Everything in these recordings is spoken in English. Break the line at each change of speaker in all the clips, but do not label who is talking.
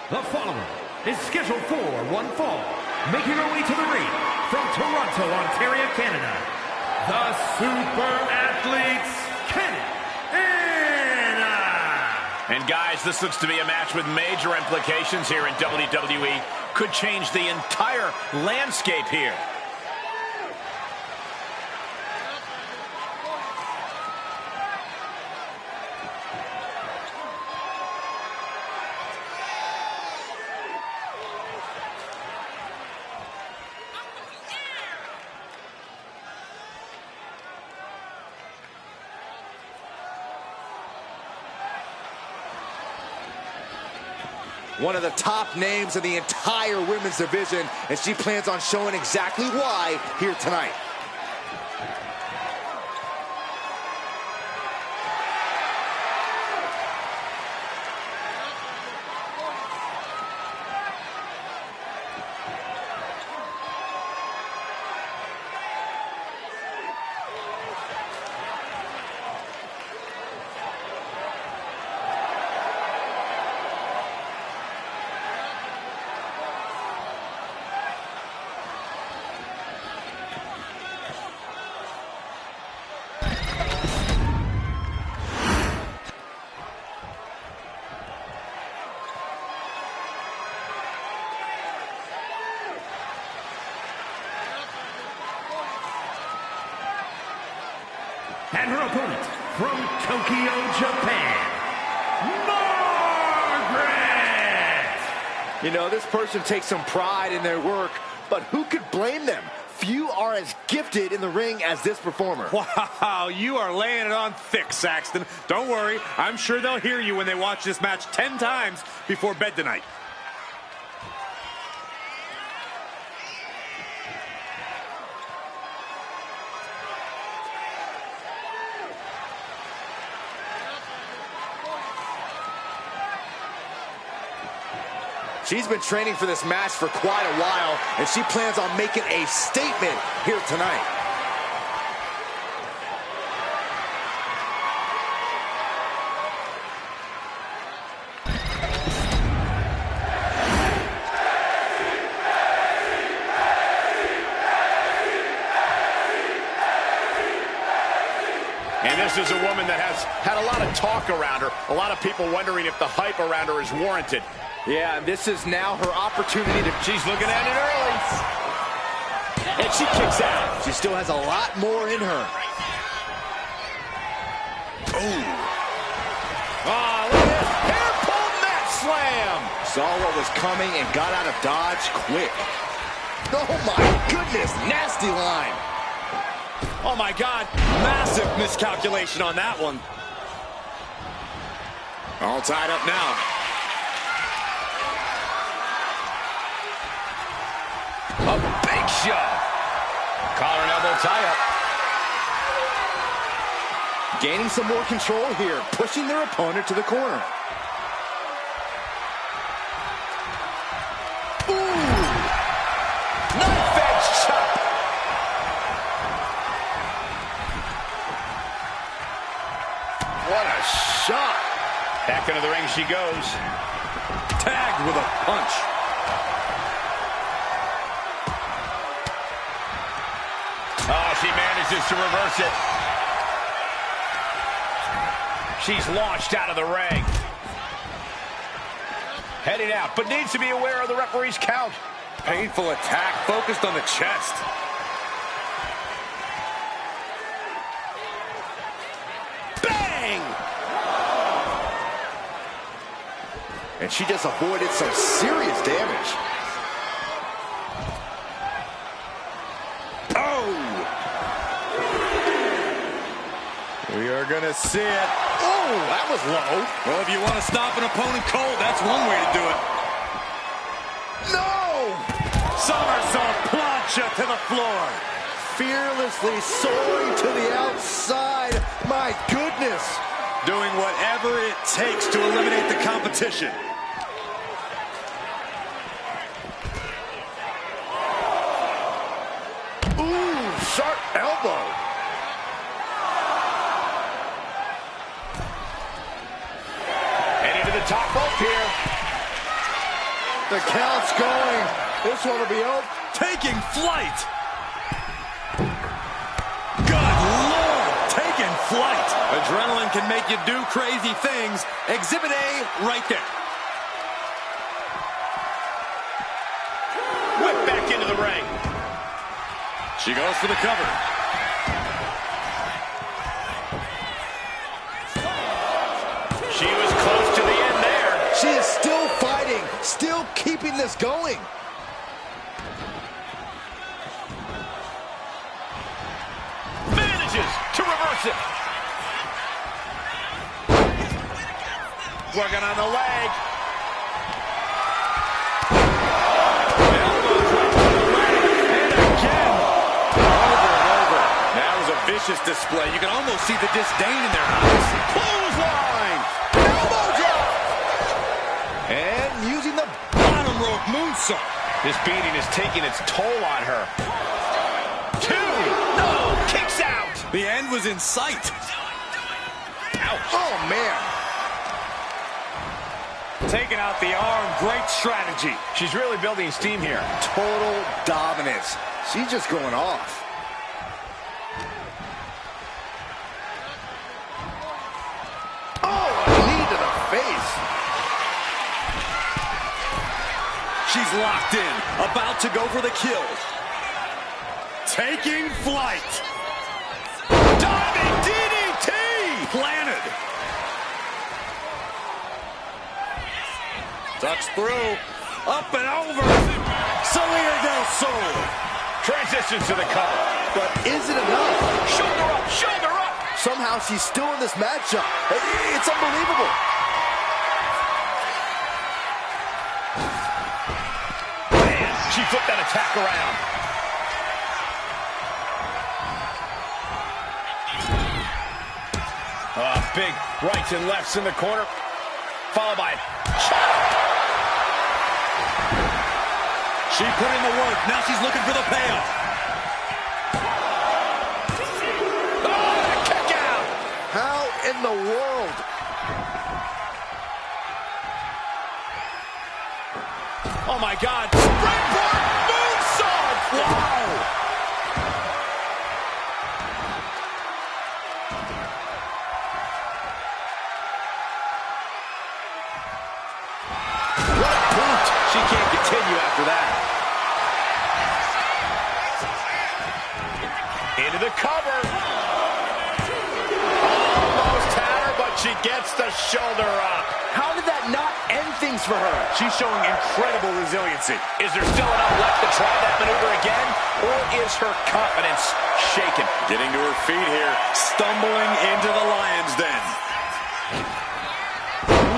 The following is scheduled for one fall, making her way to the ring from Toronto, Ontario, Canada, the Super Athletes, Ken and
And guys, this looks to be a match with major implications here in WWE. Could change the entire landscape here.
One of the top names in the entire women's division, and she plans on showing exactly why here tonight.
and her opponent from Tokyo, Japan, Margaret!
You know, this person takes some pride in their work, but who could blame them? Few are as gifted in the ring as this performer.
Wow, you are laying it on thick, Saxton. Don't worry, I'm sure they'll hear you when they watch this match 10 times before bed tonight.
She's been training for this match for quite a while, and she plans on making a statement here tonight.
And this is a woman that has had a lot of talk around her, a lot of people wondering if the hype around her is warranted.
Yeah, and this is now her opportunity to...
She's looking at it early. And she kicks out.
She still has a lot more in her.
Ooh. Oh, look at this. Hair pull mat slam.
Saw what was coming and got out of dodge quick. Oh, my goodness. Nasty line.
Oh my God, massive miscalculation on that one.
All tied up now.
A big shove. Collar and elbow tie-up.
Gaining some more control here, pushing their opponent to the corner.
Ooh! Knife edge chop. What a shot. Back into the ring she goes.
Tagged with a punch.
Oh, she manages to reverse it. She's launched out of the ring. Heading out, but needs to be aware of the referee's count.
Painful attack focused on the chest.
Bang!
And she just avoided some serious damage.
We are gonna see it.
Oh, that was low.
Well, if you want to stop an opponent cold, that's one way to do it.
No!
Somersault plancha to the floor.
Fearlessly soaring to the outside. My goodness.
Doing whatever it takes to eliminate the competition.
Ooh, sharp elbow.
Top rope here.
The count's going. This one will be over.
Taking flight. Good Lord, taking flight. Adrenaline can make you do crazy things. Exhibit A right there.
Whip back into the ring.
She goes for the cover.
She was close to the end there.
She is still fighting, still keeping this going.
Manages to reverse it. Working on the leg.
Elbow drop to the leg. And again. Over and over. That was a vicious display. You can almost see the disdain in their eyes. Clothesline. Elbow drop.
And using the
Bottom rope moonsault.
This beating is taking its toll on her. 2. No, kicks out.
The end was in sight.
Ouch.
Oh, man.
Taking out the arm. Great strategy.
She's really building steam here.
Total dominance. She's just going off. Oh, a knee to the face.
She's locked in. About to go for the kill. Taking flight. Diving DDT. Planted. Ducks through. Up and over. Salida del Sol.
Transitions to the cover.
But is it enough?
Shoulder up, shoulder up.
Somehow she's still in this matchup. It's unbelievable.
Man, she flipped that attack around. Big rights and lefts in the corner. Followed by
She put in the work. Now she's looking for the payoff.
oh, kick out.
How in the world?
Oh, my God. Springboard moonsault. Wow.
What a boot. She can't continue after that. Into the cover. Almost had her, but she gets the shoulder up.
How did that not end things for her?
She's showing incredible resiliency.
Is there still enough left to try that maneuver again? Or is her confidence shaken?
Getting to her feet here. Stumbling into the lion's den.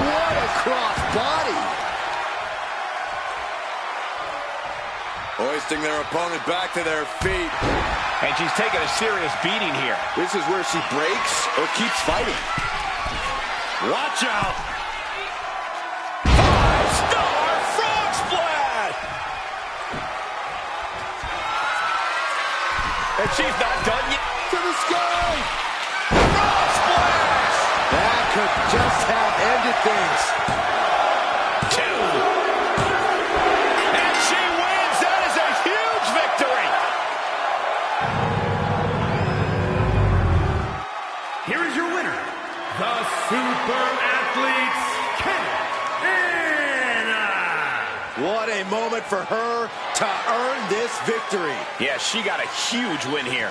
What a cross body.
Hoisting their opponent back to their feet.
And she's taking a serious beating here.
This is where she breaks or keeps fighting.
Watch out.
5-star frog splash! And she's not done yet.
To the sky.
Frog splash!
That could just have ended things.
2. And she wins. That is a huge victory.
Here is your winner, the Super Athletes, Canada.
What a moment for her to earn this victory.
Yeah, she got a huge win here.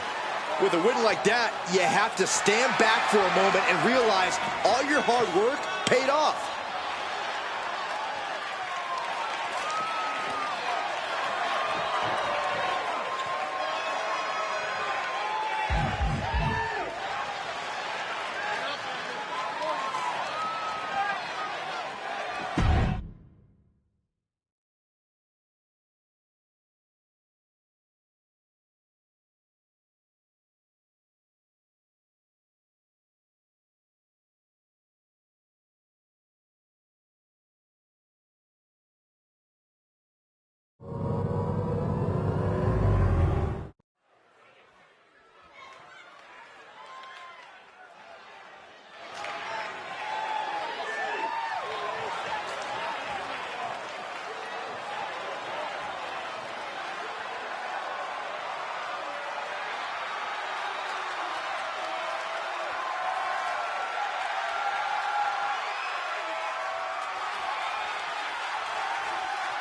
With a win like that, you have to stand back for a moment and realize all your hard work paid off.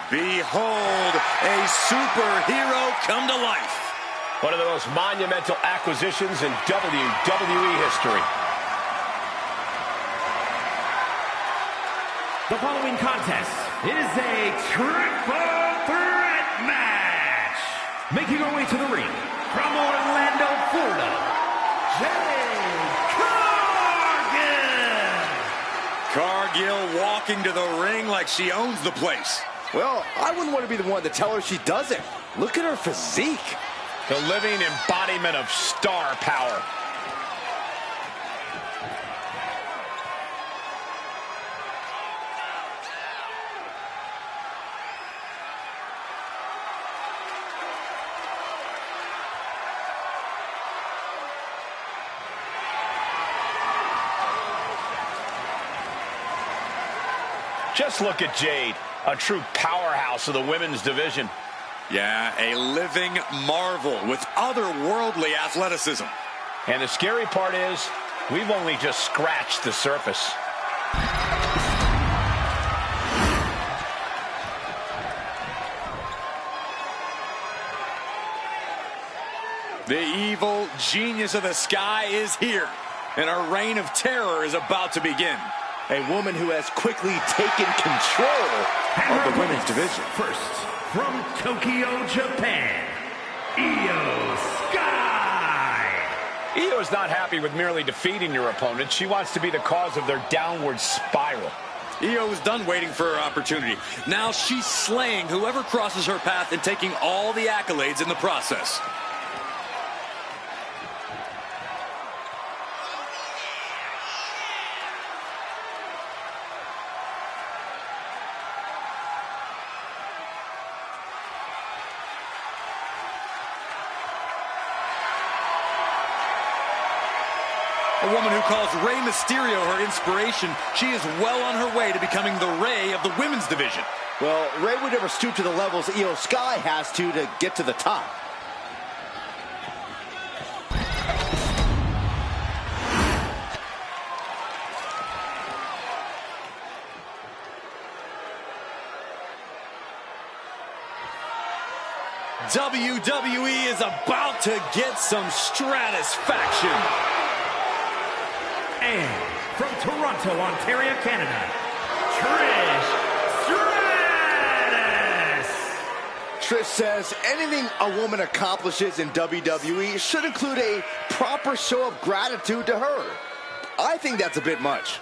Behold, a superhero come to life.
One of the most monumental acquisitions in WWE history.
The following contest is a triple threat match. Making her way to the ring from Orlando, Florida, Jade Cargill.
Cargill walking to the ring like she owns the place.
Well, I wouldn't want to be the one to tell her she doesn't. Look at her physique.
The living embodiment of star power. Just look at Jade, a true powerhouse of the women's division.
Yeah, a living marvel with otherworldly athleticism.
And the scary part is, we've only just scratched the surface.
The evil genius of the sky is here, and her reign of terror is about to begin.
A woman who has quickly taken control of the women's division.
First, from Tokyo, Japan, Io Sky.
Io is not happy with merely defeating your opponent. She wants to be the cause of their downward spiral.
Io is done waiting for her opportunity. Now she's slaying whoever crosses her path and taking all the accolades in the process. A woman who calls Rey Mysterio her inspiration, she is well on her way to becoming the Rey of the women's division.
Well, Rey would never stoop to the levels Io Sky has to get to the top.
WWE is about to get some stratisfaction.
And from Toronto, Ontario, Canada, Trish Stratus.
Trish says anything a woman accomplishes in WWE should include a proper show of gratitude to her. I think that's a bit much.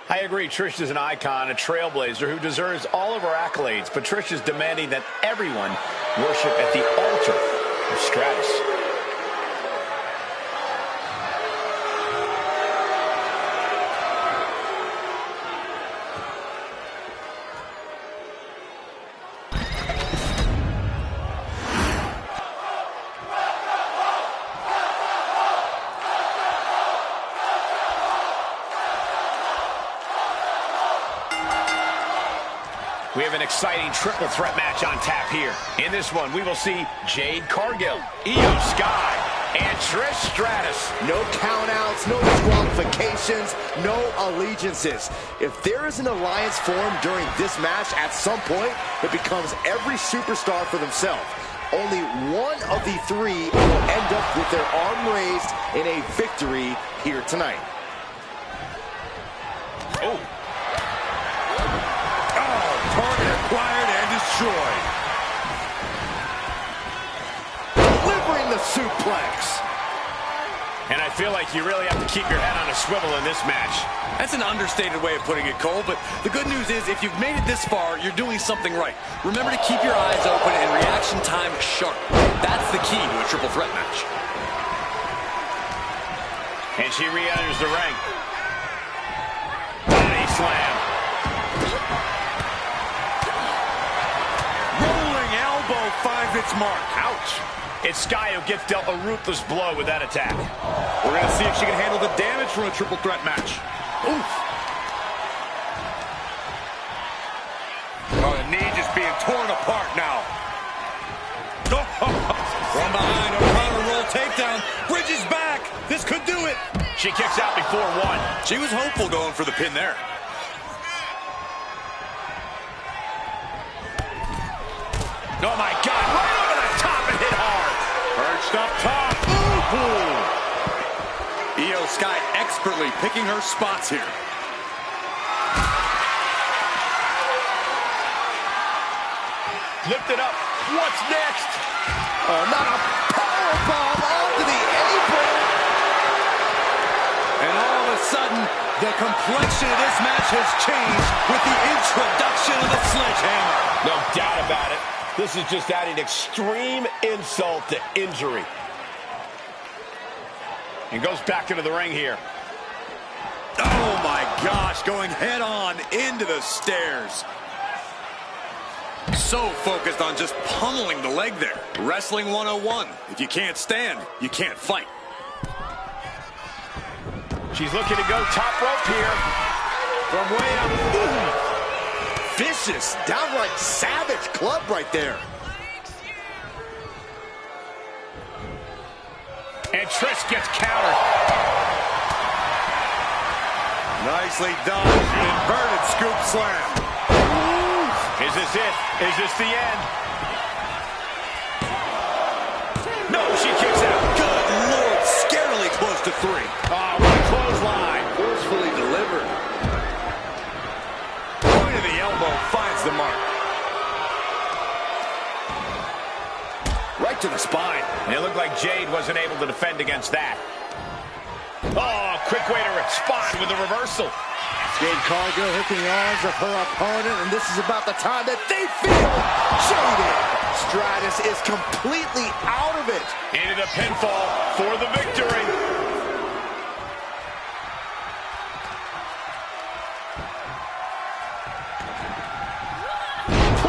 I agree. Trish is an icon, a trailblazer who deserves all of her accolades, but Trish is demanding that everyone worship at the altar of Stratus. We have an exciting triple threat match on tap here. In this one, we will see Jade Cargill, Io Sky, and Trish Stratus.
No countouts, no disqualifications, no allegiances. If there is an alliance formed during this match, at some point, it becomes every superstar for themselves. Only one of the three will end up with their arm raised in a victory here tonight.
Oh.
Target acquired and destroyed.
Delivering the suplex.
And I feel like you really have to keep your head on a swivel in this match.
That's an understated way of putting it, Cole, but the good news is if you've made it this far, you're doing something right. Remember to keep your eyes open and reaction time sharp. That's the key to a triple threat match.
And she re-enters the ring. Body slam.
Rolling elbow finds its mark.
Ouch. It's Sky who gets dealt a ruthless blow with that attack.
We're going to see if she can handle the damage from a triple threat match. Oof. Oh, the knee just being torn apart now. From behind, a counter roll takedown. Bridges back. This could do it.
She kicks out before one.
She was hopeful going for the pin there. Oh, my God. Right over the top and hit hard. Perched up top. Ooh. Io Sky expertly picking her spots here.
Lifted up. What's next?
Oh, not a powerbomb onto the apron.
And all of a sudden, the complexion of this match has changed with the introduction of the sledgehammer.
No doubt about it. This is just adding extreme insult to injury. And goes back into the ring here.
Oh, my gosh, going head on into the stairs. So focused on just pummeling the leg there. Wrestling 101. If you can't stand, you can't fight.
She's looking to go top rope here. From way up.
Ooh. Vicious, downright savage club right there.
And Trish gets countered.
Nicely done. Inverted scoop slam.
Is this it? Is this the end? No, she kicks out.
Good Lord, scarily close to 3.
Oh, what a clothesline.
Forcefully delivered.
Point of the elbow finds the mark.
Right to the spine.
And it looked like Jade wasn't able to defend against that. Oh, quick way to respond with a reversal.
Jade Cargill hooking the arms of her opponent, and this is about the time that they feel jaded. Stratus is completely out of it.
Into the pinfall for the victory.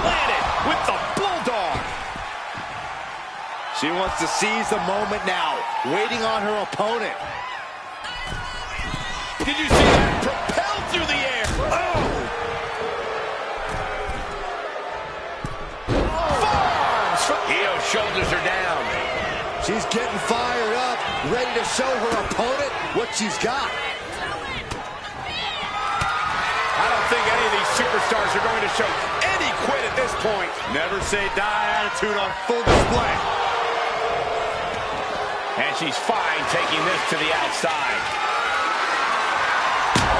Planted with the bulldog.
She wants to seize the moment now, waiting on her opponent.
Did you see that? Propelled through the air. Oh! Forearms! Io's shoulders are down.
She's getting fired up, ready to show her opponent what she's got.
I don't think any of these superstars are going to show any quit at this point.
Never say die attitude on full display.
And she's fine taking this to the outside.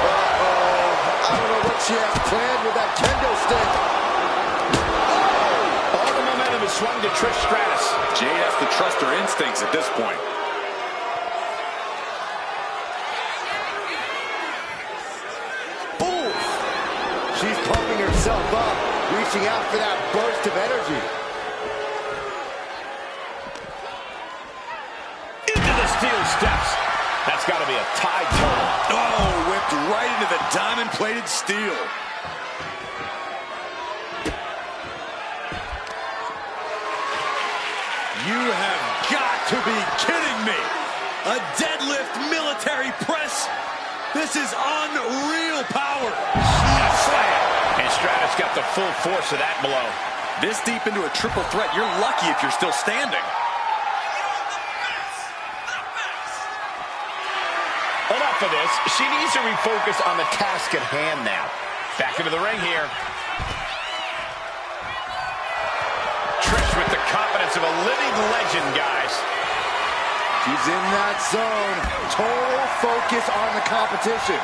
I don't know what she has planned with that kendo stick.
All the momentum is swung to Trish Stratus.
Jade has to trust her instincts at this point.
Ooh. She's pumping herself up, reaching out for that burst of energy.
Into the steel steps. That's got to be a tie total.
Oh, whipped right into the diamond-plated steel. You have got to be kidding me. A deadlift military press. This is unreal power.
Slam. And Stratus got the full force of that blow.
This deep into a triple threat, you're lucky if you're still standing.
Enough of this. She needs to refocus on the task at hand now. Back into the ring here. Trish with the confidence of a living legend, guys.
She's in that zone. Total focus on the competition.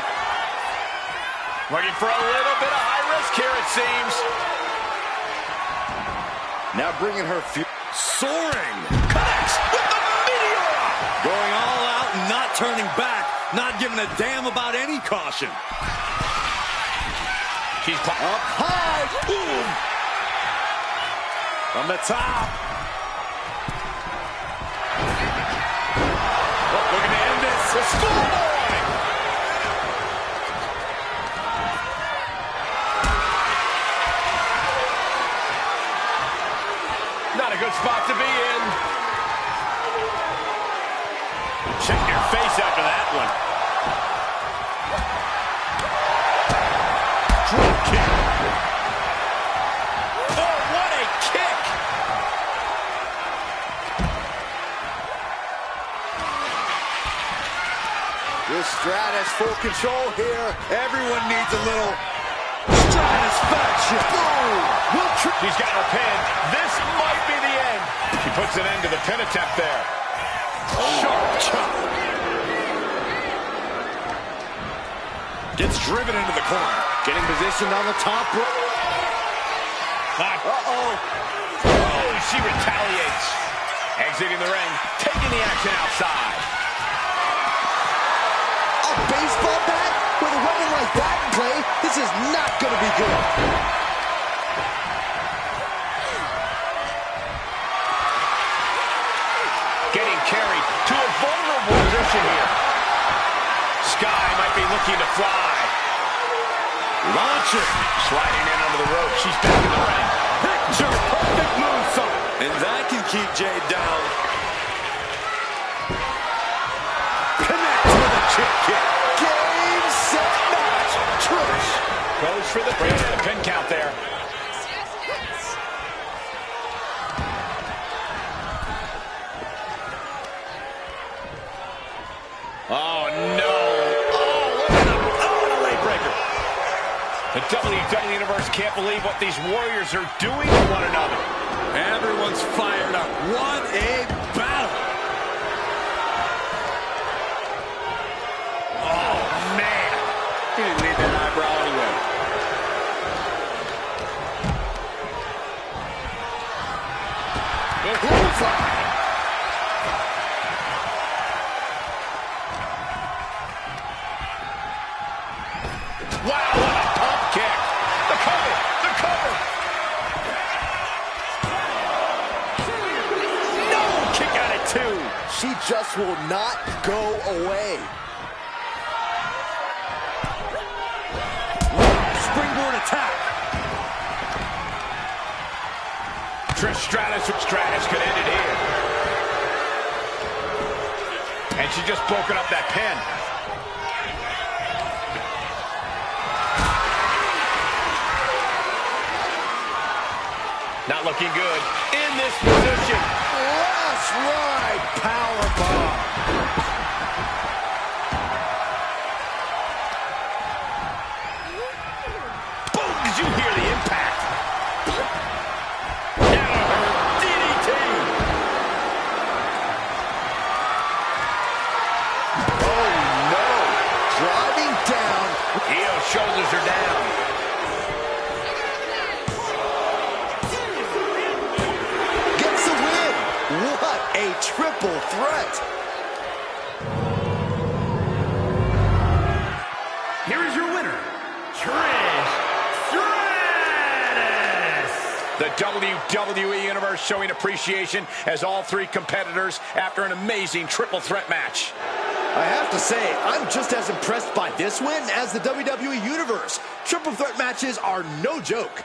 Looking for a little bit of high risk here, it seems.
Now bringing her
Soaring. Connects with the meteor. Going all out and not turning back. Not giving a damn about any caution.
She's
up high.
Boom. From the top. Looking to end this. The schoolboy.
Not a good spot to be in. Check your face after that one.
Drop kick.
Oh, what a kick!
This Stratus full control here.
Everyone needs a little
Satisfaction. Boom.
She's got her pin. This might be the end. She puts an end to the pin attempt there.
Sharp chop.
Gets driven into the corner.
Getting positioned on the top rope.
Uh-oh. Oh, she retaliates. Exiting the ring, taking the action outside.
A baseball bat? With a weapon like that in play, this is not going to be good.
Getting carried to a vulnerable position here. Sky might be looking to fly.
Launcher.
Sliding in under the rope. She's back in the ring.
Picture perfect moonsault. And that can keep Jade down.
Connect with a chip kick. Game, set, match. Trish
goes for the pin count there. Oh, no. Oh, a leg breaker. The WWE Universe can't believe what these warriors are doing to one another.
Everyone's fired up. What a battle.
Oh, man.
He didn't need that eyebrow anyway.
bullseye.
Wow, what a pump kick. The cover, the cover. No, kick out at two.
She just will not go away.
Springboard attack.
Trish Stratus could end it here. And she just broken up that pin. Not looking good in this position.
Last ride powerbomb.
Boom! Did you hear the impact? Now her DDT.
Oh no! Driving down.
Io's shoulders are down.
What a triple threat.
Here is your winner, Trish Stratus.
The WWE Universe showing appreciation as all three competitors after an amazing triple threat match.
I have to say, I'm just as impressed by this win as the WWE Universe. Triple threat matches are no joke.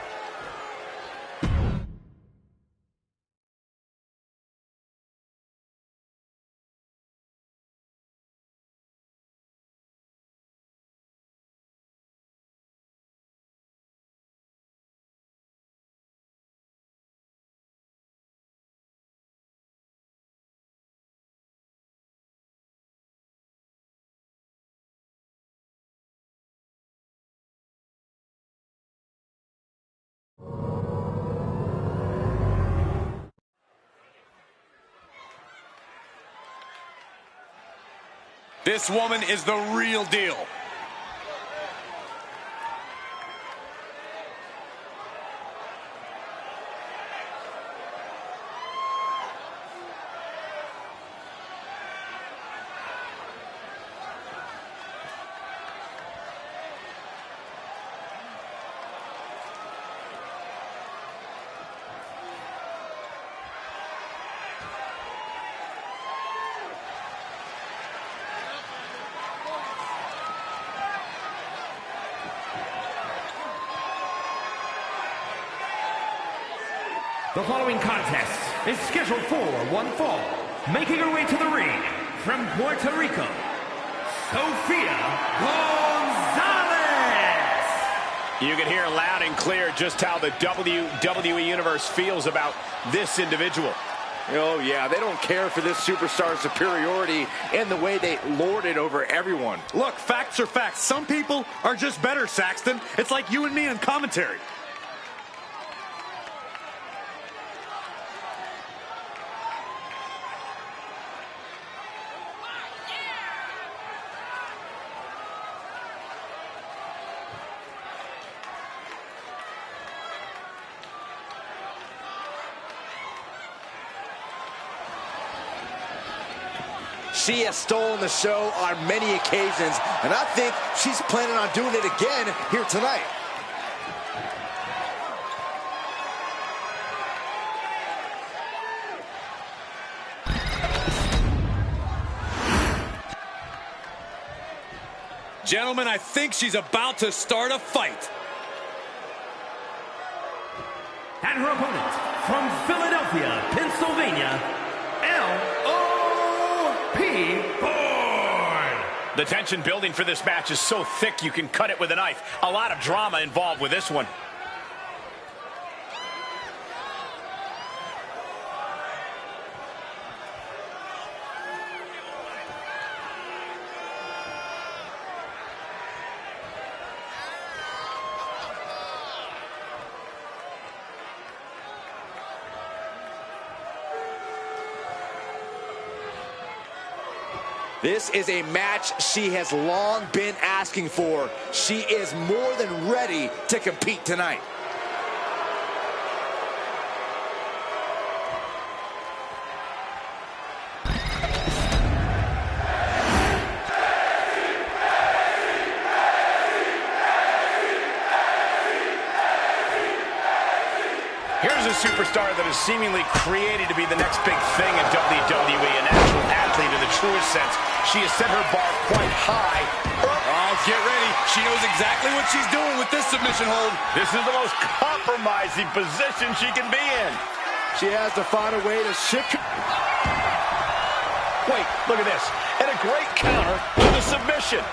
This woman is the real deal.
The following contest is scheduled for one fall. Making her way to the ring from Puerto Rico, Sofia Gonzalez.
You can hear loud and clear just how the WWE Universe feels about this individual.
Oh, yeah, they don't care for this superstar's superiority and the way they lord it over everyone.
Look, facts are facts. Some people are just better, Saxton. It's like you and me in commentary.
She has stolen the show on many occasions, and I think she's planning on doing it again here tonight.
Gentlemen, I think she's about to start a fight.
And her opponent, from Philadelphia, Pennsylvania, L.O.P. Bourne.
The tension building for this match is so thick you can cut it with a knife. A lot of drama involved with this one.
This is a match she has long been asking for. She is more than ready to compete tonight.
Here's a superstar that is seemingly created to be the next big thing in WWE, an actual athlete in the truest sense. She has set her bar quite high.
Oh, get ready. She knows exactly what she's doing with this submission hold.
This is the most compromising position she can be in.
She has to find a way to shift.
Wait, look at this. And a great counter to the submission.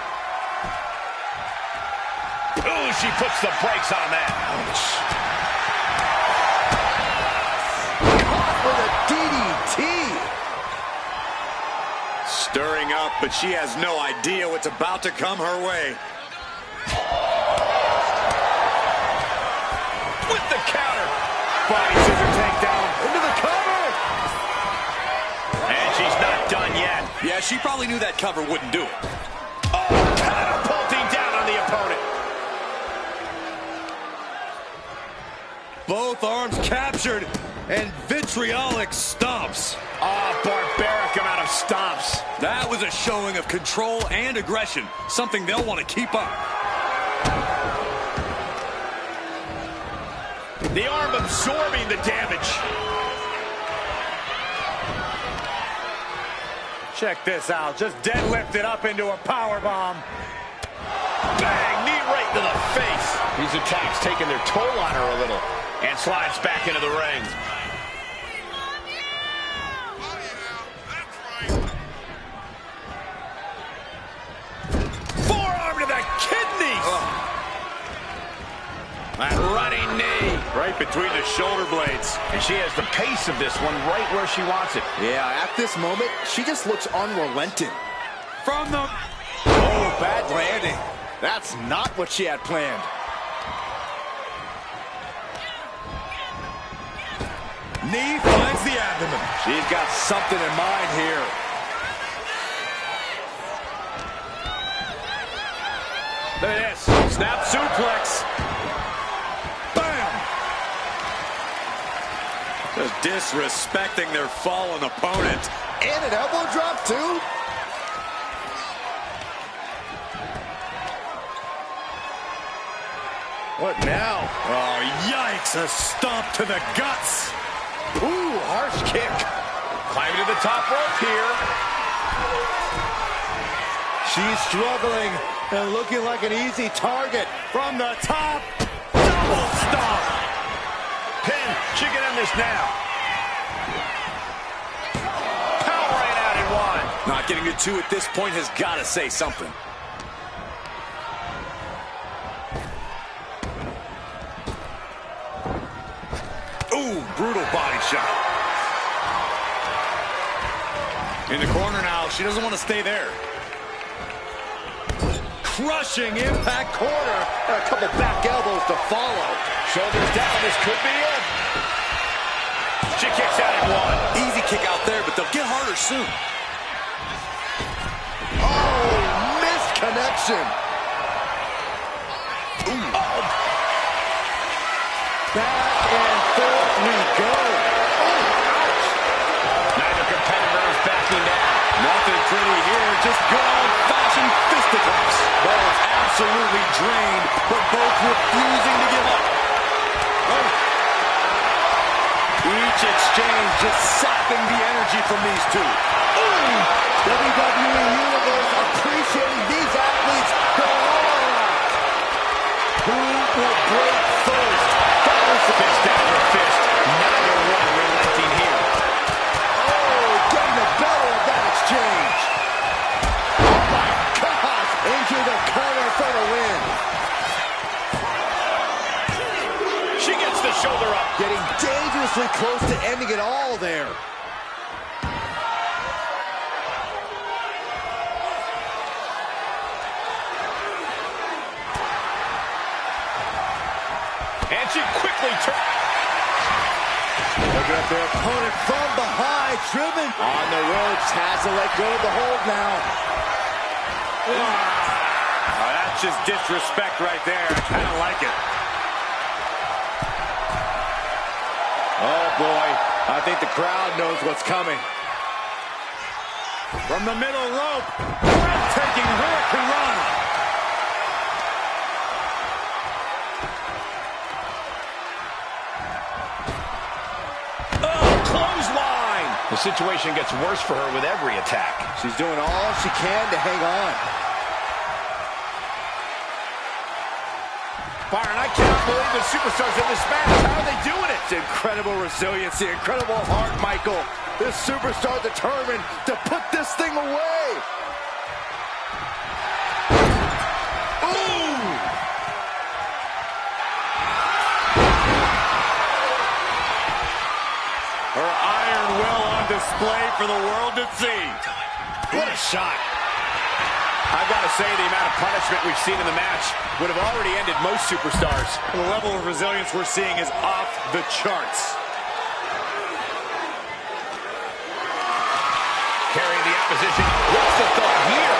Ooh, she puts the brakes on that. Ouch.
With a DDT.
Stirring up, but she has no idea what's about to come her way.
With the counter. Body scissor takedown into the cover. And she's not done yet.
Yeah, she probably knew that cover wouldn't do it.
Oh, catapulting down on the opponent.
Both arms captured, and vitriolic stomps.
Oh, barbaric amount of stomps.
That was a showing of control and aggression, something they'll want to keep up.
The arm absorbing the damage.
Check this out. Just deadlifted up into a powerbomb.
Bang, knee right to the face. These attacks taking their toll on her a little. And slides back into the ring. Forearm to the kidneys. That running knee.
Right between the shoulder blades.
And she has the pace of this one right where she wants it.
Yeah, at this moment, she just looks unrelenting.
From the...
Oh, bad landing. That's not what she had planned.
Knee finds the abdomen.
She's got something in mind here.
Look at this. Snap suplex.
Bam! Just disrespecting their fallen opponent.
And an elbow drop, too. What now?
Oh, yikes. A stomp to the guts.
Ooh, harsh kick.
Climbing to the top rope here.
She's struggling and looking like an easy target.
From the top. Double stomp.
Pin. She can end this now. Powering out in one.
Not getting to two at this point has got to say something. Ooh, brutal body shot. In the corner now. She doesn't want to stay there. Crushing impact corner.
And a couple back elbows to follow.
Shoulders down. This could be it. She kicks out at one.
Easy kick out there, but they'll get harder soon.
Oh, missed connection.
Ooh. Oh.
Back and forth we go.
Neither competitor is backing down.
Nothing pretty here, just good old-fashioned fisticuffs. Balls absolutely drained, but both refusing to give up. Oh. Each exchange just sapping the energy from these two.
Ooh. WWE Universe appreciating these athletes going all out. Who will break first?
Fist after fist. Neither one relenting here.
Oh, getting the better of that exchange. Oh my gosh, into the corner for the win.
She gets the shoulder up.
Getting dangerously close to ending it all there.
And she quickly turns.
Looking at their opponent from behind, driven on the ropes, has to let go of the hold now.
Oh, that's just disrespect right there. I kind of like it.
Oh boy, I think the crowd knows what's coming.
From the middle rope, breathtaking Hurricane Rana.
The situation gets worse for her with every attack.
She's doing all she can to hang on.
Byron, I cannot believe the superstars in this match. How are they doing it?
It's incredible resiliency, incredible heart, Michael. This superstar determined to put this thing away. Ooh!
Her iron will on display for the world to see.
What a shot. I've got to say, the amount of punishment we've seen in the match would have already ended most superstars.
The level of resilience we're seeing is off the charts.
Carrying the opposition. What's the thought here?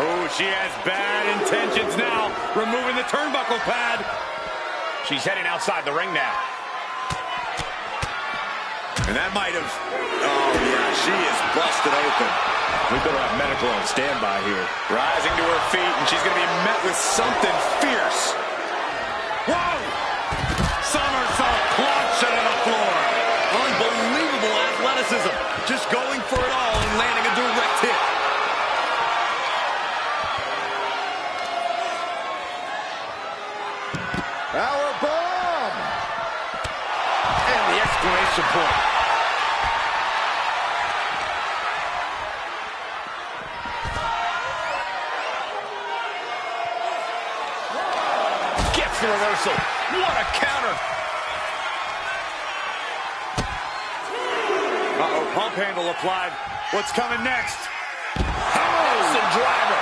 Oh, she has bad intentions now. Removing the turnbuckle pad.
She's heading outside the ring now.
And that might have... Oh, yeah, she is busted open.
We better have medical on standby here.
Rising to her feet, and she's going to be met with something fierce. Whoa! Somersault plunge to the floor. Unbelievable athleticism. Just going for it all and landing a direct hit.
Powerbomb! And the exclamation point.
Gets the reversal. What a counter.
Uh-oh, pump handle applied. What's coming next?
Harrison driver.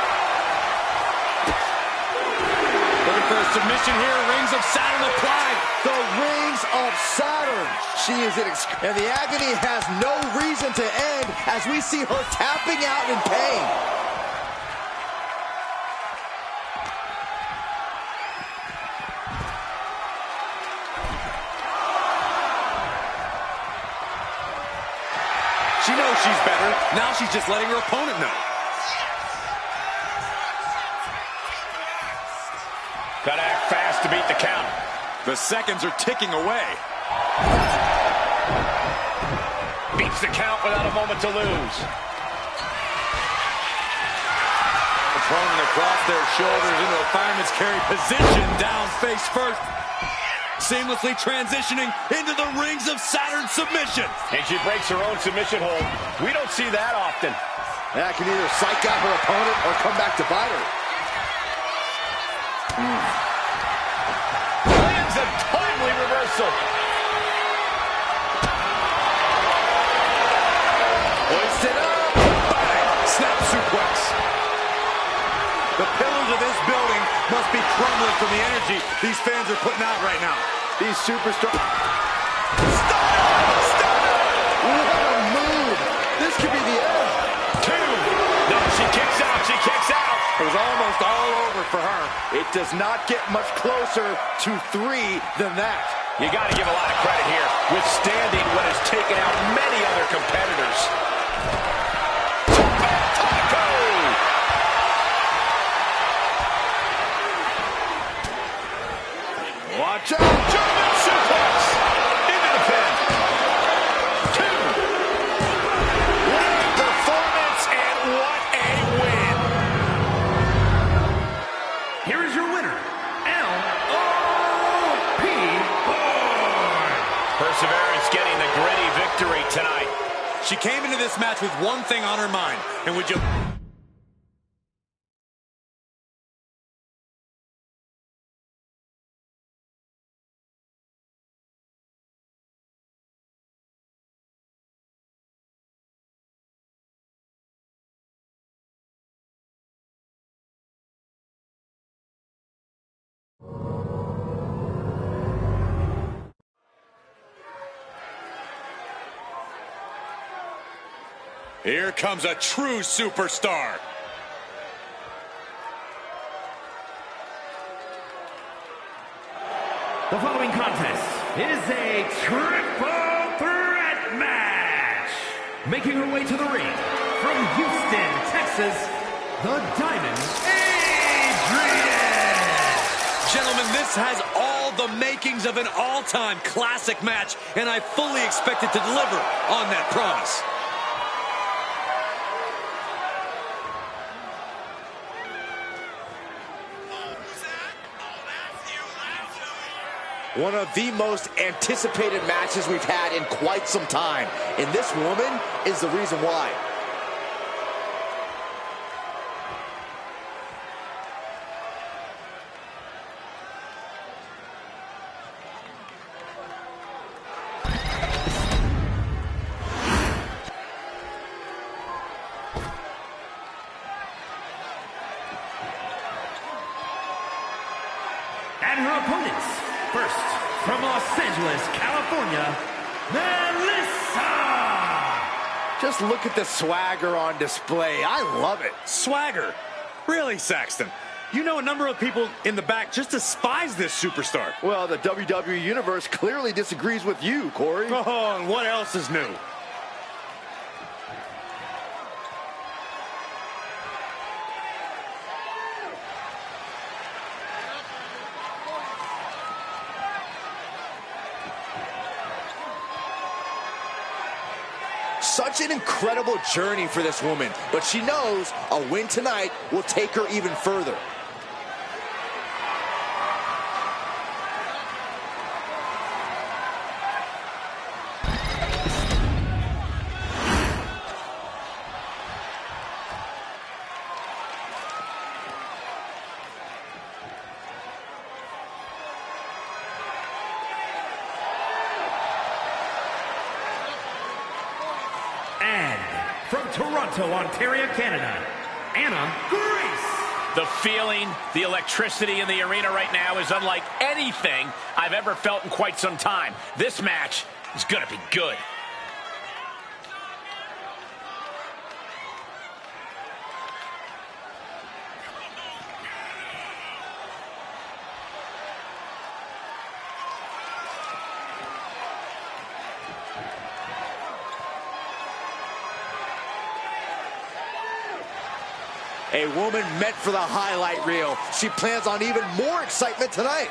Looking for a submission here. Rings of Saturn applied.
The rings of Saturn. She is and the agony has no reason to end as we see her tapping out in pain.
She knows she's better. Now she's just letting her opponent know.
Gotta act fast to beat the count.
The seconds are ticking away.
Beats the count without a moment to lose.
Opponent across their shoulders into a fireman's carry position, down face first. Seamlessly transitioning into the rings of Saturn submission.
And she breaks her own submission hold. We don't see that often.
That can either psych out her opponent or come back to bite her.
Lands a timely reversal.
from the energy these fans are putting out right now.
These superstars... Stunner! What a move! This could be the end.
2. No, she kicks out. She kicks out.
It was almost all over for her.
It does not get much closer to 3 than that.
You got to give a lot of credit here, withstanding what has taken out many other competitors. Taco!
Watch out!
German suplex into the pin. 2. What a performance and what a win.
Here is your winner, L.O.P. Bourne.
Perseverance getting the gritty victory tonight.
She came into this match with one thing on her mind, and would you... Here comes a true superstar.
The following contest is a triple threat match. Making her way to the ring from Houston, Texas, the Diamond Adrian.
Gentlemen, this has all the makings of an all-time classic match, and I fully expect it to deliver on that promise.
One of the most anticipated matches we've had in quite some time. And this woman is the reason why.
And her opponents, first from Los Angeles, California, Melissa.
Just look at the swagger on display. I love it.
Swagger? Really, Saxton? You know a number of people in the back just despise this superstar.
Well, the WWE Universe clearly disagrees with you, Corey.
Oh, and what else is new?
Such an incredible journey for this woman, but she knows a win tonight will take her even further.
And from Toronto, Ontario, Canada, Anna Grace.
The feeling, the electricity in the arena right now is unlike anything I've ever felt in quite some time. This match is going to be good.
A woman meant for the highlight reel. She plans on even more excitement tonight.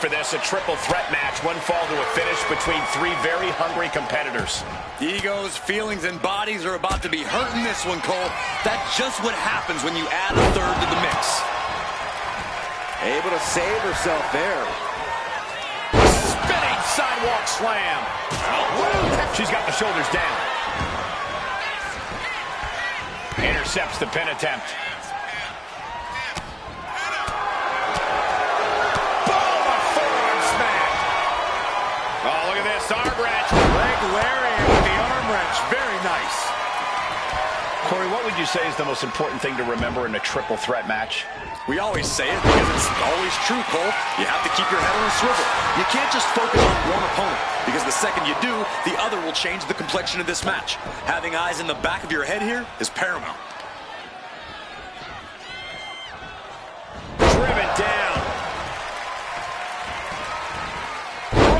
for this, a triple threat match. One fall to a finish between three very hungry competitors.
Egos, feelings, and bodies are about to be hurt in this one, Cole. That's just what happens when you add a third to the mix.
Able to save herself there.
Spinning sidewalk slam. She's got the shoulders down. Intercepts the pin attempt. Boom! A forearm smash. Oh, look at this. Arm wrench.
Leg lariat with the arm wrench. Very nice.
Corey, what would you say is the most important thing to remember in a triple threat match?
We always say it because it's always true, Cole. You have to keep your head on a swivel. You can't just focus on one opponent, because the second you do, the other will change the complexion of this match. Having eyes in the back of your head here is paramount.
Driven down.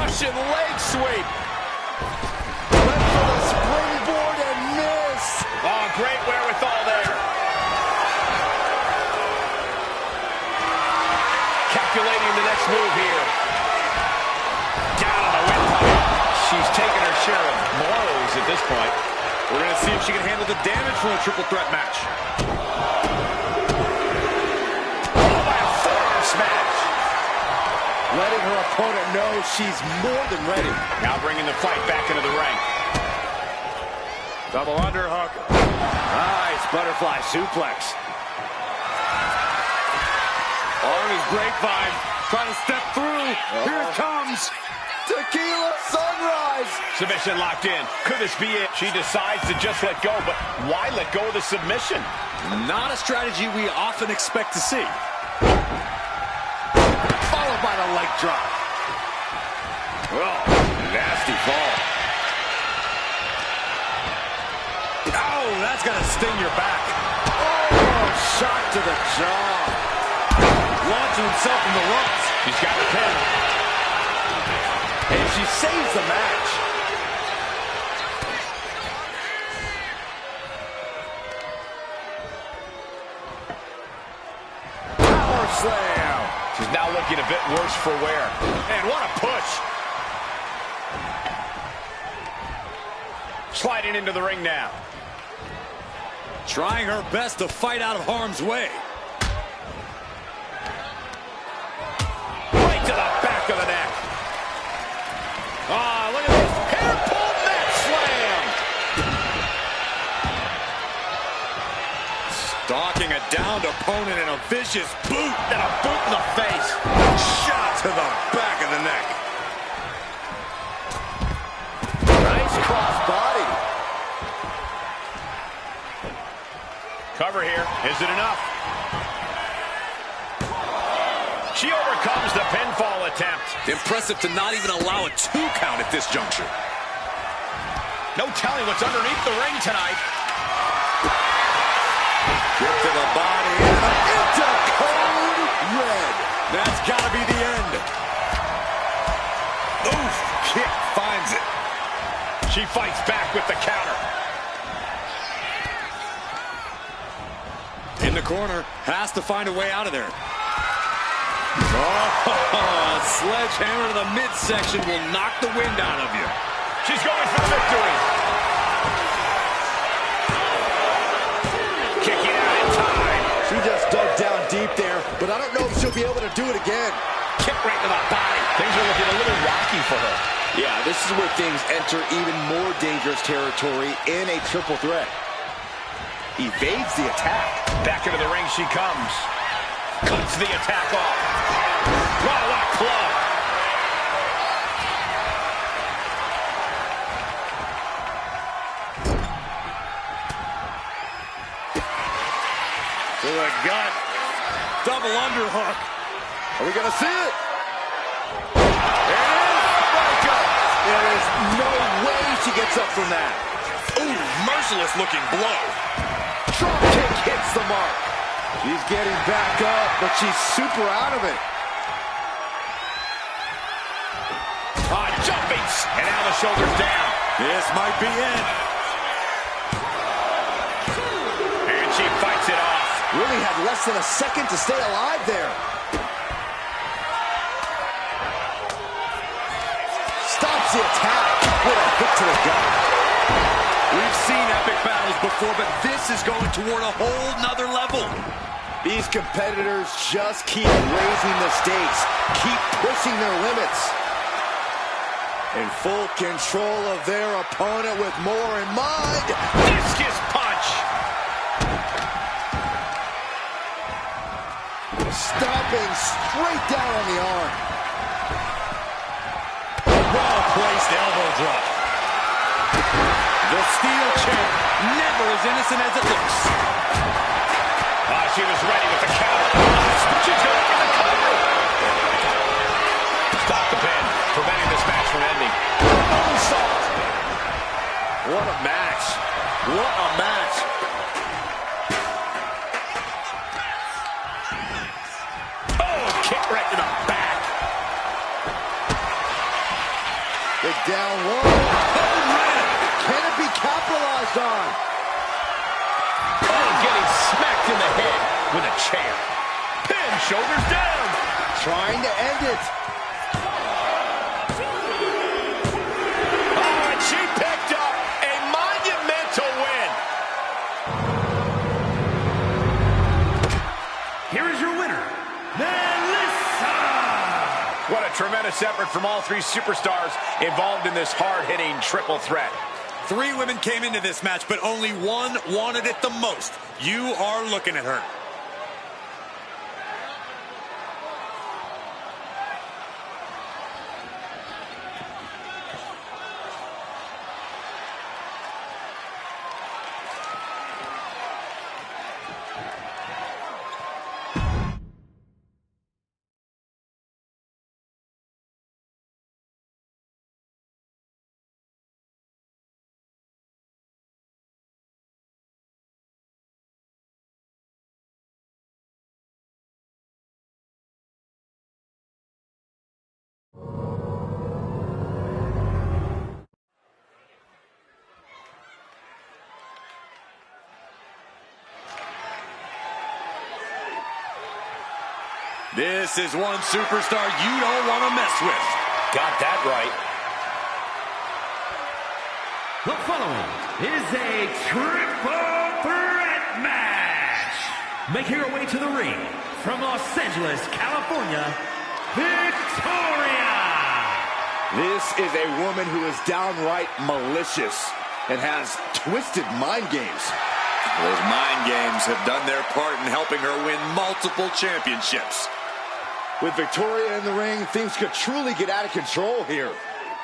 Russian leg sweep.
Went for the springboard and missed.
Oh, great wherewithal there. Calculating the next move here. Down on the windpipe. She's taken her share of blows at this point.
We're going to see if she can handle the damage from a triple threat match.
Smash.
Letting her opponent know she's more than ready.
Now bringing the fight back into the ring.
Double underhook.
Nice butterfly suplex.
On his grapevine. Trying to step through. Here it comes.
Tequila sunrise.
Submission locked in. Could this be it? She decides to just let go, but why let go of the submission?
Not a strategy we often expect to see.
Followed by the leg drop.
Oh, nasty fall. Oh, that's gonna sting your back.
Oh, shot to the jaw.
Launching himself in the ropes.
She's got the pin.
And she saves the match. Power slam.
She's now looking a bit worse for wear. And what a push. Sliding into the ring now.
Trying her best to fight out of harm's way.
Right to the back of the neck. Ah, look at this. Hair pull neck slam.
Stalking a downed opponent in a vicious boot.
And a boot in the face.
Shot to the back of the neck.
Nice cross body.
Cover here. Is it enough? She overcomes the pinfall attempt.
Impressive to not even allow a 2 count at this juncture.
No telling what's underneath the ring tonight.
Kick to the body.
Into code red.
That's got to be the end. Oof. Kick finds it.
She fights back with the counter.
In the corner. Has to find a way out of there. Oh, a sledgehammer to the midsection will knock the wind out of you.
She's going for victory. Kicking out in time.
She just dug down deep there, but I don't know if she'll be able to do it again.
Kick right to the body. Things are looking a little rocky for her.
Yeah, this is where things enter even more dangerous territory in a triple threat. Evades the attack.
Back into the ring she comes. Cuts the attack off. Wow, what a club.
To the gut. Double underhook.
Are we going to see it? There it is. Breaker. There is no way she gets up from that.
Ooh, merciless looking blow.
Drop kick hits the mark. She's getting back up, but she's super out of it.
Jumping. And now the shoulders down.
This might be it.
And she fights it off.
Really had less than a second to stay alive there. the attack with a hit to the gut.
We've seen epic battles before, but this is going toward a whole nother level.
These competitors just keep raising the stakes, keep pushing their limits. In full control of their opponent with more in mind.
Discus punch.
Stomping straight down on the arm.
Well-placed elbow drop. The steel chair, never as innocent as it looks.
She was ready with the counter. She's going for the cover. Stop the pin, preventing this match from ending.
Moonsault. What a match. What a match.
Oh, kick right to the back.
Big down low. Can it be capitalized on?
Oh, getting smacked in the head with a chair. Pin, shoulders down.
Trying to end it.
Oh, and she picked up a monumental win.
Here is your winner, Melissa.
What a tremendous effort from all three superstars involved in this hard-hitting triple threat.
3 women came into this match, but only one wanted it the most. You are looking at her. This is one superstar you don't want to mess with.
Got that right.
The following is a triple threat match. Making her way to the ring from Los Angeles, California, Victoria.
This is a woman who is downright malicious and has twisted mind games.
Those mind games have done their part in helping her win multiple championships.
With Victoria in the ring, things could truly get out of control here.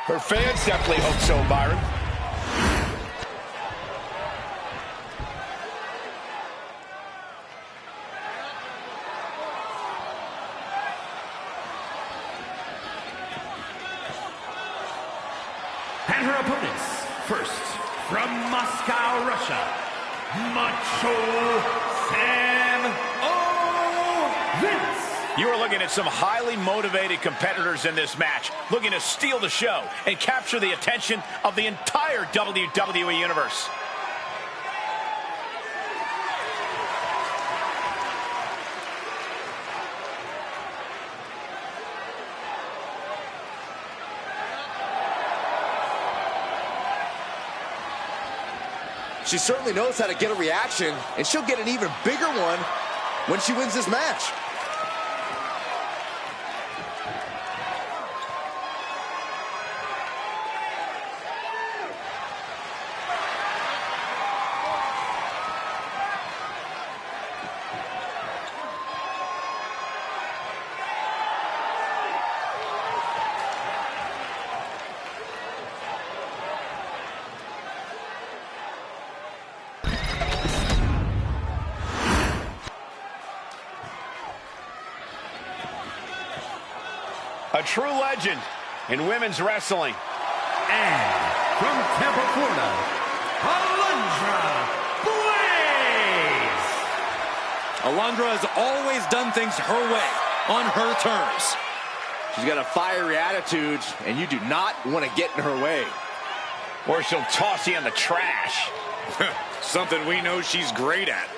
Her fans definitely hope so, Byron.
And her opponents, first, from Moscow, Russia, Macho Sam Vince.
You are looking at some highly motivated competitors in this match, looking to steal the show and capture the attention of the entire WWE Universe.
She certainly knows how to get a reaction, and she'll get an even bigger one when she wins this match.
A true legend in women's wrestling.
And from Tampa, Florida, Alundra Blaze.
Alundra has always done things her way, on her terms.
She's got a fiery attitude, and you do not want to get in her way.
Or she'll toss you in the trash.
Something we know she's great at.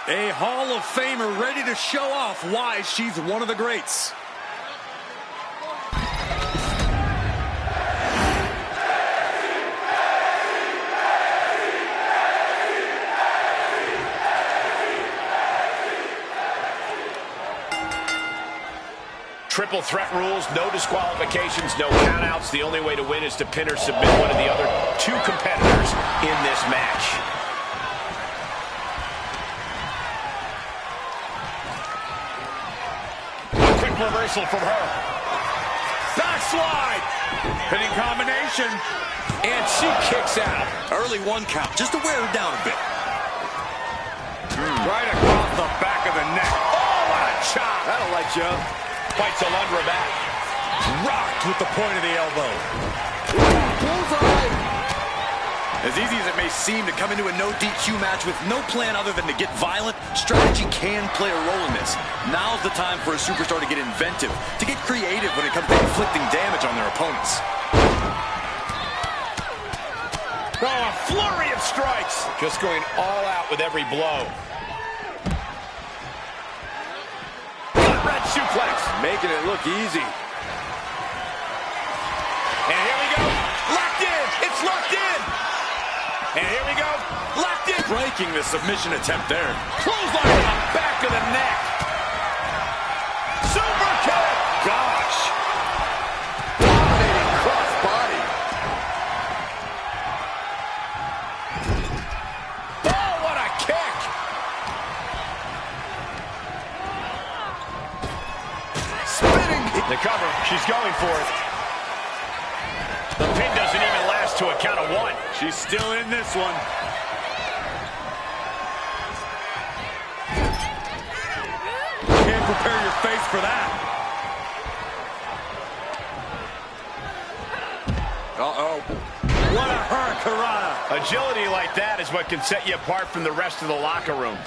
A Hall of Famer ready to show off why she's one of the greats.
Triple threat rules, no disqualifications, no countouts. The only way to win is to pin or submit one of the other two competitors in this match. A quick reversal from her.
Backslide. Hitting combination.
And she kicks out.
Early 1 count, just to wear her down a bit. Right across the back of the neck.
Oh, what a chop.
That'll light you up.
Fights a lumber back.
Rocked with the point of the elbow.
Bullseye.
As easy as it may seem to come into a no DQ match with no plan other than to get violent, strategy can play a role in this. Now's the time for a superstar to get inventive, to get creative when it comes to inflicting damage on their opponents.
Oh, a flurry of strikes. Just going all out with every blow. Red suplex.
Making it look easy.
And here we go. Locked in. It's locked in. And here we go. Locked in.
Breaking the submission attempt there.
Clothesline on the back of the neck. Super kick. Gosh.
Dominating cross body.
Oh, what a kick.
Spinning.
The cover. She's going for it. The pin doesn't even last to a count of 1.
She's still in this one. Can't prepare your face for that. Uh-oh. What a hurricanrana.
Agility like that is what can set you apart from the rest of the locker room.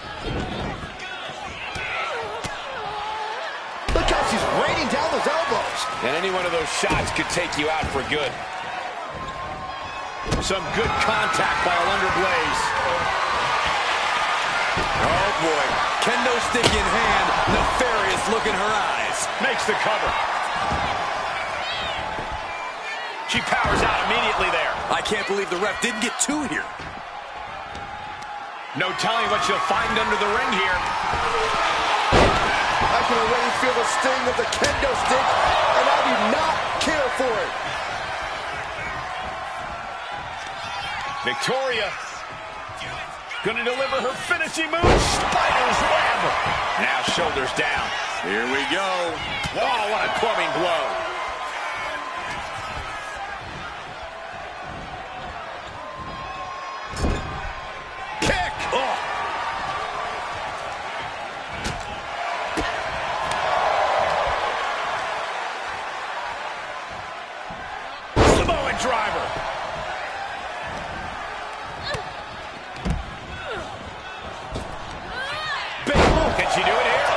Look how she's raining down those elbows.
And any one of those shots could take you out for good. Some good contact by a Thunder Blaze.
Oh, boy. Kendo stick in hand. Nefarious look in her eyes.
Makes the cover. She powers out immediately there.
I can't believe the ref didn't get 2 here.
No telling what she'll find under the ring here.
I can already feel the sting of the kendo stick, and I do not care for it.
Victoria gonna deliver her finishing move. Spider's web. Now shoulders down.
Here we go.
Wow, what a clubbing blow. Kick. Oh. Samoan driver. Can she do it here?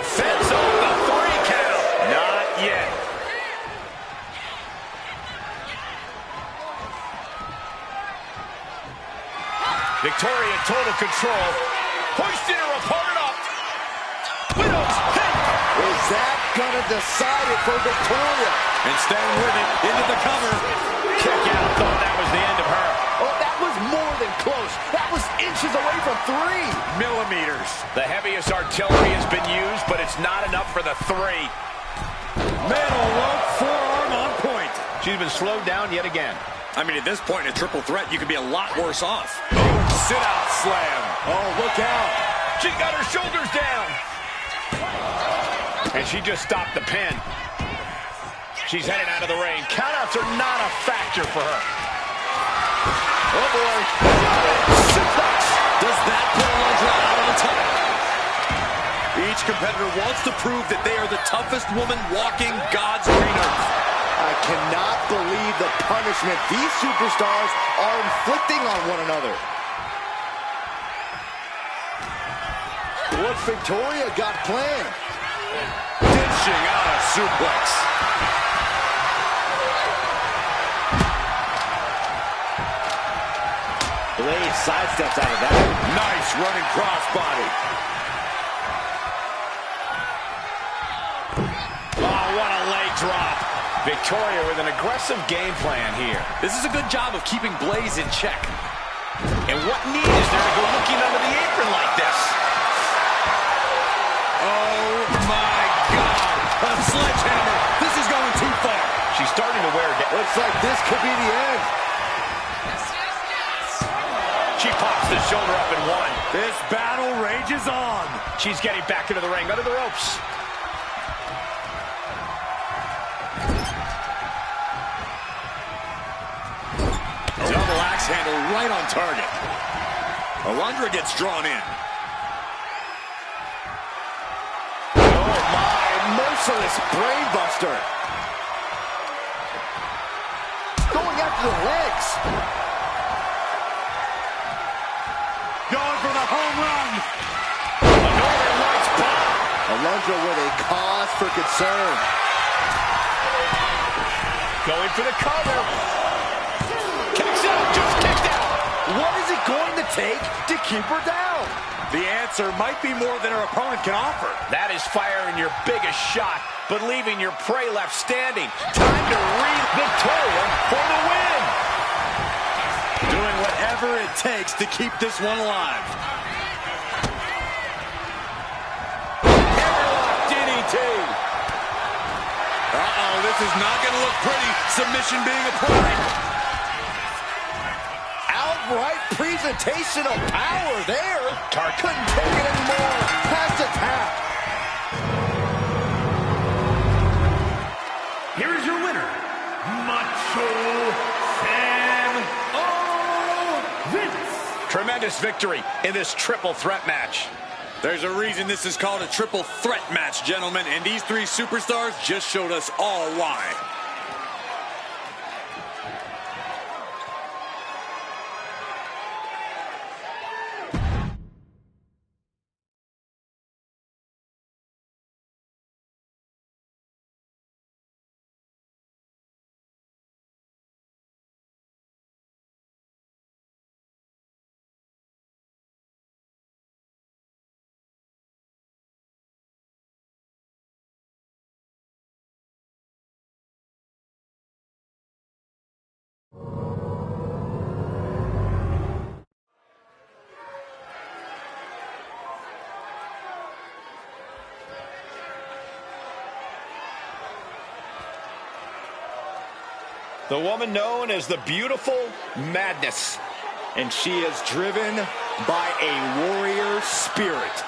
Fence off the 3 count. Not yet. Victoria, total control. Hoisting her opponent up. Widow's pick.
Is that gonna decide it for Victoria?
And staying with it into the cover.
Kick out. Thought that was the end of her.
Oh, that was more than close. That was inches away from 3
millimeters.
The heaviest artillery has been used, but it's not enough for the 3.
Metal rope forearm on point.
She's been slowed down yet again.
I mean, at this point in a triple threat, you could be a lot worse off. Boom, sit-out slam. Oh, look out.
She got her shoulders down. And she just stopped the pin. She's headed out of the ring. Countouts are not a factor for her.
Oh, boy.
Does that put Alundra out on top? Each competitor wants to prove that they are the toughest woman walking God's green earth.
I cannot believe the punishment these superstars are inflicting on one another. What's Victoria got planned?
Dishing out a suplex.
Blade sidesteps out of that.
Nice running crossbody. Oh, what a leg drop.
Victoria with an aggressive game plan here.
This is a good job of keeping Blaze in check. And what need is there to go looking under the apron like this? Oh, my God. A sledgehammer. This is going too far.
She's starting to wear down.
Looks like this could be the end.
She pops the shoulder up and one.
This battle rages on.
She's getting back into the ring, under the ropes.
Double axe handle right on target. Alundra gets drawn in.
Oh, my. Merciless brainbuster. Going after the legs.
Going for the home run.
A Northern Lights bomb.
Alundra with a cause for concern.
Going for the cover. Kicks out, just kicked out.
What is it going to take to keep her down?
The answer might be more than her opponent can offer.
That is firing your biggest shot, but leaving your prey left standing. Time to read Victoria for the win.
Doing whatever it takes to keep this one alive. Hammerlock DDT. Uh-oh, this is not going to look pretty. Submission being applied.
Outright presentation of power there. Couldn't take it anymore. Has to tap.
Here is your winner, Macho Vince.
Tremendous victory in this triple threat match.
There's a reason this is called a triple threat match, gentlemen, and these three superstars just showed us all why.
The woman known as the Beautiful Madness.
And she is driven by a warrior spirit.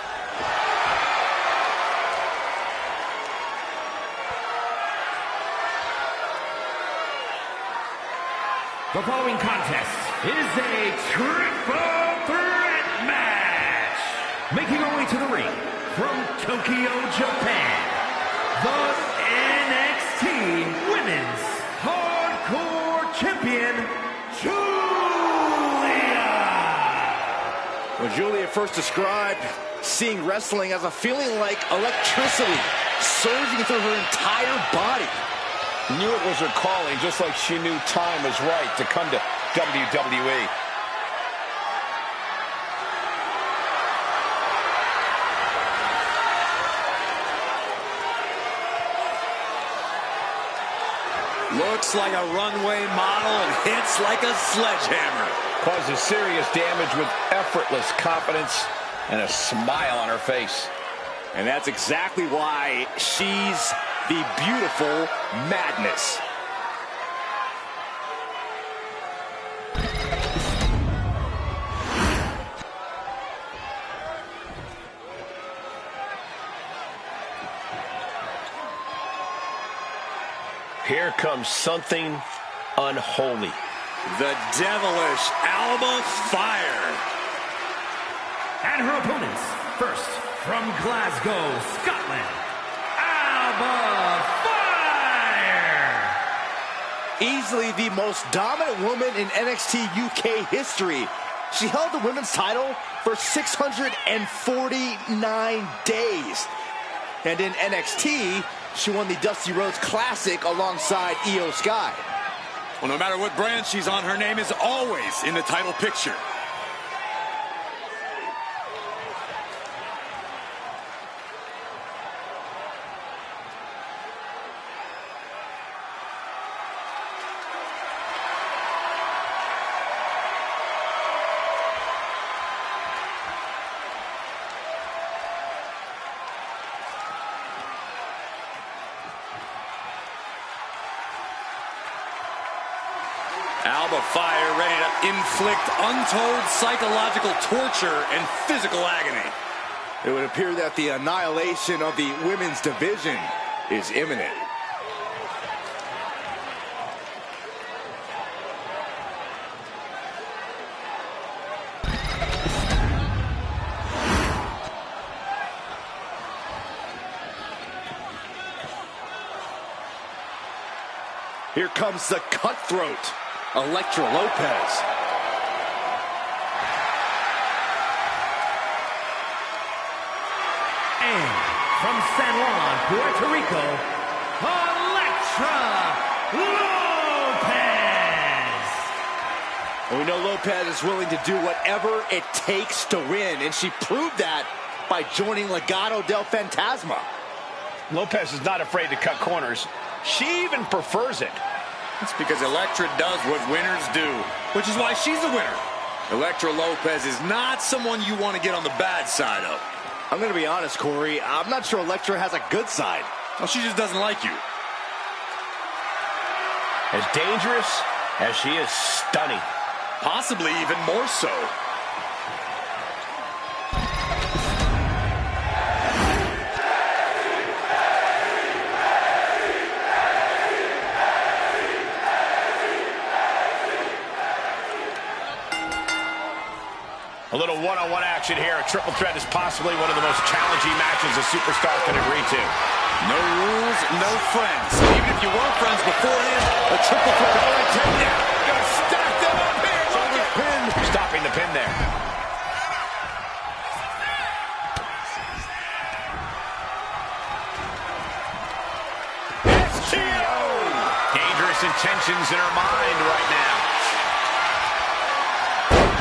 The following contest is a triple threat match. Making her way to the ring from Tokyo, Japan, the NXT Women's Hardcore Champion, Julia.
Well, Julia first described seeing wrestling as a feeling like electricity surging through her entire body.
Knew it was her calling, just like she knew time was right to come to WWE.
Looks like a runway model and hits like a sledgehammer.
Causes serious damage with effortless confidence and a smile on her face.
And that's exactly why she's the Beautiful Madness.
Here comes something unholy.
The devilish Alba Fire.
And her opponents, first from Glasgow, Scotland, Alba Fire.
Easily the most dominant woman in NXT UK history. She held the women's title for 649 days. And in NXT, she won the Dusty Rhodes Classic alongside Io Sky.
Well, no matter what brand she's on, her name is always in the title picture. Alba Fire ready to inflict untold psychological torture and physical agony.
It would appear that the annihilation of the women's division is imminent. Here comes the cutthroat, Elektra Lopez.
And from San Juan, Puerto Rico, Elektra Lopez.
And we know Lopez is willing to do whatever it takes to win, and she proved that by joining Legado del Fantasma.
Lopez is not afraid to cut corners. She even prefers it.
It's because Elektra does what winners do, which is why she's a winner. Elektra Lopez is not someone you want to get on the bad side of.
I'm going to be honest, Corey. I'm not sure Elektra has a good side.
Well, she just doesn't like you.
As dangerous as she is stunning.
Possibly even more so.
A little one-on-one action here. A triple threat is possibly one of the most challenging matches a superstar can agree to.
No rules, no friends. Even if you were friends beforehand, a triple threat. Oh, and takedown. Gonna stack them up here.
Shoulder pin. Stopping the pin there.
STO.
Dangerous intentions in her mind right now.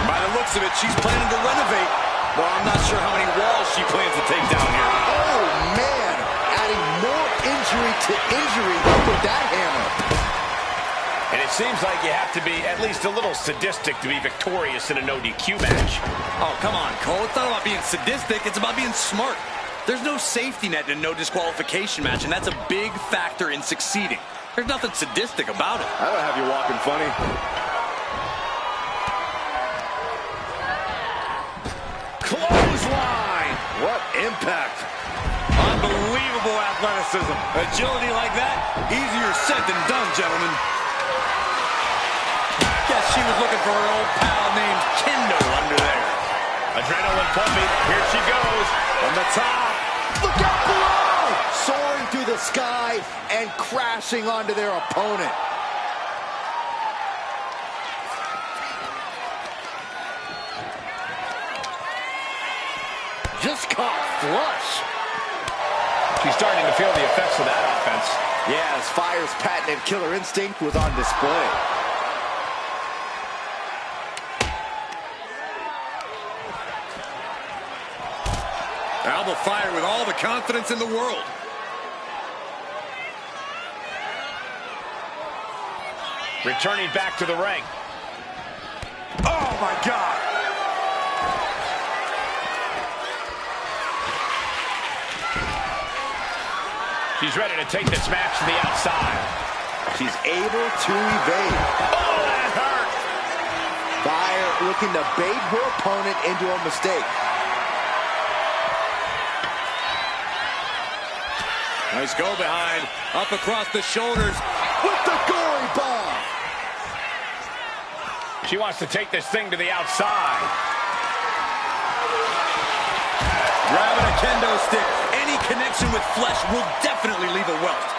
By the looks of it, she's planning to renovate. Though I'm not sure how many walls she plans to take down here.
Oh, man. Adding more injury to injury with that hammer.
And it seems like you have to be at least a little sadistic to be victorious in a no DQ match.
Oh, come on, Cole. It's not about being sadistic. It's about being smart. There's no safety net in a no disqualification match, and that's a big factor in succeeding. There's nothing sadistic about it.
I don't have you walking funny.
Clothesline!
What impact.
Unbelievable athleticism. Agility like that, easier said than done, gentlemen. Guess she was looking for her old pal named Kendo under there.
Adrenaline pumping. Here she goes.
From the top.
Look out below! Soaring through the sky and crashing onto their opponent. Just caught flush.
She's starting to feel the effects of that offense.
Yeah, as Fire's patented killer instinct was on display.
Alba Fire with all the confidence in the world.
Returning back to the ring.
Oh, my God.
She's ready to take this match to the outside.
She's able to evade.
Oh, that hurt.
Fire looking to bait her opponent into a mistake.
Nice go behind. Up across the shoulders.
With the gory bomb.
She wants to take this thing to the outside.
Grabbing a kendo stick. Any connection with flesh will definitely leave a welt.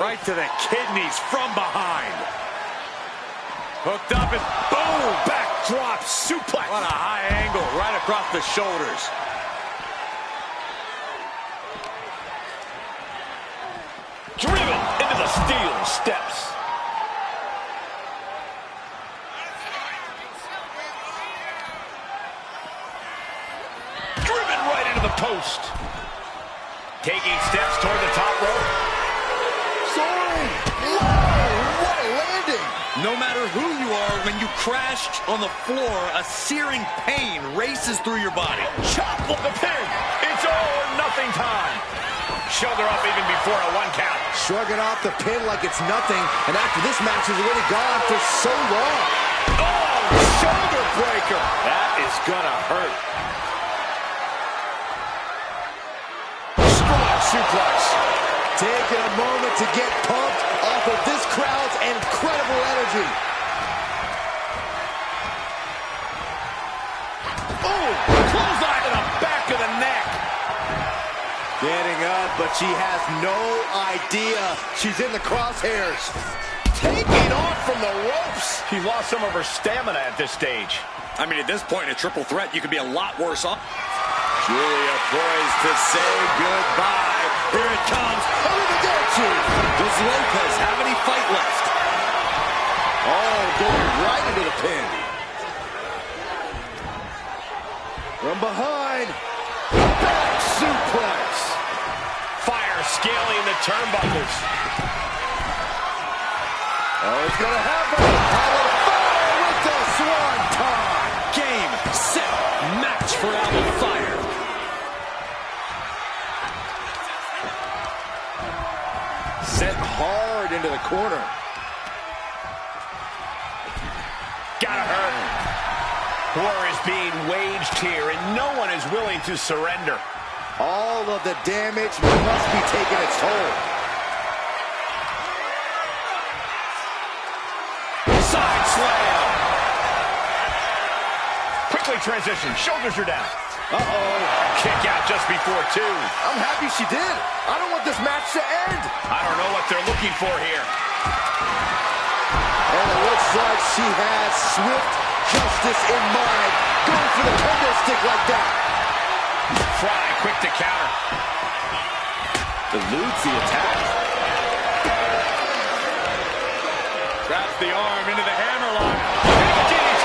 Right to the kidneys from behind. Hooked up and boom! Backdrop suplex. What a high angle right across the shoulders.
Driven into the steel steps. Driven right into the post. Taking steps toward the top rope.
Soaring. Whoa, what a landing.
No matter who you are, when you crash on the floor, a searing pain races through your body.
Chop with the pin. It's all or nothing time. Shoulder up even before a 1 count.
Shrugging off the pin like it's nothing, and after this match has already gone for so long.
Oh, shoulder breaker. That is gonna hurt. Strong suplex.
Taking a moment to get pumped off of this crowd's incredible energy.
Oh, clothesline to the back of the neck.
Getting up, but she has no idea she's in the crosshairs.
Taking off from the ropes. She lost some of her stamina at this stage.
I mean, at this point, a triple threat, you could be a lot worse off.
Julia poised to say goodbye. Here it comes. Arrivederci.
Does Lopez have any fight left?
Oh, going right into the pin. From behind. Back suplex.
Fire scaling the turnbuckles.
Oh, it's gonna happen. Hall of Fire with the Swanton.
Game, set, match for Hall of Fire.
Sent hard into the corner.
Gotta hurt. War is being waged here, and no one is willing to surrender.
All of the damage must be taking its toll.
Side slam. Quickly transition. Shoulders are down.
Uh-oh.
Kick out just before 2.
I'm happy she did. I don't want this match to end.
I don't know what they're looking for here.
And it looks like she has swift justice in mind. Going for the kendo stick like that.
Fry, quick to counter.
Eludes the attack.
Traps the arm into the hammerlock.
DDT.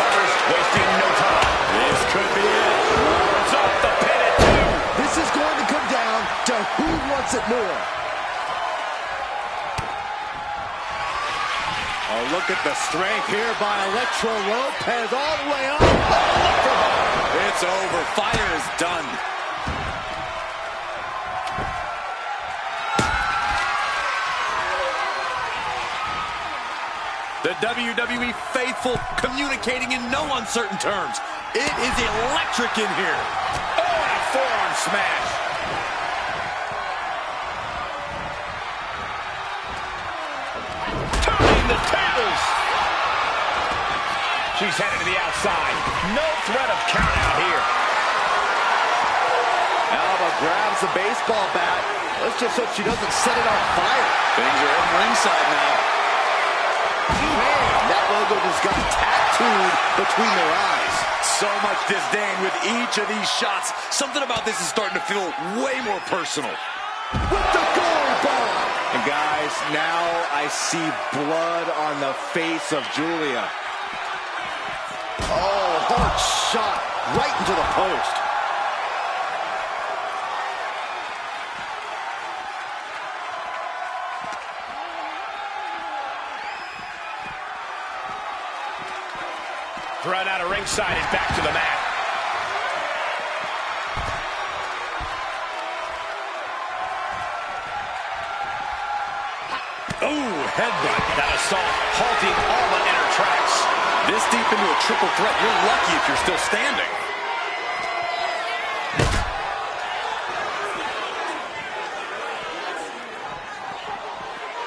Covers, wasting no time.
This could be it.
Wards up the pin at 2.
This is going to come down to who wants it more. Oh, look at the strength here by Electra Lopez all the way up.
It's over. Fire is done. The WWE faithful communicating in no uncertain terms. It is electric in here.
Oh, and a forearm smash. Turning the tables. She's headed to the outside. No threat of count out here.
Alba grabs the baseball bat. Let's just hope she doesn't set it on fire.
Things are in ringside now.
Man, that logo just got tattooed between their eyes.
So much disdain with each of these shots. Something about this is starting to feel way more personal.
With the goal bomb. And guys, now I see blood on the face of Julia. Oh, hard shot right into the post.
Thrown out of ringside and back to the mat.
Oh, headbutt.
That assault halting Alba in her tracks.
This deep into a triple threat, you're lucky if you're still standing.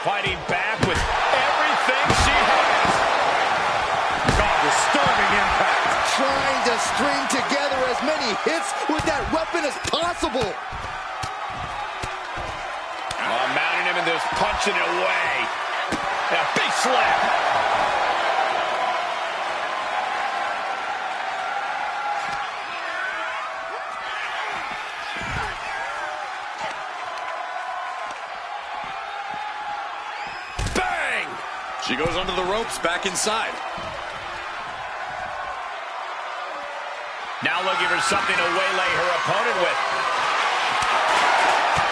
Fighting back with everything she has.
God, disturbing impact.
Trying to string together as many hits with that weapon as possible.
Mounting him and just punching it away. And a big slap. Bang!
She goes under the ropes, back inside.
Now looking for something to waylay her opponent with.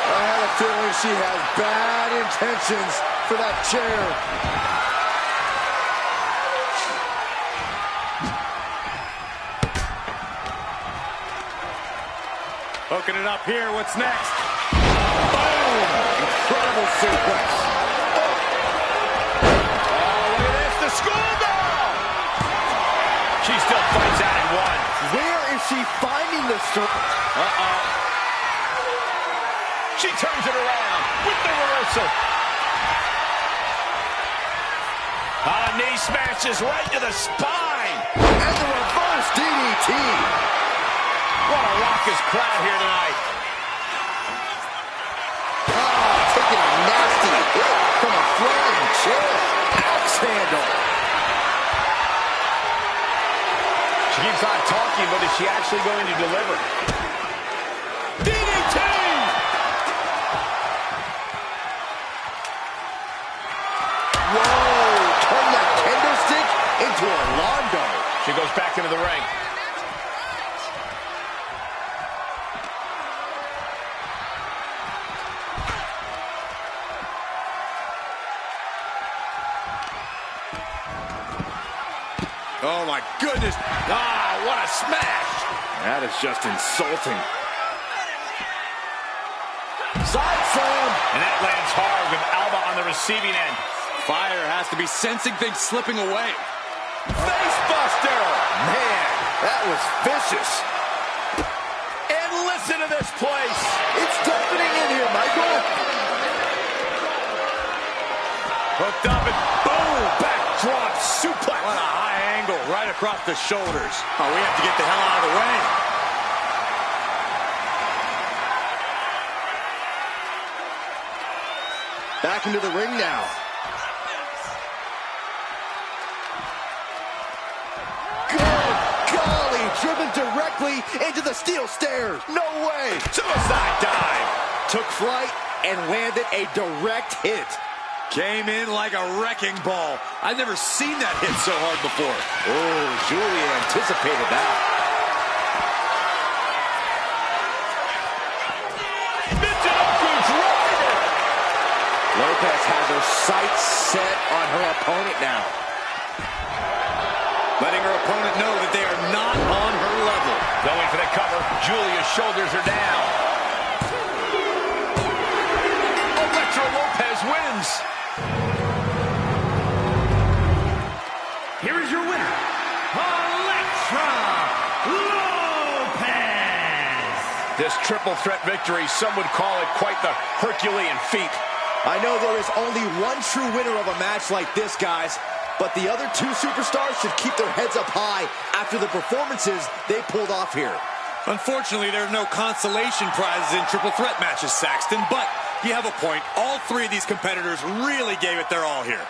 I have a feeling she has bad intentions for that chair.
Hooking it up here. What's next?
Boom! Incredible suplex.
Oh, look at this. The schoolgirl! She still fights out at one.
Where is she finding the strength?
Uh-oh. She turns it around with the reversal. Knee smashes right to the spine.
And the reverse DDT.
What a raucous crowd here tonight.
Taking a nasty hit from a flying chair. Axe handle.
She keeps on talking, but is she actually going to deliver? DDT!
Whoa! Turn that kendo stick into a Londo.
She goes back into the ring.
Oh, my goodness.
Ah, what a smash!
That is just insulting.
Side slam.
And that lands hard with Alba on the receiving end.
Fire has to be sensing things slipping away.
Face buster!
Man, that was vicious.
And listen to this place!
It's deafening in here, Michael.
Hooked up and boom! Backdrop suplex!
What a high angle right across the shoulders. Oh, we have to get the hell out of the way.
Back into the ring now. Good golly, driven directly into the steel stairs. No way.
Suicide dive!
Took flight and landed a direct hit.
Came in like a wrecking ball. I've never seen that hit so hard before.
Oh, Julia anticipated that.
Michinoku driver!
Lopez has her sights set on her opponent now.
Letting her opponent know that they are not on her level.
Going for the cover. Julia's shoulders are down. Electra Lopez wins.
Here is your winner, Electra Lopez.
This triple threat victory, some would call it quite the Herculean feat.
I know there is only one true winner of a match like this, guys, but the other two superstars should keep their heads up high after the performances they pulled off here.
Unfortunately, there are no consolation prizes in triple threat matches, Saxton, but you have a point. All three of these competitors really gave it their all here.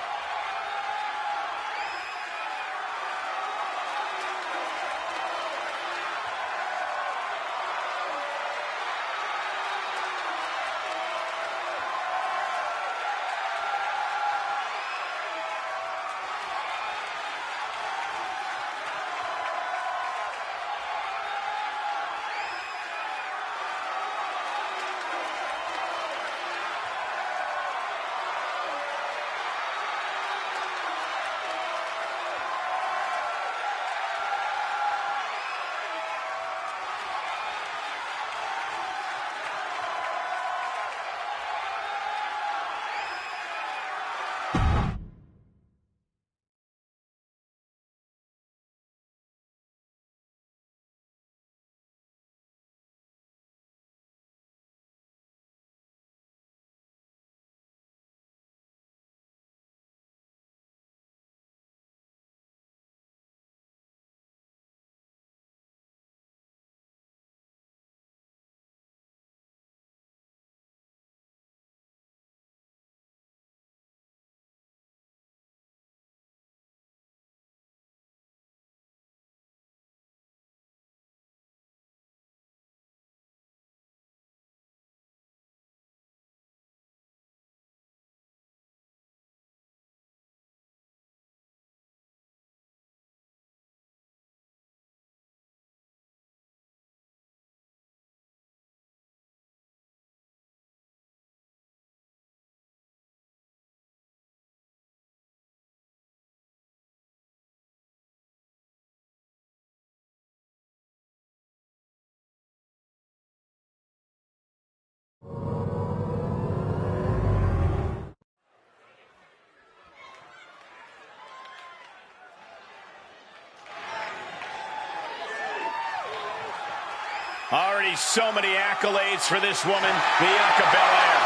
Already so many accolades for this woman, Bianca Belair.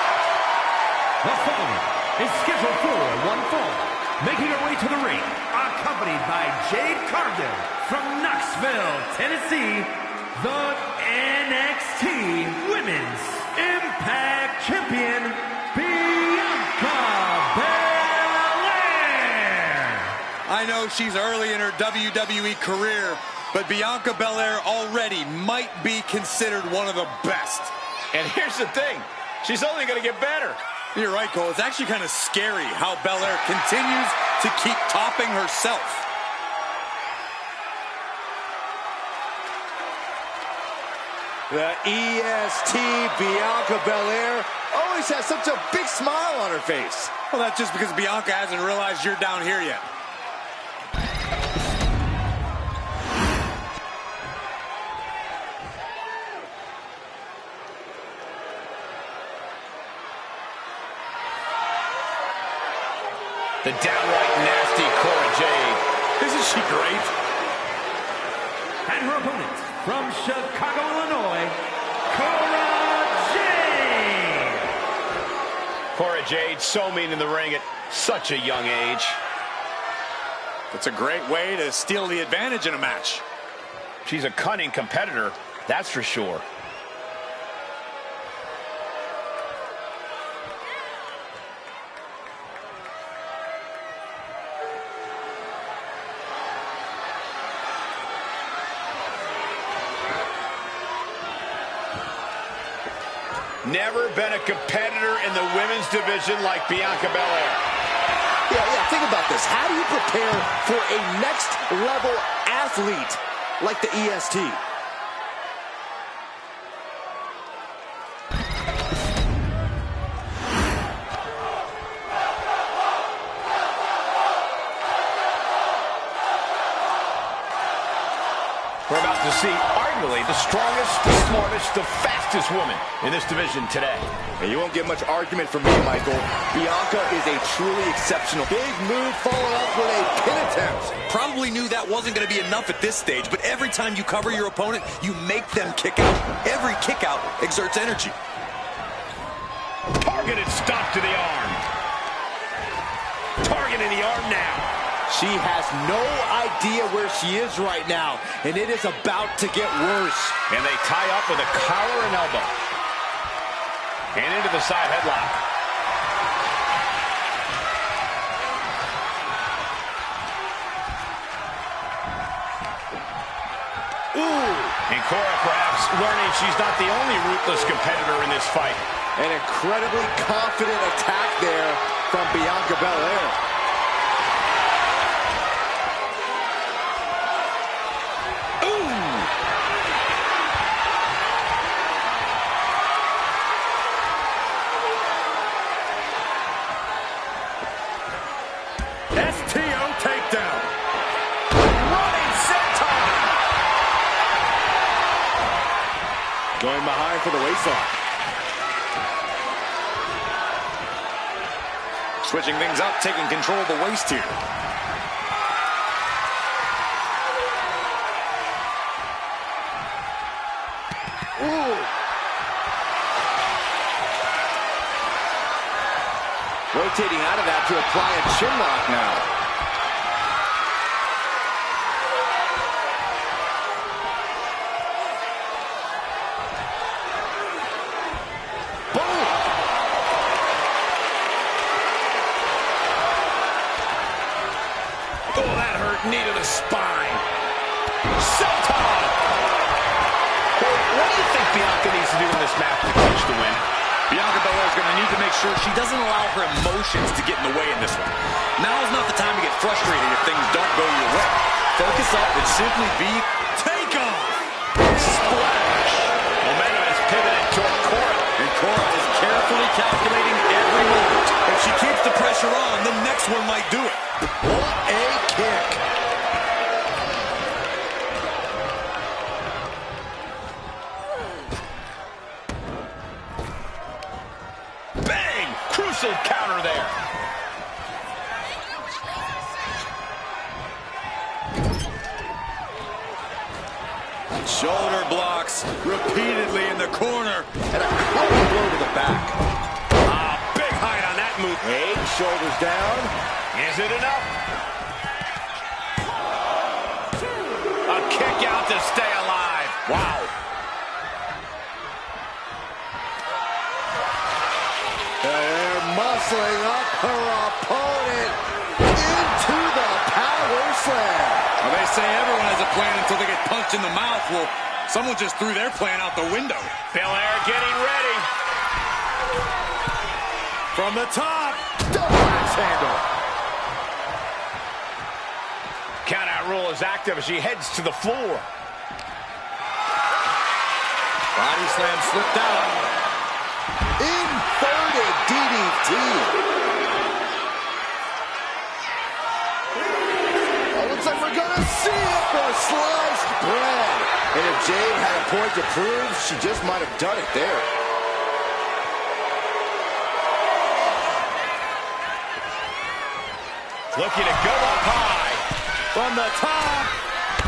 The following is scheduled for one fall. Making her way to the ring, accompanied by Jade Cargill from Knoxville, Tennessee, the NXT Women's Impact Champion, Bianca Belair.
I know she's early in her WWE career, but Bianca Belair already might be considered one of the best.
And here's the thing, she's only going to get better.
You're right, Cole. It's actually kind of scary how Belair continues to keep topping herself.
The EST Bianca Belair always has such a big smile on her face.
Well, that's just because Bianca hasn't realized you're down here yet.
The downright nasty Cora Jade.
Isn't she great?
And her opponent from Chicago, Illinois, Cora Jade.
Cora Jade, so mean in the ring at such a young age.
It's a great way to steal the advantage in a match.
She's a cunning competitor, that's for sure. Never been a competitor in the women's division like Bianca Belair.
Yeah, think about this. How do you prepare for a next-level athlete like the EST?
We're about to see arguably the strongest, the smartest, the fastest woman in this division today.
And you won't get much argument from me, Michael. Bianca is a truly exceptional. Big move followed up with a pin attempt.
Probably knew that wasn't going to be enough at this stage, but every time you cover your opponent, you make them kick out. Every kick out exerts energy.
Targeted stop to the arm. Targeting the arm now.
She has no idea where she is right now, and it is about to get worse.
And they tie up with a collar and elbow. And into the side headlock. Ooh! And Cora perhaps learning she's not the only ruthless competitor in this fight.
An incredibly confident attack there from Bianca Belair. Going behind for the waistlock.
Switching things up, taking control of the waist here.
Ooh. Rotating out of that to apply a chin lock now.
Knee to the spine. Senton! What do you think Bianca needs to do in this match to clinch the win?
Bianca Belair is going to need to make sure she doesn't allow her emotions to get in the way in this one. Now is not the time to get frustrated if things don't go your way. Focus up and simply be takeoff.
Splash! Momentum has pivoted toward Cora.
And Cora is carefully calculating every move. If she keeps the pressure on, the next one might do it.
What a kick.
Bang! Crucial counter there.
Shoulder blocks repeatedly in the corner.
And a crushing blow to the back.
Big height on that move.
Shoulders down.
Is it enough? A kick out to stay alive. Wow.
They're muscling up her opponent into the power slam.
Well, they say everyone has a plan until they get punched in the mouth. Well, someone just threw their plan out the window.
Belair getting ready.
From the top.
Double axe handle.
Countout rule is active as she heads to the floor.
Body slam slipped out.
Inverted DDT. Looks like we're gonna see it for sliced bread. And if Jade had a point to prove, she just might have done it there.
Looking to go up high. From the top.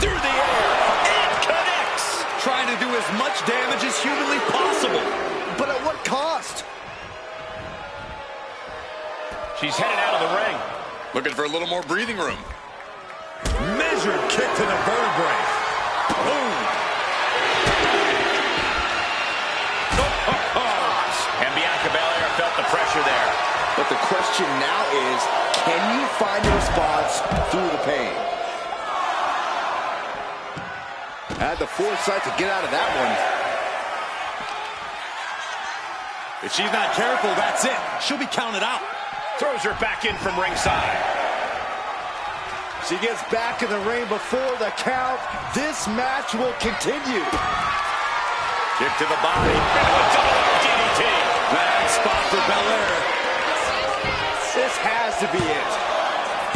Through the air. And connects.
Trying to do as much damage as humanly possible.
But at what cost?
She's headed out of the ring.
Looking for a little more breathing room.
Measured kick to the vertebrae. Boom.
And Bianca Belair felt the pressure there.
But the question now is, can you find a response through the pain? Had the foresight to get out of that one.
If she's not careful, that's it. She'll be counted out.
Throws her back in from ringside.
She gets back in the ring before the count. This match will continue.
Kick to the body. DDT.
Bad spot for Belair.
This has to be it.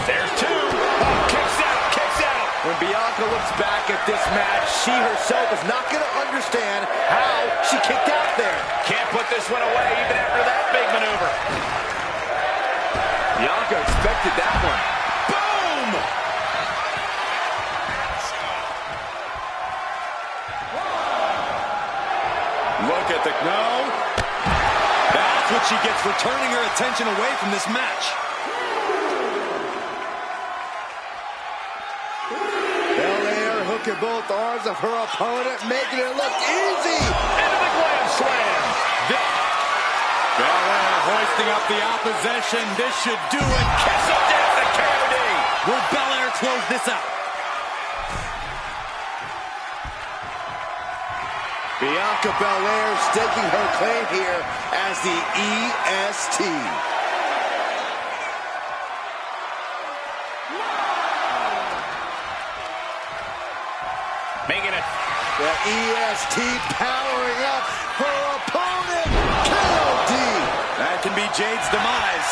There's two. Oh, kicks out, kicks out.
When Bianca looks back at this match, she herself is not going to understand how she kicked out there.
Can't put this one away even after that big maneuver.
Bianca expected that one.
Boom!
Look at the... No. That's what she gets for turning her attention away from this match.
Belair hooking both arms of her opponent, making it look easy.
Into the glam slam.
Belair hoisting up the opposition. This should do it.
Kiss of death to KOD.
Will Belair close this out?
Bianca Belair staking her claim here as the EST.
Making it.
The EST powering up her opponent, KOD.
That can be Jade's demise.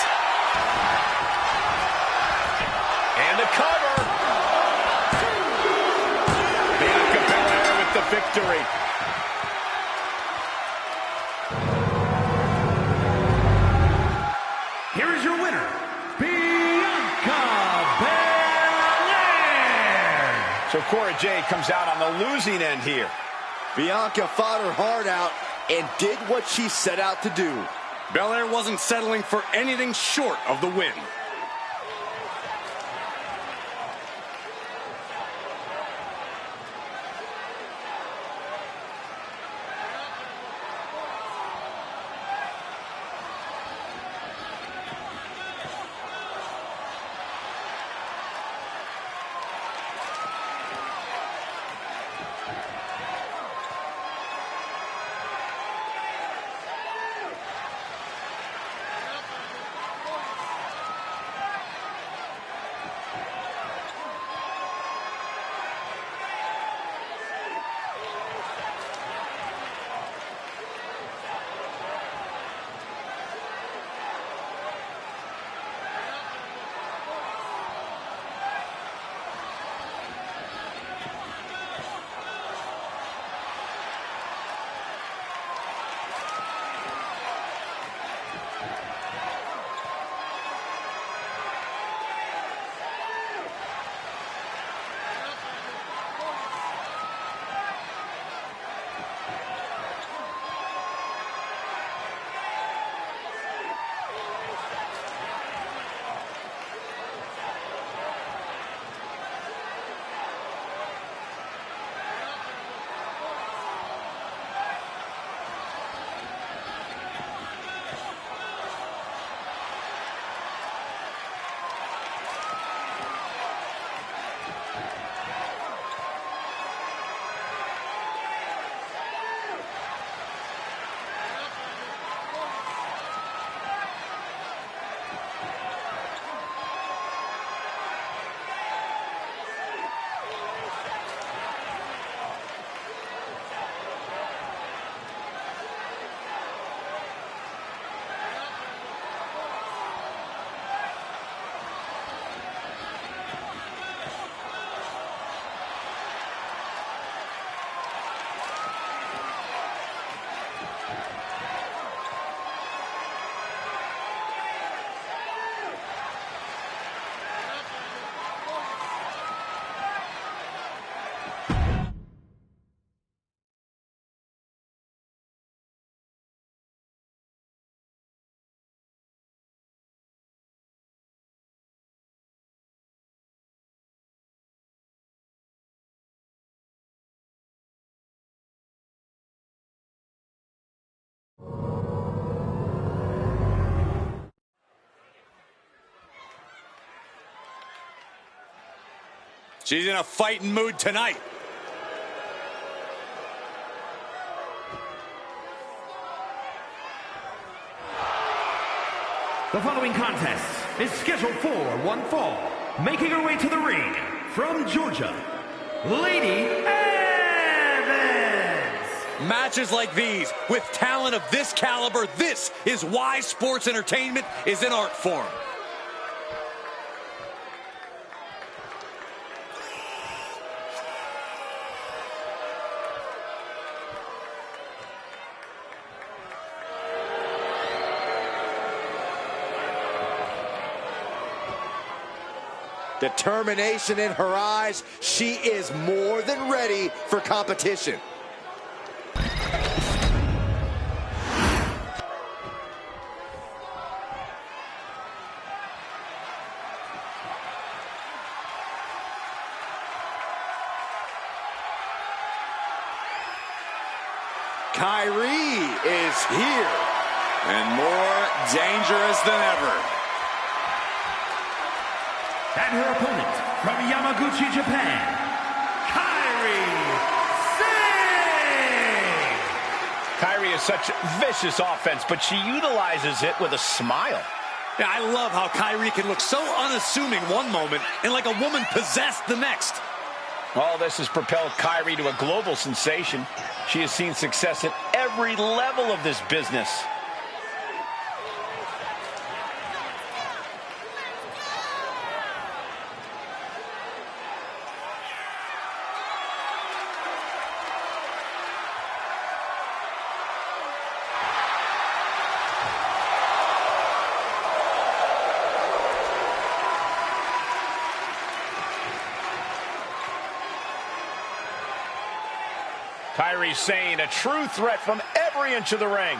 And a cover. Bianca Belair with the victory.
Here is your winner, Bianca Belair.
So Cora Jade comes out on the losing end here.
Bianca fought her heart out and did what she set out to do.
Belair wasn't settling for anything short of the win. She's in a fighting mood tonight.
The following contest is scheduled for one fall. Making her way to the ring from Georgia, Lady Evans.
Matches like these, with talent of this caliber, this is why sports entertainment is an art form.
Determination in her eyes. She is more than ready for competition. Kyrie is here.
And more dangerous than ever.
And her opponent from Yamaguchi, Japan, Kyrie Singh!
Kyrie is such vicious offense, but she utilizes it with a smile.
Yeah, I love how Kyrie can look so unassuming one moment and like a woman possessed the next.
All this has propelled Kyrie to a global sensation. She has seen success at every level of this business. Kyrie Sane, a true threat from every inch of the ring.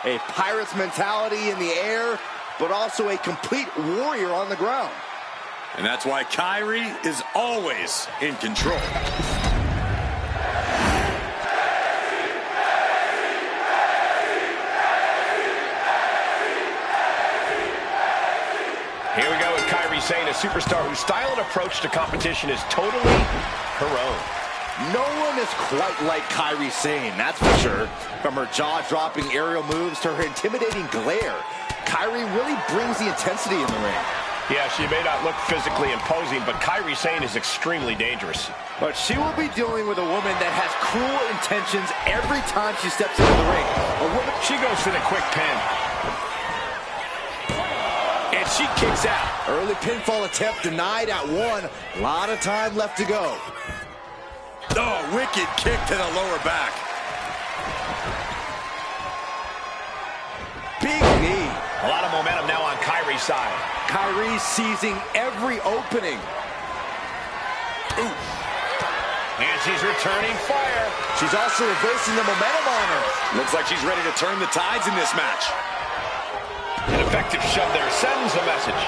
A Pirate's mentality in the air, but also a complete warrior on the ground.
And that's why Kyrie is always in control.
Here we go with Kyrie Sane, a superstar whose style and approach to competition is totally her own.
No one is quite like Kyrie Sane, that's for sure. From her jaw-dropping aerial moves to her intimidating glare, Kyrie really brings the intensity in the ring.
Yeah, she may not look physically imposing, but Kyrie Sane is extremely dangerous.
But she will be dealing with a woman that has cruel intentions every time she steps into the ring. A woman...
She goes for the quick pin. And she kicks out.
Early pinfall attempt denied at one. A lot of time left to go.
Oh, wicked kick to the lower back.
Big knee.
A lot of momentum now on Kyrie's side.
Kyrie seizing every opening.
Ooh. And she's returning fire.
She's also reversing the momentum on her.
Looks like she's ready to turn the tides in this match.
An effective shove there sends a message.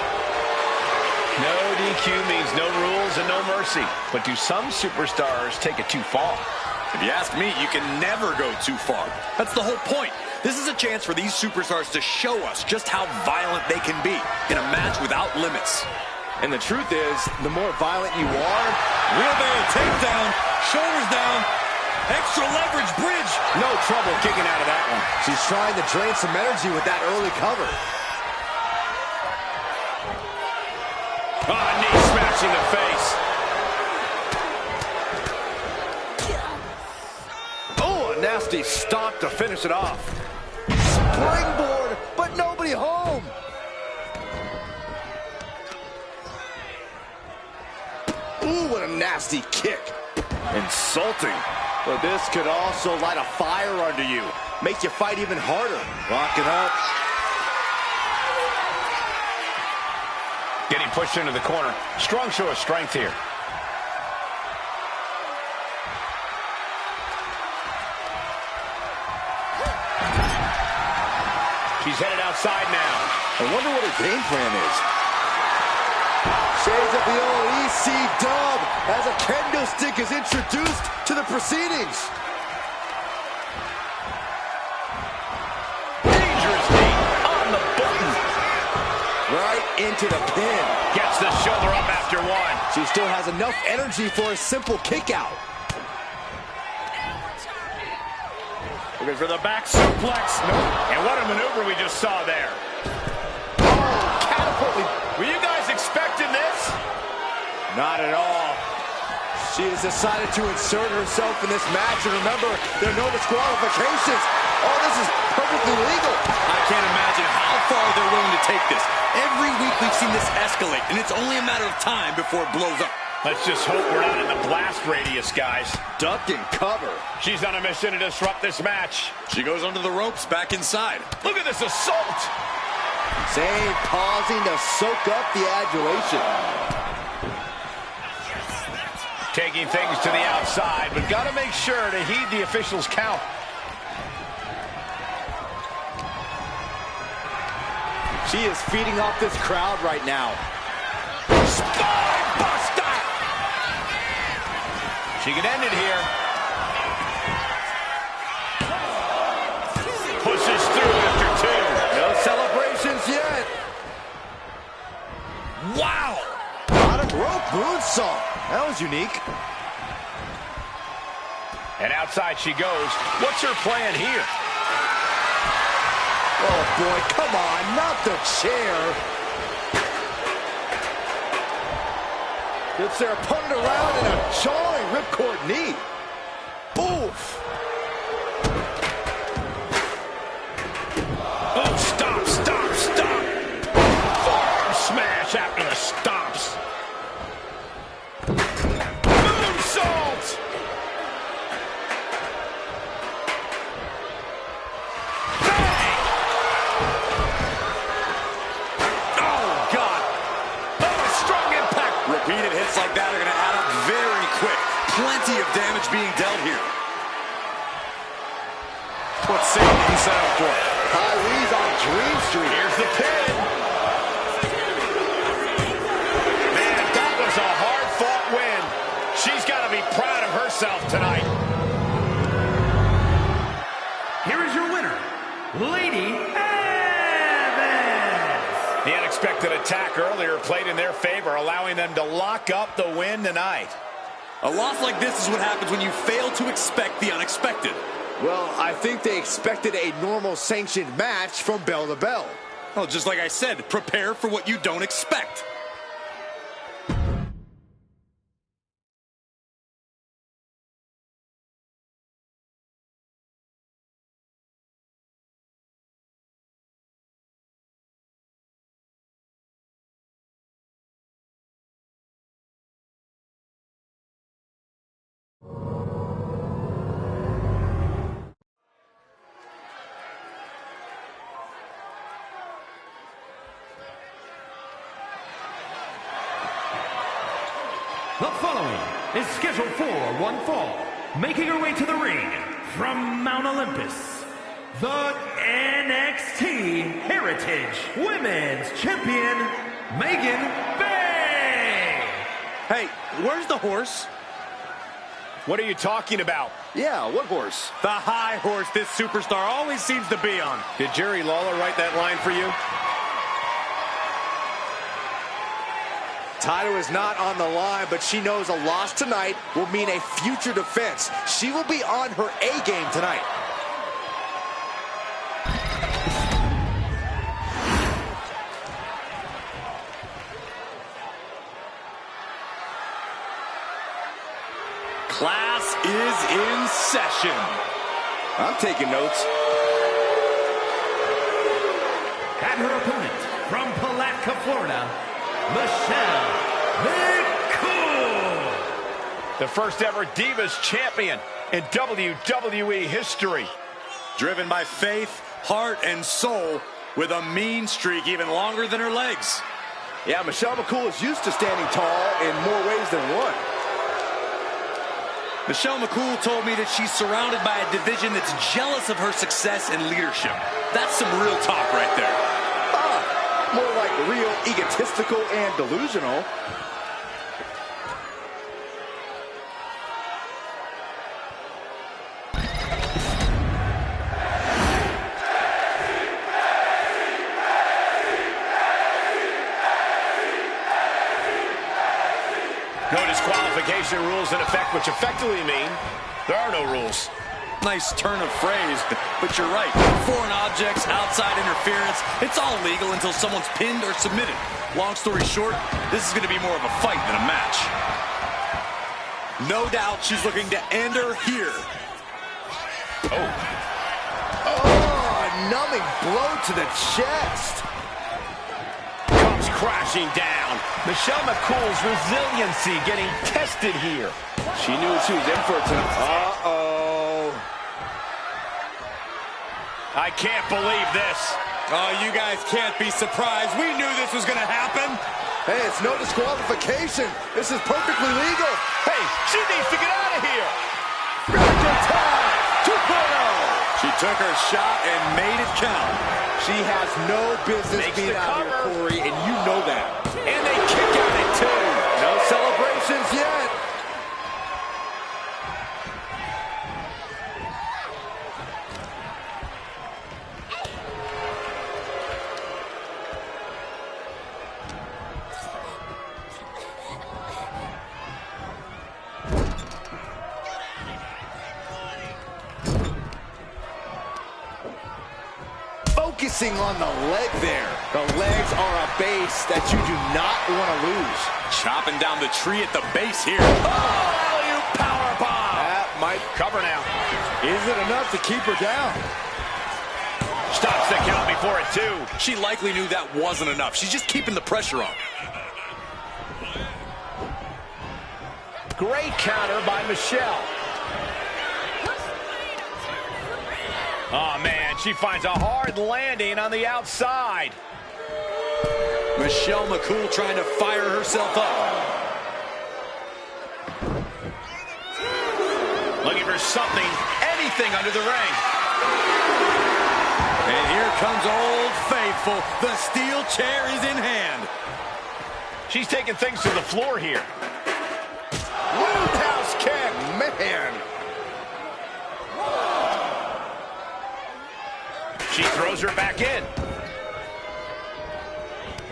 No DQ means no rules and no mercy. But do some superstars take it too far?
If you ask me, you can never go too far. That's the whole point. This is a chance for these superstars to show us just how violent they can be in a match without limits.
And the truth is, the more violent you are...
Wheelbarrow takedown, shoulders down, extra leverage bridge.
No trouble kicking out of that one.
She's trying to drain some energy with that early cover.
Knee smashing the face.
Oh, a nasty stomp to finish it off. Springboard, but nobody home. Ooh, what a nasty kick. Insulting. But this could also light a fire under you. Make you fight even harder. Locking up.
Getting pushed into the corner. Strong show of strength here. She's headed outside now.
I wonder what her game plan is. Shades of the old EC dub as a kendo stick is introduced to the proceedings.
Dangerous knee on the button.
Right into the pin.
Gets the shoulder up after one.
She still has enough energy for a simple kick out.
Looking for the back suplex. Nope. And what a maneuver we just saw there.
Oh, catapulted.
Were you guys expecting this?
Not at all. She has decided to insert herself in this match. And remember, there are no disqualifications. Oh, this is perfectly legal.
I can't imagine how far they're willing to take this. Every week we've seen this escalate, and it's only a matter of time before it blows up.
Let's just hope we're not in the blast radius, guys.
Duck and cover.
She's on a mission to disrupt this match.
She goes under the ropes, back inside.
Look at this assault.
Zayn pausing to soak up the adulation.
Taking things to the outside, but got to make sure to heed the officials' count.
She is feeding off this crowd right now.
Spinebuster! She can end it here. Pushes through after two.
No celebrations yet.
Wow!
Bottom rope moonsault. That was unique.
And outside she goes. What's her plan here?
Oh boy, come on, not the chair. Gets their opponent around in a jarring ripcord knee. Oof.
Oh, stop, stop, stop. Forearm smash after the stops. Moonsault. Bang. Oh, God. Oh, a strong impact.
Repeated hits like that are going to add up very quick. Plenty of damage being dealt here. What's Satan set up for?
Kyrie's on Dream Street.
Here's the pin. Man, that was a hard-fought win. She's got to be proud of herself tonight.
Here is your winner, Lady Evans.
The unexpected attack earlier played in their favor, allowing them to lock up the win tonight.
A loss like this is what happens when you fail to expect the unexpected.
Well, I think they expected a normal sanctioned match from bell to bell.
Well, just like I said, prepare for what you don't expect.
The following is scheduled for one fall, making her way to the ring from Mount Olympus, the NXT Heritage Women's Champion, Megan Bay.
Hey, where's the horse?
What are you talking about?
Yeah, what horse?
The high horse this superstar always seems to be on.
Did Jerry Lawler write that line for you?
Title is not on the line, but she knows a loss tonight will mean a future defense. She will be on her A game tonight.
Class is in session.
I'm taking notes.
And her opponent from Palatka, Florida, Michelle McCool.
The first ever Divas champion in WWE history.
Driven by faith, heart, and soul, with a mean streak even longer than her legs.
Yeah, Michelle McCool is used to standing tall in more ways than one.
Michelle McCool told me that she's surrounded by a division that's jealous of her success and leadership. That's some real talk right there.
More like real egotistical and delusional.
constant rules in effect, which effectively mean there are no rules.
Nice turn of phrase, but you're right. Foreign objects, outside interference, it's all legal until someone's pinned or submitted. Long story short, this is going to be more of a fight than a match. No doubt she's looking to end her here.
Oh, a numbing blow to the chest.
Comes crashing down. Michelle McCool's resiliency getting tested here.
She knew what she was in for tonight. Uh-oh.
I can't believe this.
Oh, you guys can't be surprised. We knew this was going to happen.
Hey, it's no disqualification. This is perfectly legal.
Hey, she needs to get out of here.
She took her shot and made it count.
She has no business
Makes
being
the
out here,
cover.
Corey, and you know that.
And they kick out at 2.
No celebrations yet. Focusing on the leg there. The legs are a base that you do not want to lose.
Chopping down the tree at the base here.
Oh, you powerbomb.
That might
Cover now.
Is it enough to keep her down?
Stops the count before it 2.
She likely knew that wasn't enough. She's just keeping the pressure on.
Great counter by Michelle. Oh, man, she finds a hard landing on the outside.
Michelle McCool trying to fire herself up.
Looking for something, anything under the ring.
And here comes Old Faithful. The steel chair is in hand.
She's taking things to the floor here.
Roundhouse kick, man.
She throws her back in.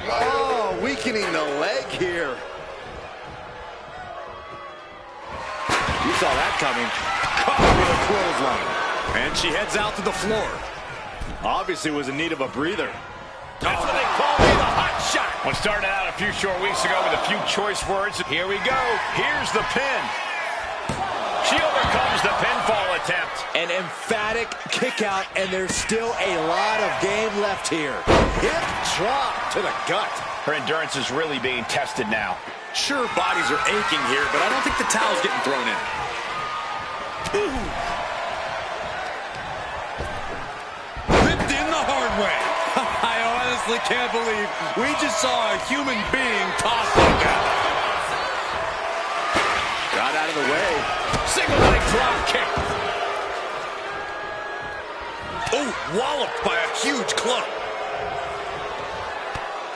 Oh, weakening the leg here. You saw that coming. Caught with a clothesline.
And she heads out to the floor.
Obviously was in need of a breather.
That's what they call me, the hot shot. What started out a few short weeks ago with a few choice words. Here we go. Here's the pin. She overcomes the pinfall attempt.
An emphatic kick out, and there's still a lot of game left here. Hip drop to the gut.
Her endurance is really being tested now.
Sure, bodies are aching here, but I don't think the towel's getting thrown in. Ripped in the hard way. I honestly can't believe we just saw a human being tossed like that.
Got out of the way.
Single leg drop kick.
Oh, walloped by a huge club.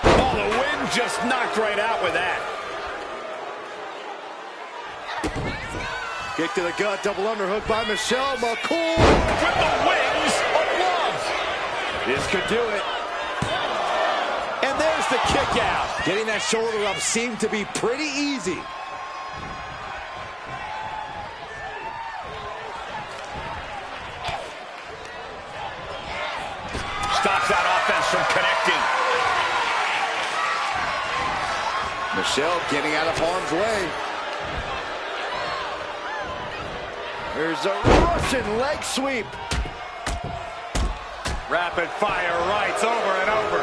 Oh, the wind just knocked right out with that.
Kick to the gut, double underhook by Michelle McCool.
With the wings of love.
This could do it.
And there's the kick out.
Getting that shoulder up seemed to be pretty easy.
Stops that offense from connecting.
Michelle getting out of harm's way. There's a Russian leg sweep.
Rapid fire rights over and over.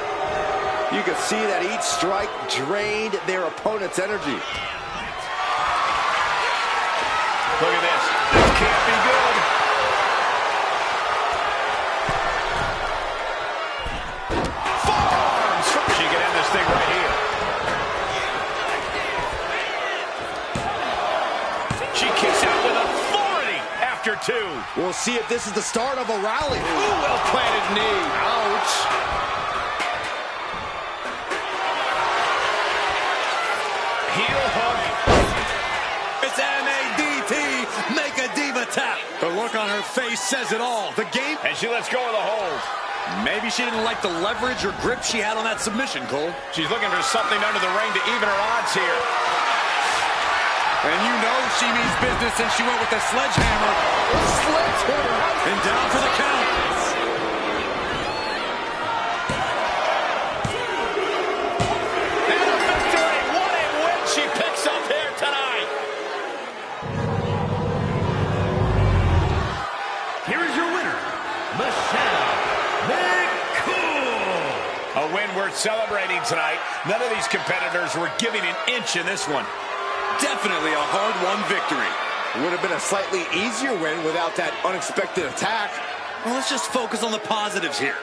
You can see that each strike drained their opponent's energy.
Look at this. This can't be good. Forearms. She can end this thing right here. She kicks out with authority after 2.
We'll see if this is the start of a rally.
Ooh, well-planted knee.
Ouch.
Heel hook.
It's M-A-D-T. Make a diva tap. The look on her face says it all. The game.
And she lets go of the hold.
Maybe she didn't like the leverage or grip she had on that submission, Cole.
She's looking for something under the ring to even her odds here.
And you know she means business since she went with the sledgehammer. And down for the count.
And a victory. What a win she picks up here tonight.
Here is your winner, Michelle McCool.
A win worth celebrating tonight. None of these competitors were giving an inch in this one.
Definitely a hard-won victory.
Would have been a slightly easier win without that unexpected attack.
Well, let's just focus on the positives here.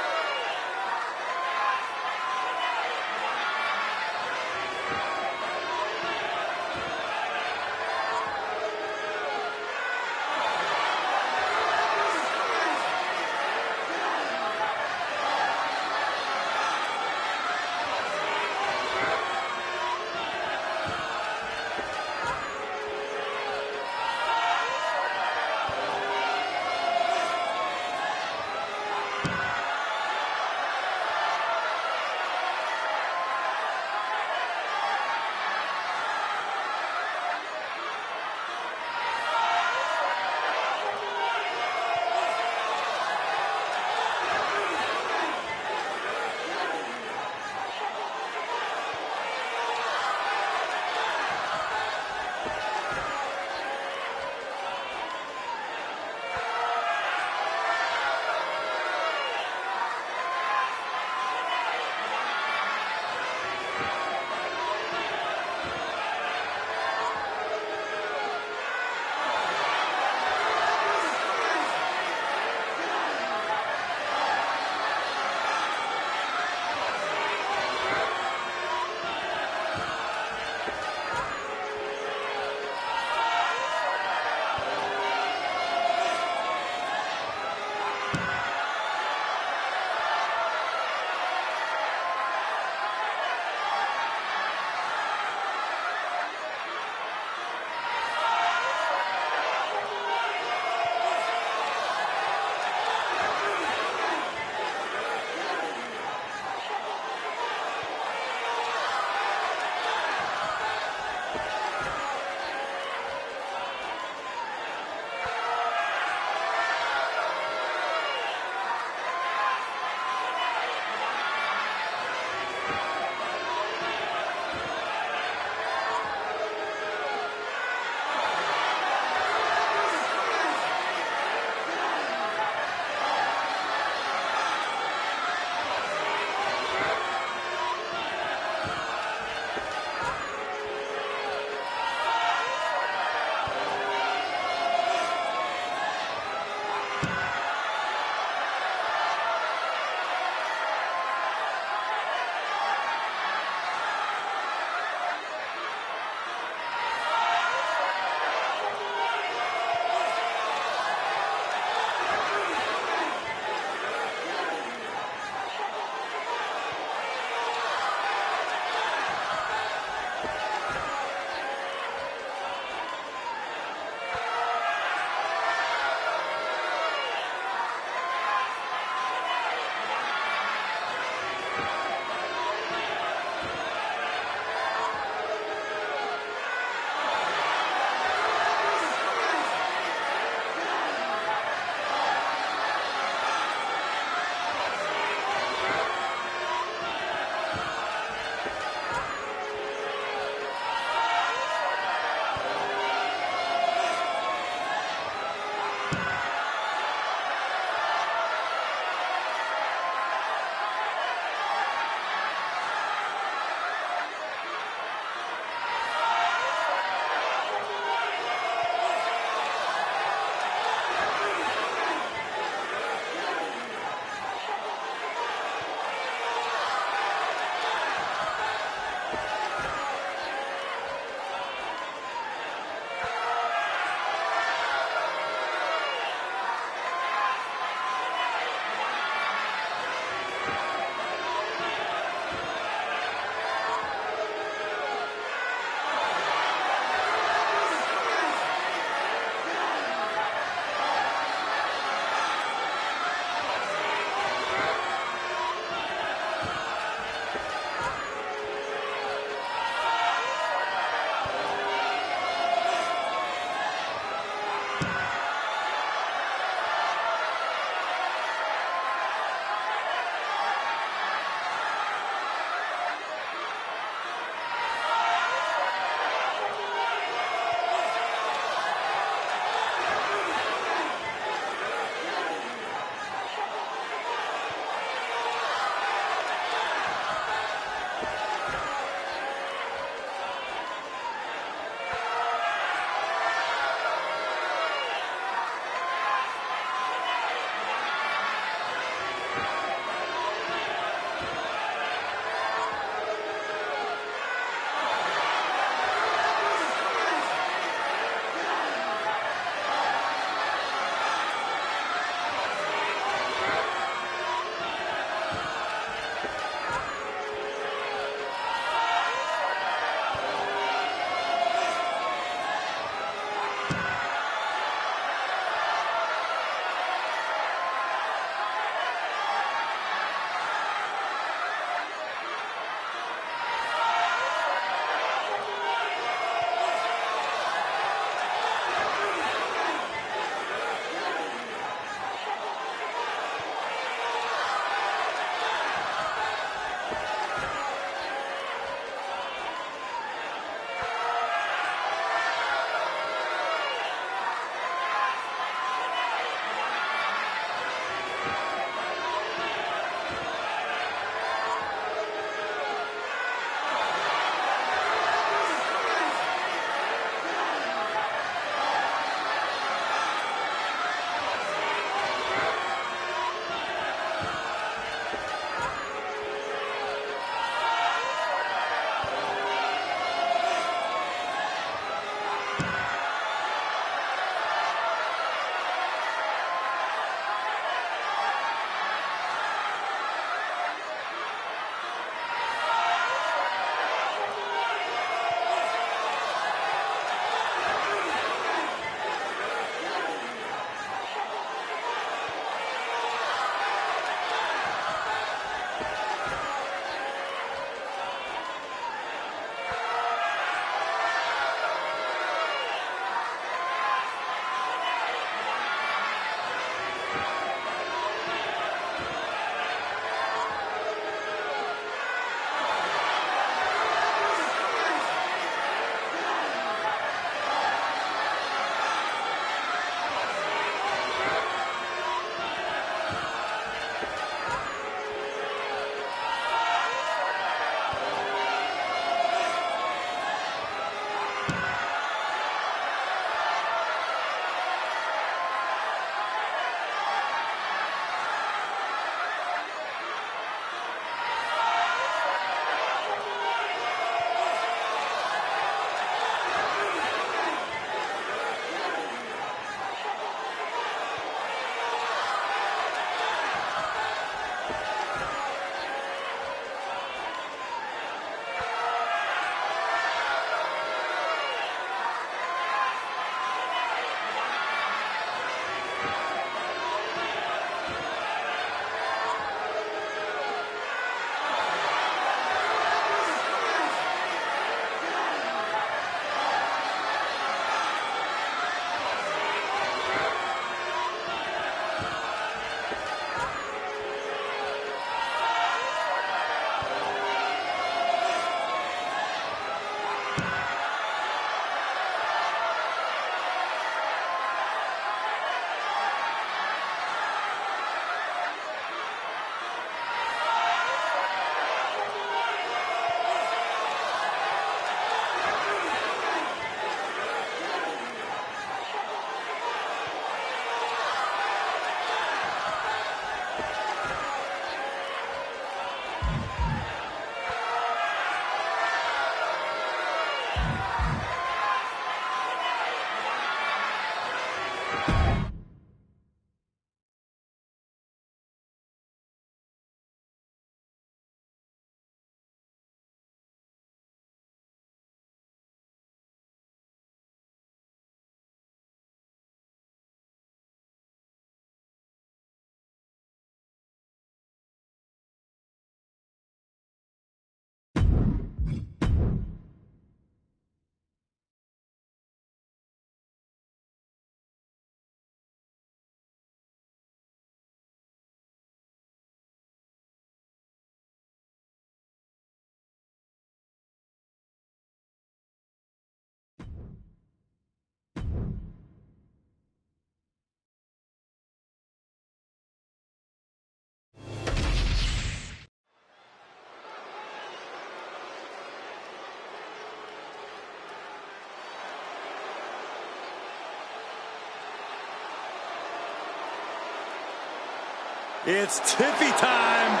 It's Tiffy time.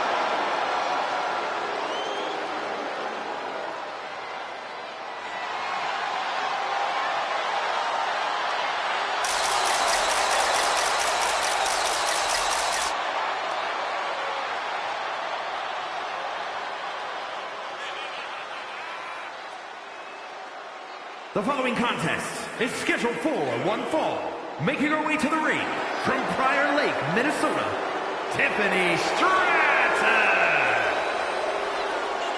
The following contest is scheduled for one fall. Making her way to the ring from Prior Lake, Minnesota, Tiffany Stratton.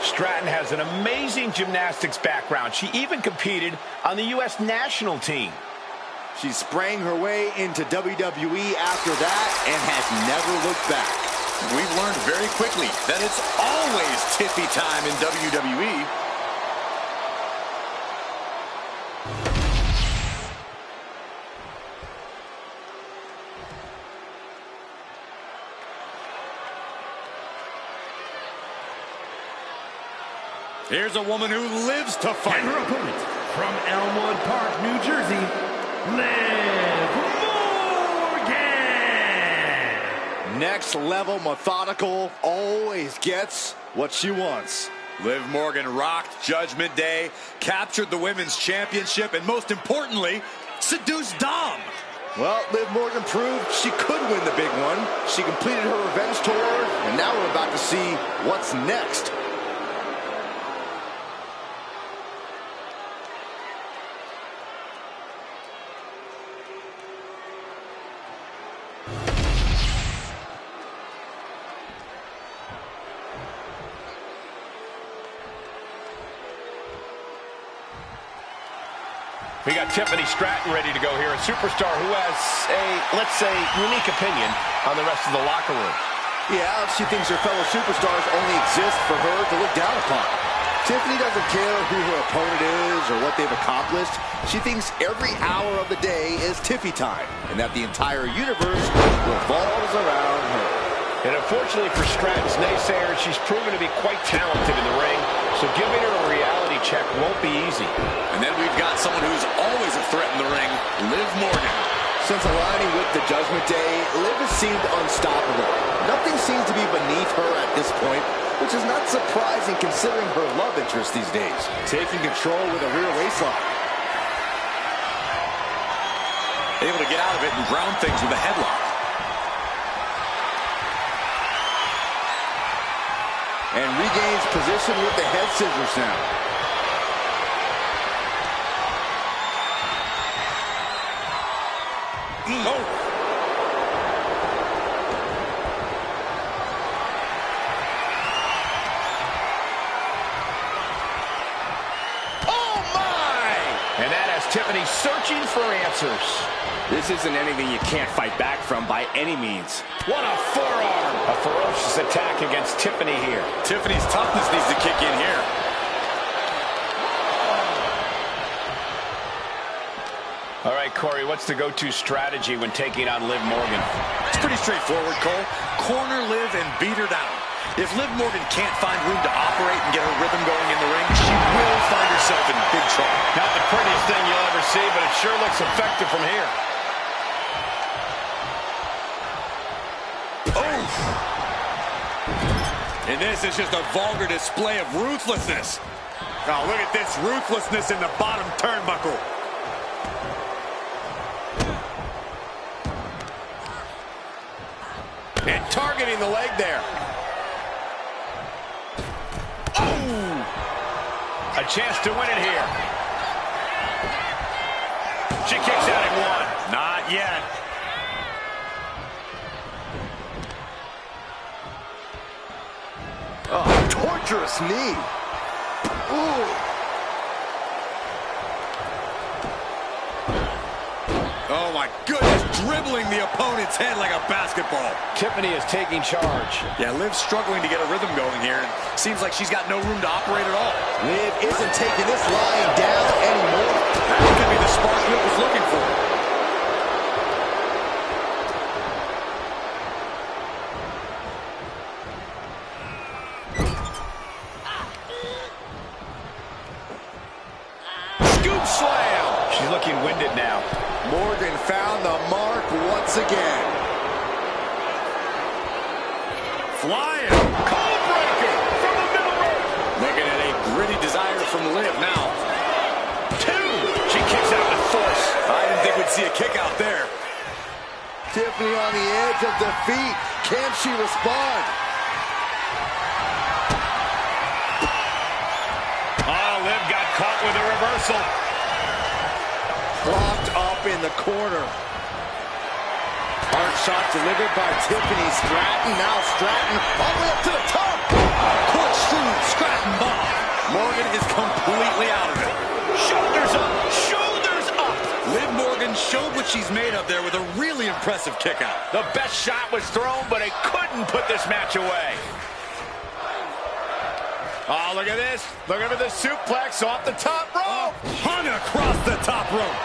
Stratton has an amazing gymnastics background. She even competed on the U.S. national team.
She sprang her way into WWE after that and has never looked back.
We've learned very quickly that it's always Tiffy time in WWE. Here's a woman who lives to fight.
And her opponent from Elmwood Park, New Jersey, Liv Morgan.
Next level methodical, always gets what she wants.
Liv Morgan rocked Judgment Day, captured the Women's Championship, and most importantly, seduced Dom.
Well, Liv Morgan proved she could win the big one. She completed her revenge tour, and now we're about to see what's next.
We got Tiffany Stratton ready to go here, a superstar who has a, let's say, unique opinion on the rest of the locker room.
Yeah, she thinks her fellow superstars only exist for her to look down upon. Tiffany doesn't care who her opponent is or what they've accomplished. She thinks every hour of the day is Tiffy time, and that the entire universe revolves around her.
And unfortunately for Stratton's naysayers, she's proven to be quite talented in the ring, so giving her a reality check won't be easy.
And then we've got someone who's always a threat in the ring, Liv Morgan.
Since aligning with the Judgment Day, Liv has seemed unstoppable. Nothing seems to be beneath her at this point, which is not surprising considering her love interest these days. Taking control with a rear waistlock.
Able to get out of it and ground things with a headlock.
And regains position with the head scissors now.
Oh.
Oh my!
And that has Tiffany searching for answers.
This isn't anything you can't fight back from by any means.
What a forearm! A ferocious attack against Tiffany here.
Tiffany's toughness needs to kick in here.
All right, Corey, what's the go-to strategy when taking on Liv Morgan?
It's pretty straightforward, Cole. Corner Liv and beat her down. If Liv Morgan can't find room to operate and get her rhythm going in the ring, she will find herself in big trouble.
Not the prettiest thing you'll ever see, but it sure looks effective from here.
And this is just a vulgar display of ruthlessness. Oh, look at this ruthlessness in the bottom turnbuckle. And targeting the leg there.
Oh! A chance to win it here. She kicks out at one.
Not yet.
Oh, torturous knee. Ooh.
Oh my goodness, dribbling the opponent's head like a basketball.
Tiffany is taking charge.
Yeah, Liv's struggling to get a rhythm going here. Seems like she's got no room to operate at all.
Liv isn't taking this lying down anymore.
That could be the spark Liv was looking for.
Scoop slam. She's looking winded now.
Morgan found the mark once again.
flying.
Cold breaker from the middle rope.
Making it a gritty desire from Liv now.
2. She kicks out with force.
I didn't think we'd see a kick out there.
Tiffany on the edge of defeat. Can she respond?
Oh, Liv got caught with a reversal.
Propped up in the corner. Hard shot delivered by Tiffany. Stratton, now Stratton, all the way up to the top.
Corkscrew Stratton bomb. Morgan is completely out of it.
Shoulders up, shoulders up.
Liv Morgan showed what she's made of there with a really impressive kick out.
The best shot was thrown, but it couldn't put this match away. Oh, look at this. Looking for the suplex off the top rope.
Hung across the top rope.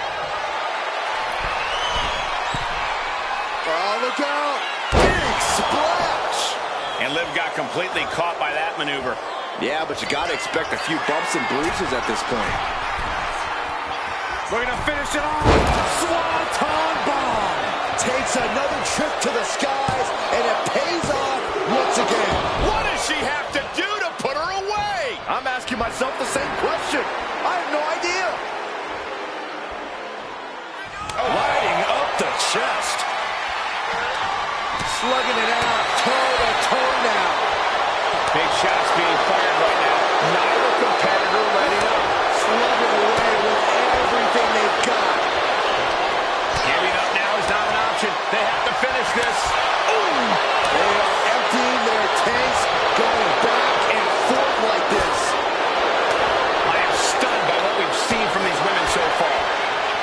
Oh, look out. Big splash.
And Liv got completely caught by that maneuver.
Yeah, but you got to expect a few bumps and bruises at this point.
Looking to finish it off.
Swanton bomb. Takes another trip to the skies, and it pays off once again.
What does she have to do to put her away?
I'm asking myself the same question. I have no idea.
Riding up the chest.
Slugging it out, toe-to-toe now.
Big shots being fired right now. Neither competitor letting up.
Slugging away with everything they've got.
Giving up now is not an option. They have to finish this. Ooh.
They are emptying their tanks, going back and forth like this.
I am stunned by what we've seen from these women so far.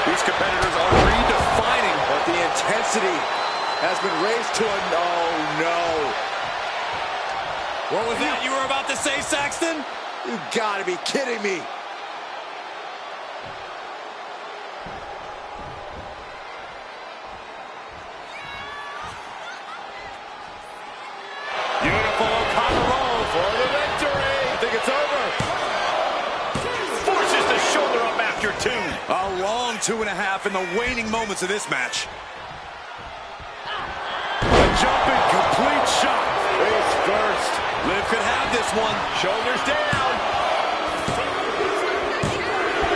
These competitors are redefining.
But the intensity has been raised to a no.
What was that you were about to say, Saxton?
You gotta be kidding me.
Beautiful O'Connor roll for the victory.
I think it's over.
Forces the shoulder up after 2.
A long 2.5 in the waning moments of this match.
A jumping complete shot.
Face first.
Liv could have this one.
Shoulders down.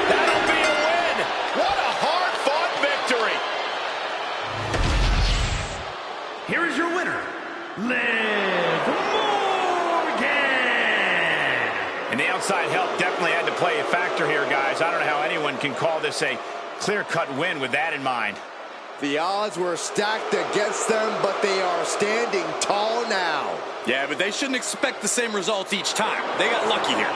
That'll be a win. What a hard-fought victory.
Here is your winner, Liv Morgan.
And the outside help definitely had to play a factor here, guys. I don't know how anyone can call this a clear-cut win with that in mind.
The odds were stacked against them, but they are standing tall now.
Yeah, but they shouldn't expect the same results each time. They got lucky here.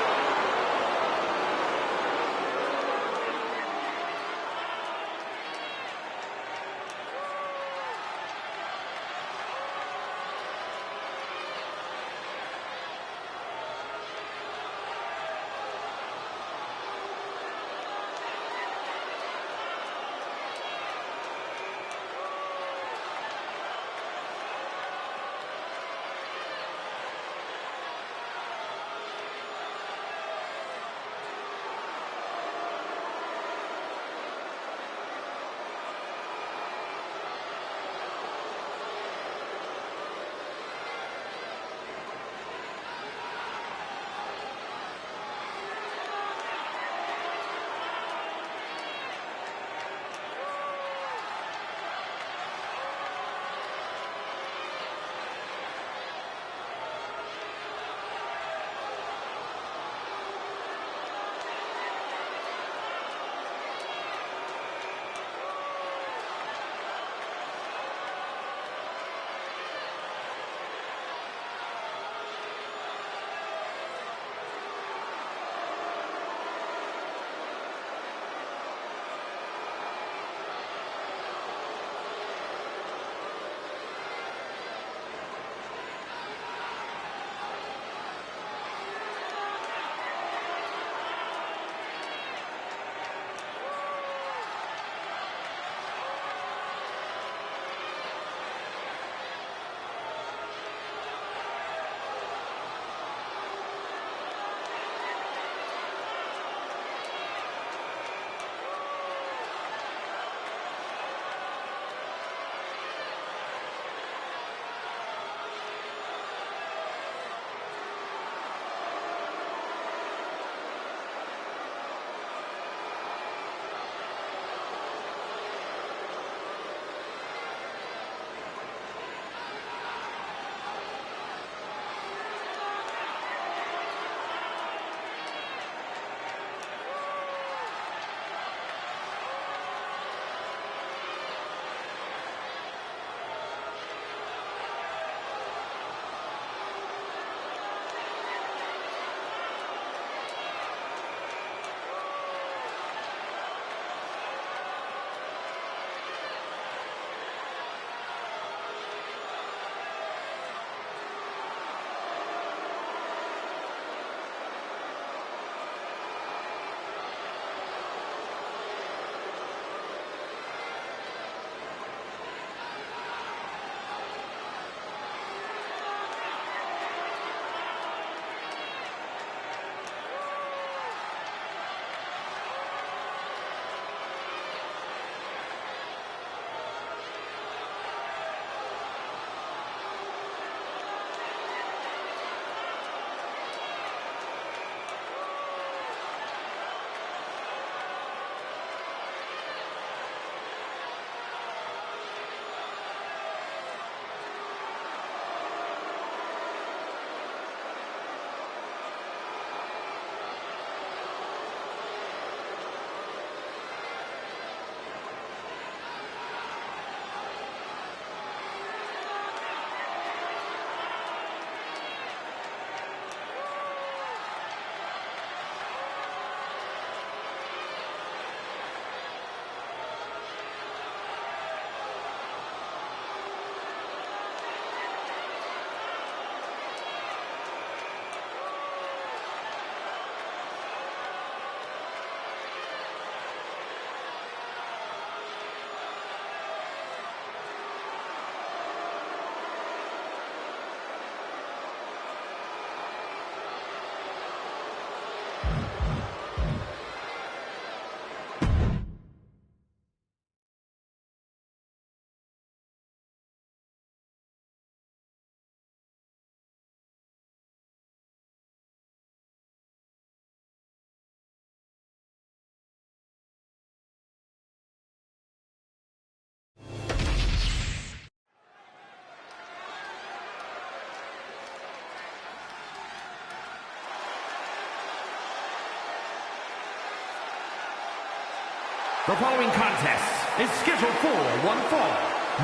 The following contest is scheduled for one fall.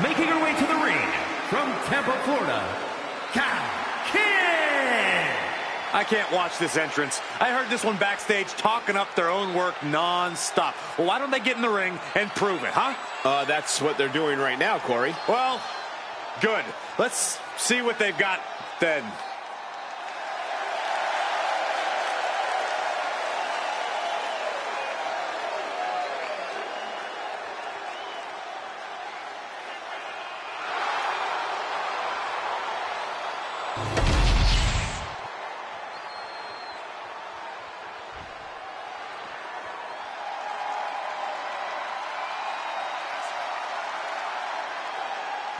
Making her way to the ring from Tampa, Florida, Kid.
I can't watch this entrance. I heard this one backstage talking up their own work non-stop. Well, why don't they get in the ring and prove it, huh?
That's what they're doing right now, Corey.
Well, good. Let's see what they've got then.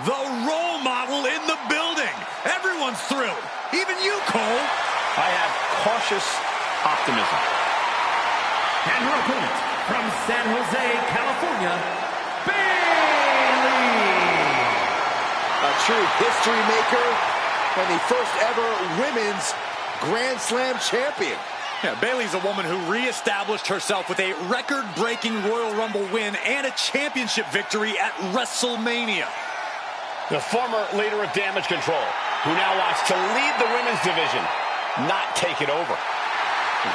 The role model in the building. Everyone's thrilled. Even you, Cole.
I have cautious optimism.
And her opponent from San Jose, California, Bayley.
A true history maker and the first ever women's Grand Slam champion.
Yeah, Bayley's a woman who reestablished herself with a record-breaking Royal Rumble win and a championship victory at WrestleMania.
The former leader of Damage Control, who now wants to lead the women's division, not take it over.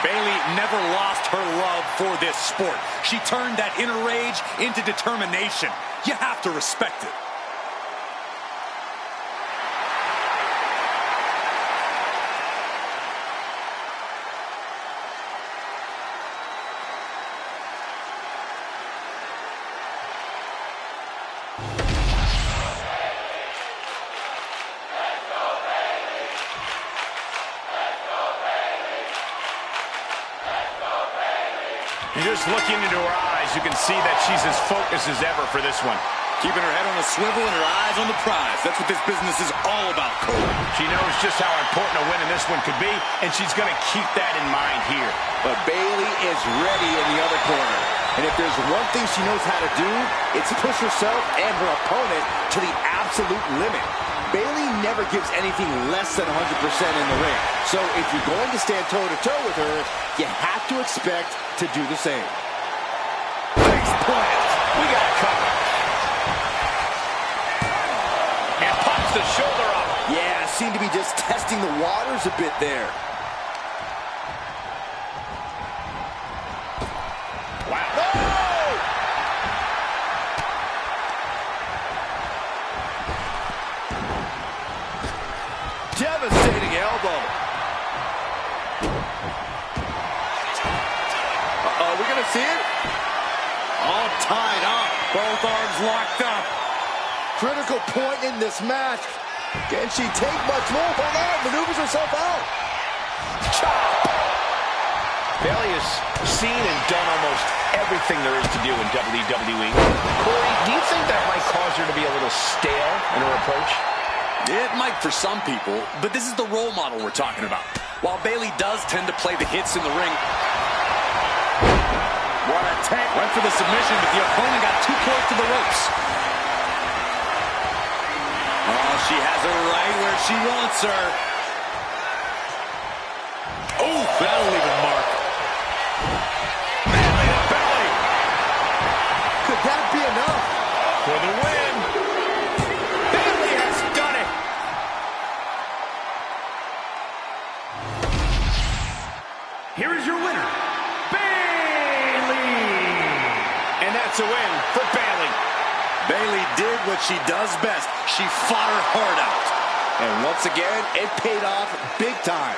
Bayley never lost her love for this sport. She turned that inner rage into determination. You have to respect it.
Just looking into her eyes, you can see that she's as focused as ever for this one.
Keeping her head on a swivel and her eyes on the prize. That's what this business is all about, Cole.
She knows just how important a win in this one could be, and she's going to keep that in mind here.
But Bayley is ready in the other corner. And if there's one thing she knows how to do, it's push herself and her opponent to the absolute limit. Bayley never gives anything less than 100% in the ring. So if you're going to stand toe-to-toe with her, you have to expect to do the same.
Face plant. We got it covered. And pops the shoulder up.
Yeah, seemed to be just testing the waters a bit there.
Wow.
Oh! Devastating elbow. Are we going to see it?
All tied up.
Both arms locked up.
Critical point in this match. Can she take much more? Hold on, maneuvers herself out.
Chop. Bayley has seen and done almost everything there is to do in WWE. Corey, do you think that might cause her to be a little stale in her approach?
It might for some people, but this is the role model we're talking about. While Bayley does tend to play the hits in the ring, what a tank. Went for the submission, but the opponent got too close to the ropes. Oh, she has her right where she wants her. Oh, that'll leave a mark.
Belly to belly.
Could that be enough?
For the win. Bayley has done it.
Here is your winner, Bayley.
And that's a win for Bayley.
Bayley did what she does best. She fought her heart out.
And once again, it paid off big time.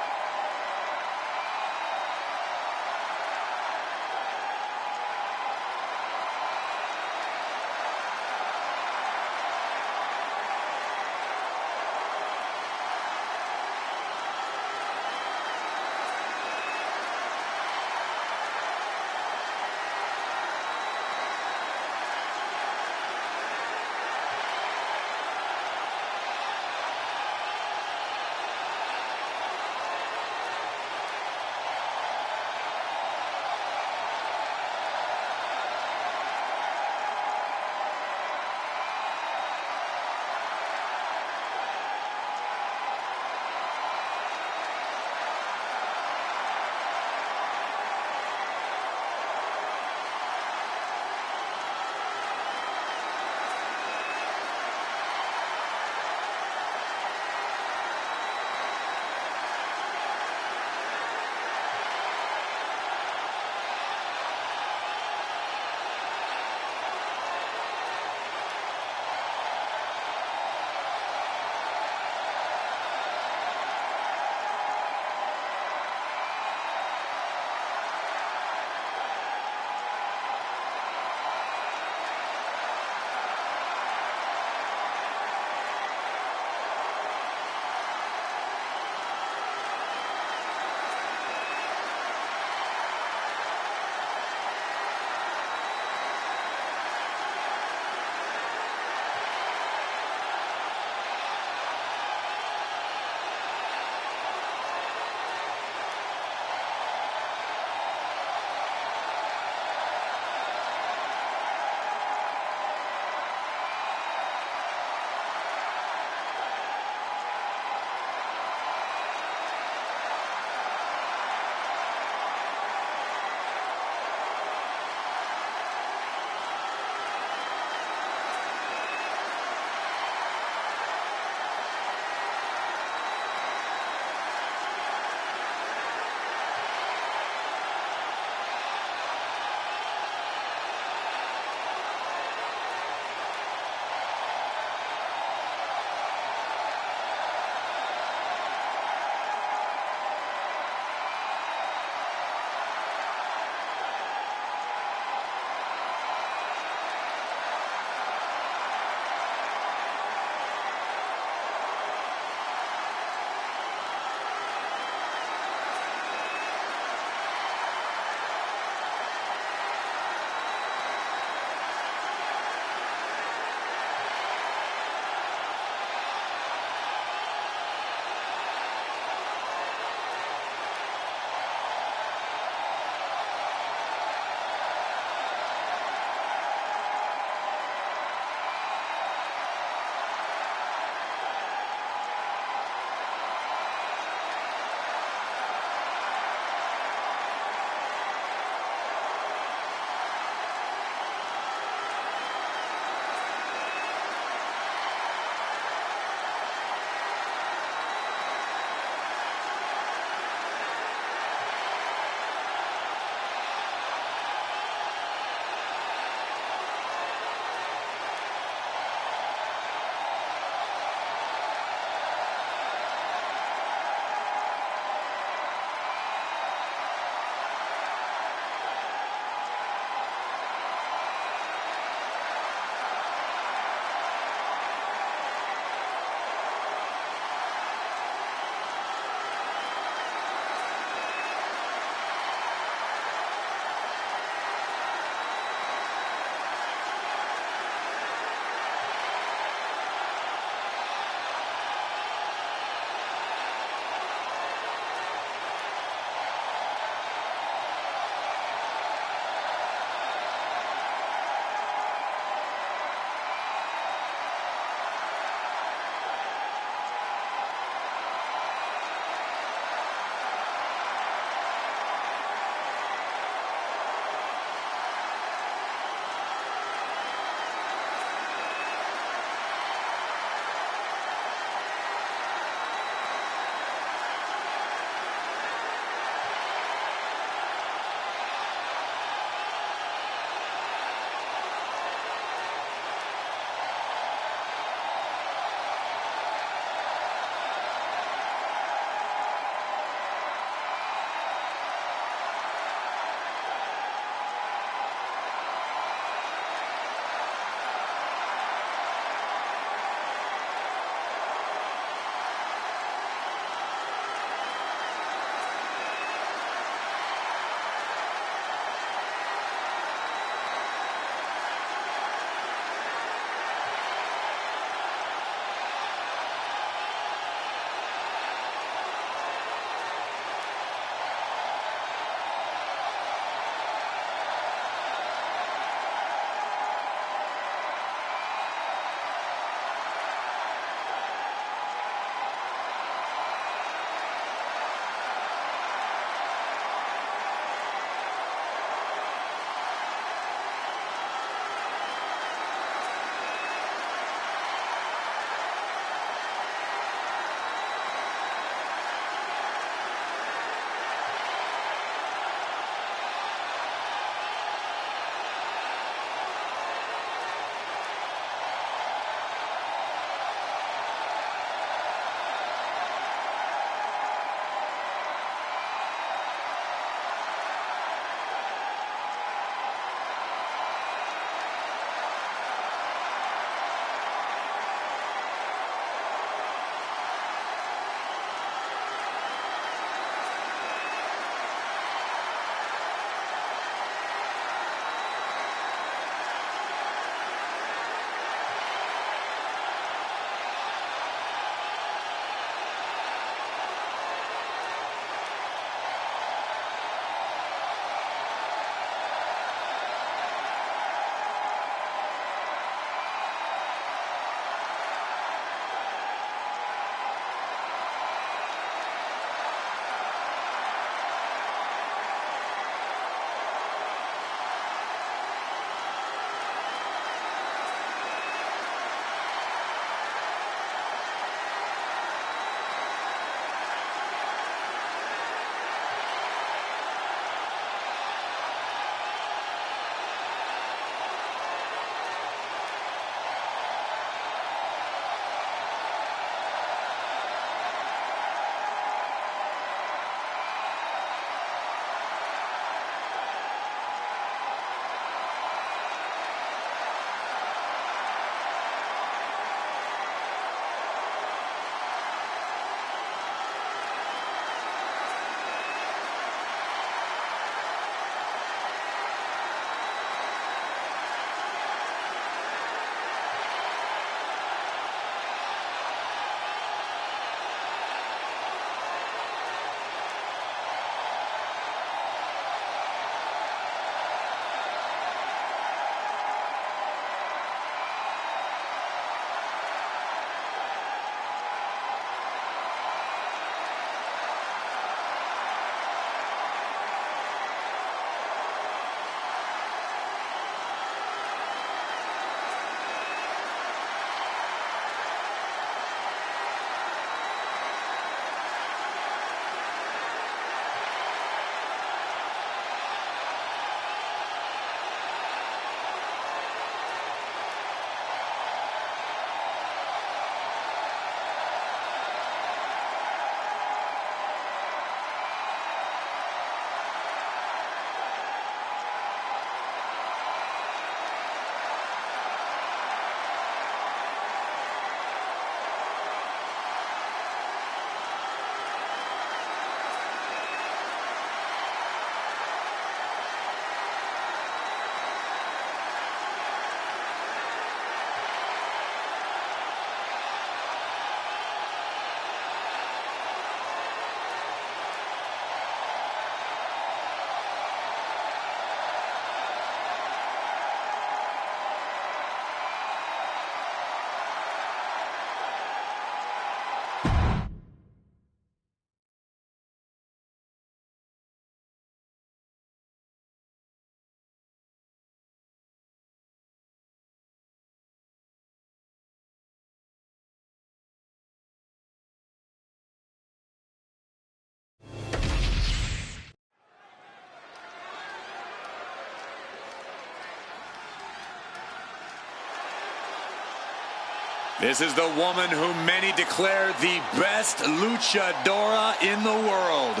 This is the woman who many declare the best luchadora in the world.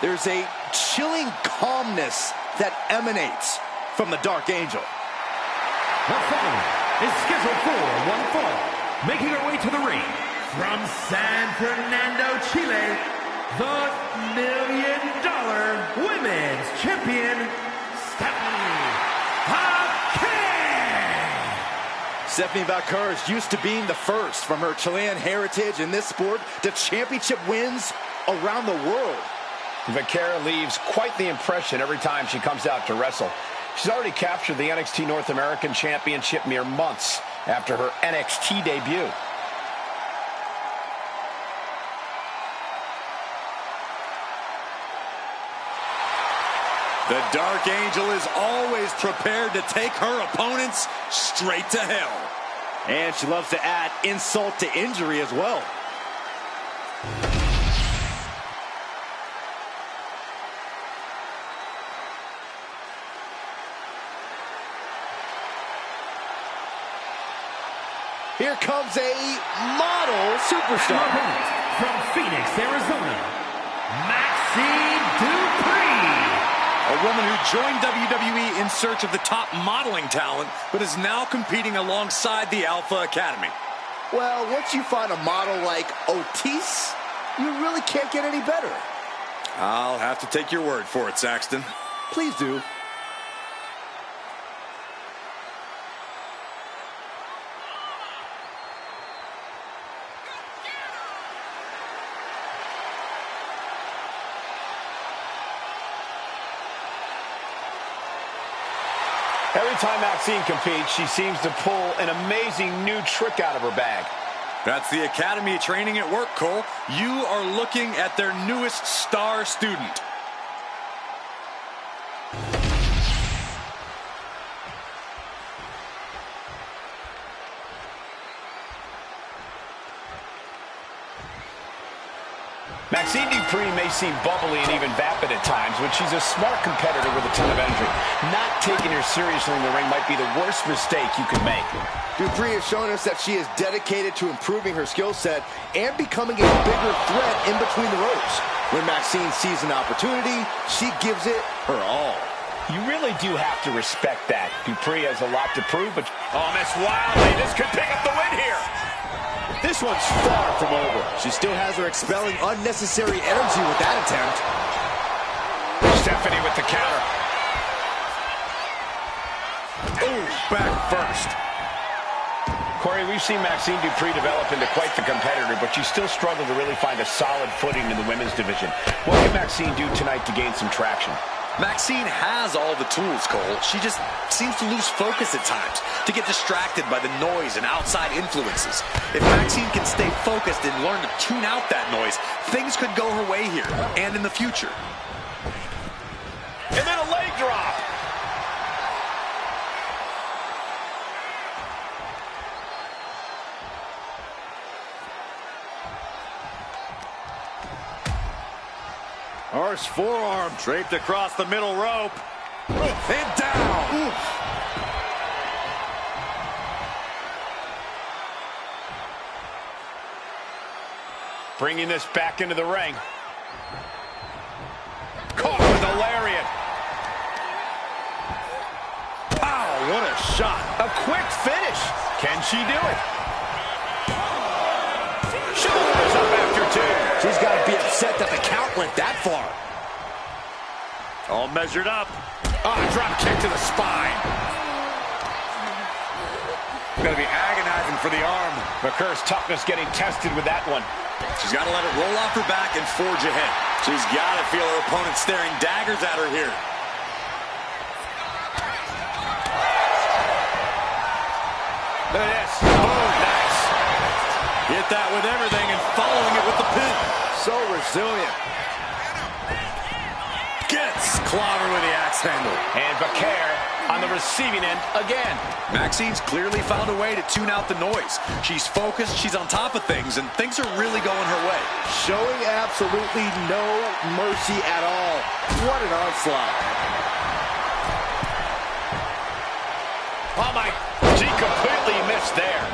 There's a chilling calmness that emanates from the Dark Angel.
The following is scheduled for one fall. Making her way to the ring from San Fernando, Chile, the $1 Million Women's Champion, Stephanie Valkyrie.
Stephanie Valkyrie is used to being the first from her Chilean heritage in this sport to championship wins around the world.
Valkyrie leaves quite the impression every time she comes out to wrestle. She's already captured the NXT North American Championship mere months after her NXT debut.
The Dark Angel is always prepared to take her opponents straight to hell.
And she loves to add insult to injury as well. Here comes a model superstar.
From Phoenix, Arizona, Maxine Dupree.
A woman who joined WWE in search of the top modeling talent, but is now competing alongside the Alpha Academy.
Well, once you find a model like Otis, you really can't get any better.
I'll have to take your word for it, Saxton.
Please do.
Every time Maxine competes, she seems to pull an amazing new trick out of her bag.
That's the Academy training at work, Cole. You are looking at their newest star student.
Maxine Dupree may seem bubbly and even vapid at times, but she's a smart competitor with a ton of energy. Not taking her seriously in the ring might be the worst mistake you can make.
Dupree has shown us that she is dedicated to improving her skill set and becoming a bigger threat in between the ropes. When Maxine sees an opportunity, she gives it her all.
You really do have to respect that. Dupree has a lot to prove, but... Oh, Miss Wildly, this could pick up the win here.
This one's far from over. She still has her expelling unnecessary energy with that attempt.
Stephanie with the counter.
Ooh, back first.
Corey, we've seen Maxine Dupree develop into quite the competitor, but she still struggled to really find a solid footing in the women's division. What can Maxine do tonight to gain some traction?
Maxine has all the tools, Cole. She just seems to lose focus at times, to get distracted by the noise and outside influences. If Maxine can stay focused and learn to tune out that noise, things could go her way here and in the future.
And then a leg drop.
Harsh forearm draped across the middle rope. And down.
Bringing this back into the ring. Caught with a lariat.
Wow, what a shot.
A quick finish. Can she do it? Shoulders up after two.
She's got to be upset that the count went that far.
All measured up.
Oh, drop kick to the spine. Gonna be agonizing for the arm.
McCur's toughness getting tested with that one.
She's got to let it roll off her back and forge ahead. She's got to feel her opponent staring daggers at her here.
Look at this. Oh, nice.
Hit that with everything and following it with the pin.
So resilient.
Gets clobbered with the axe handle.
And Valkyrie on the receiving end again.
Maxine's clearly found a way to tune out the noise. She's focused, she's on top of things, and things are really going her way.
Showing absolutely no mercy at all. What an onslaught.
Oh, my. She completely missed there.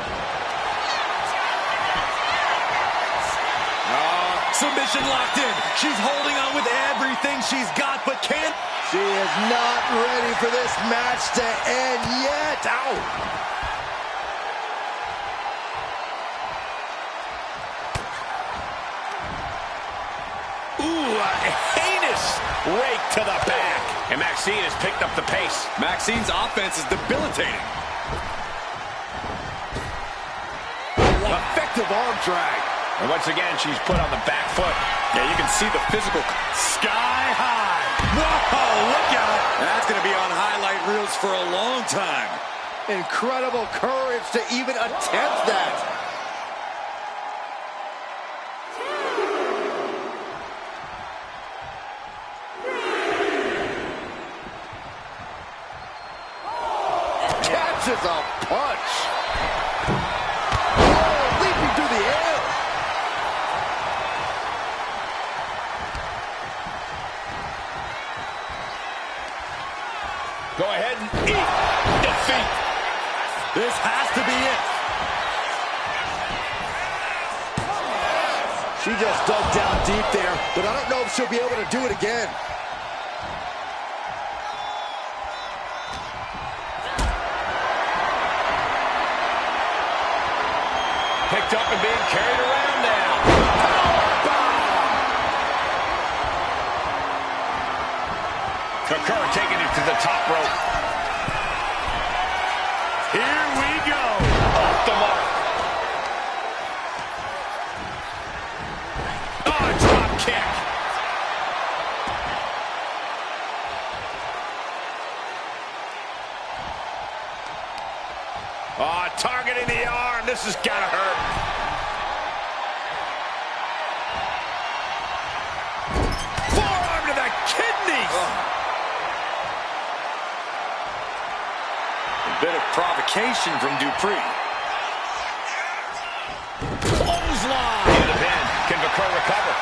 submission locked in. She's holding on with everything she's got, but can't.
She is not ready for this match to end yet. Ow!
Ooh, a heinous rake to the back. And Maxine has picked up the pace.
Maxine's offense is debilitating.
Effective arm drag.
And once again, she's put on the back foot.
Yeah, you can see the physical. Sky high. Whoa, look out. That's going to be on highlight reels for a long time.
Incredible courage to even attempt that. Catches a punch. Whoa, leaping through the air.
Go ahead and eat defeat.
This has to be it.
She just dug down deep there, but I don't know if she'll be able to do it again.
Picked up and being carried around now. Kakar taking it to the top rope. Here we go. Off the mark. Oh, drop kick. Oh, targeting the arm. This has got to hurt. Forearm to the kidneys.
A bit of provocation from Dupree.
Clothesline. In the pin. Can Vakar recover?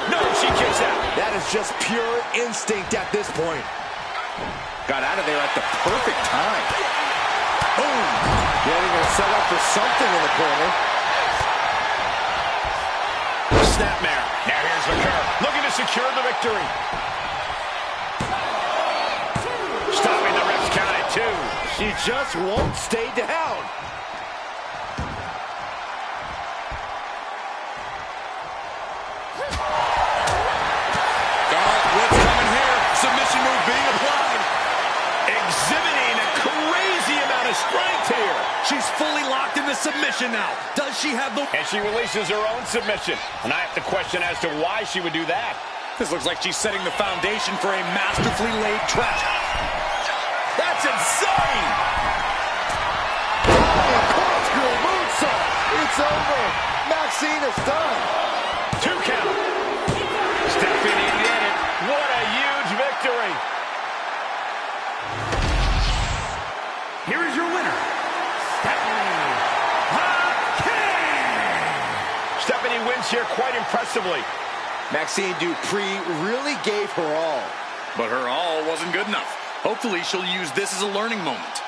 No, she kicks out.
That is just pure instinct at this point.
Got out of there at the perfect time.
Boom! Getting her set up for something in the corner.
Snapmare. Now here's Vakar, looking to secure the victory. Stopping the ref's count at 2.
She just won't stay down.
What's coming here? Submission move being applied.
Exhibiting a crazy amount of strength here.
She's fully locked into submission now. Does she have the...
And she releases her own submission. And I have to question as to why she would do that.
This looks like she's setting the foundation for a masterfully laid trap.
That's insane!
Corkscrew moonsault. It's over. Maxine is done.
2 count. Stephanie did it. What a huge victory.
Here is your winner, Stephanie King.
Stephanie wins here quite impressively.
Maxine Dupree really gave her all.
But her all wasn't good enough. Hopefully she'll use this as a learning moment.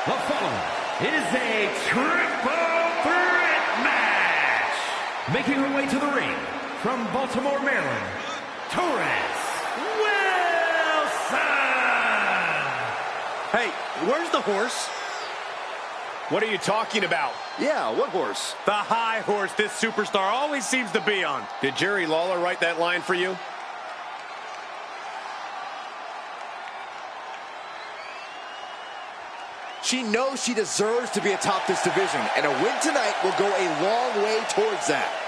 The following is a triple threat match. Making her way to the ring from Baltimore, Maryland, Torres Wilson.
Hey, where's the horse?
What are you talking about?
Yeah, what horse?
The high horse this superstar always seems to be on.
Did Jerry Lawler write that line for you?
She knows she deserves to be atop this division, and a win tonight will go a long way towards that.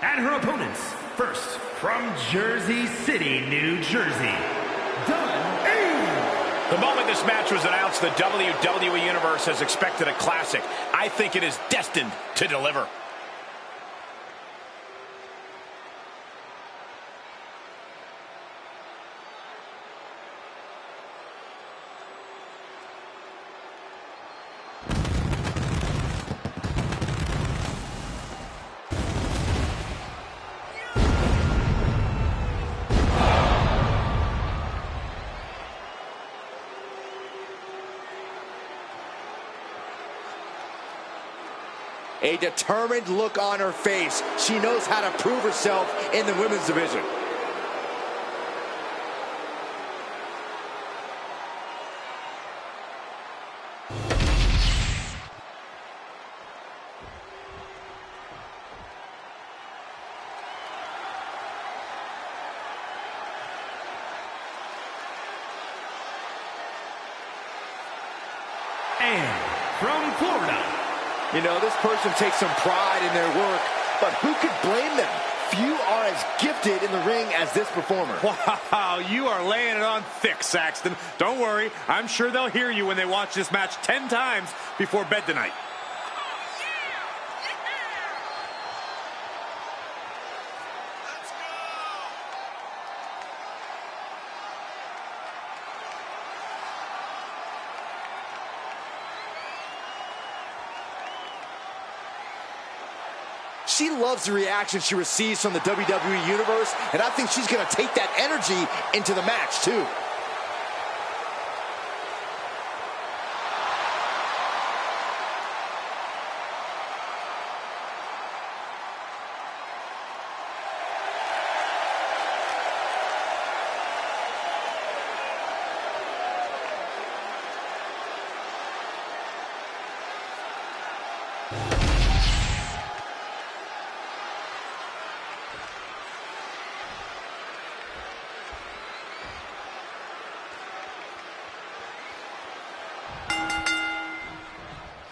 And her opponents, first from Jersey City, New Jersey,
The moment this match was announced, the WWE Universe has expected a classic. I think it is destined to deliver.
A determined look on her face. She knows how to prove herself in the women's division.
and from Florida,
You know, this person takes some pride in their work, but who could blame them? Few are as gifted in the ring as this performer.
Wow, you are laying it on thick, Saxton. Don't worry, I'm sure they'll hear you when they watch this match 10 times before bed tonight.
She loves the reaction she receives from the WWE Universe, and I think she's going to take that energy into the match, too.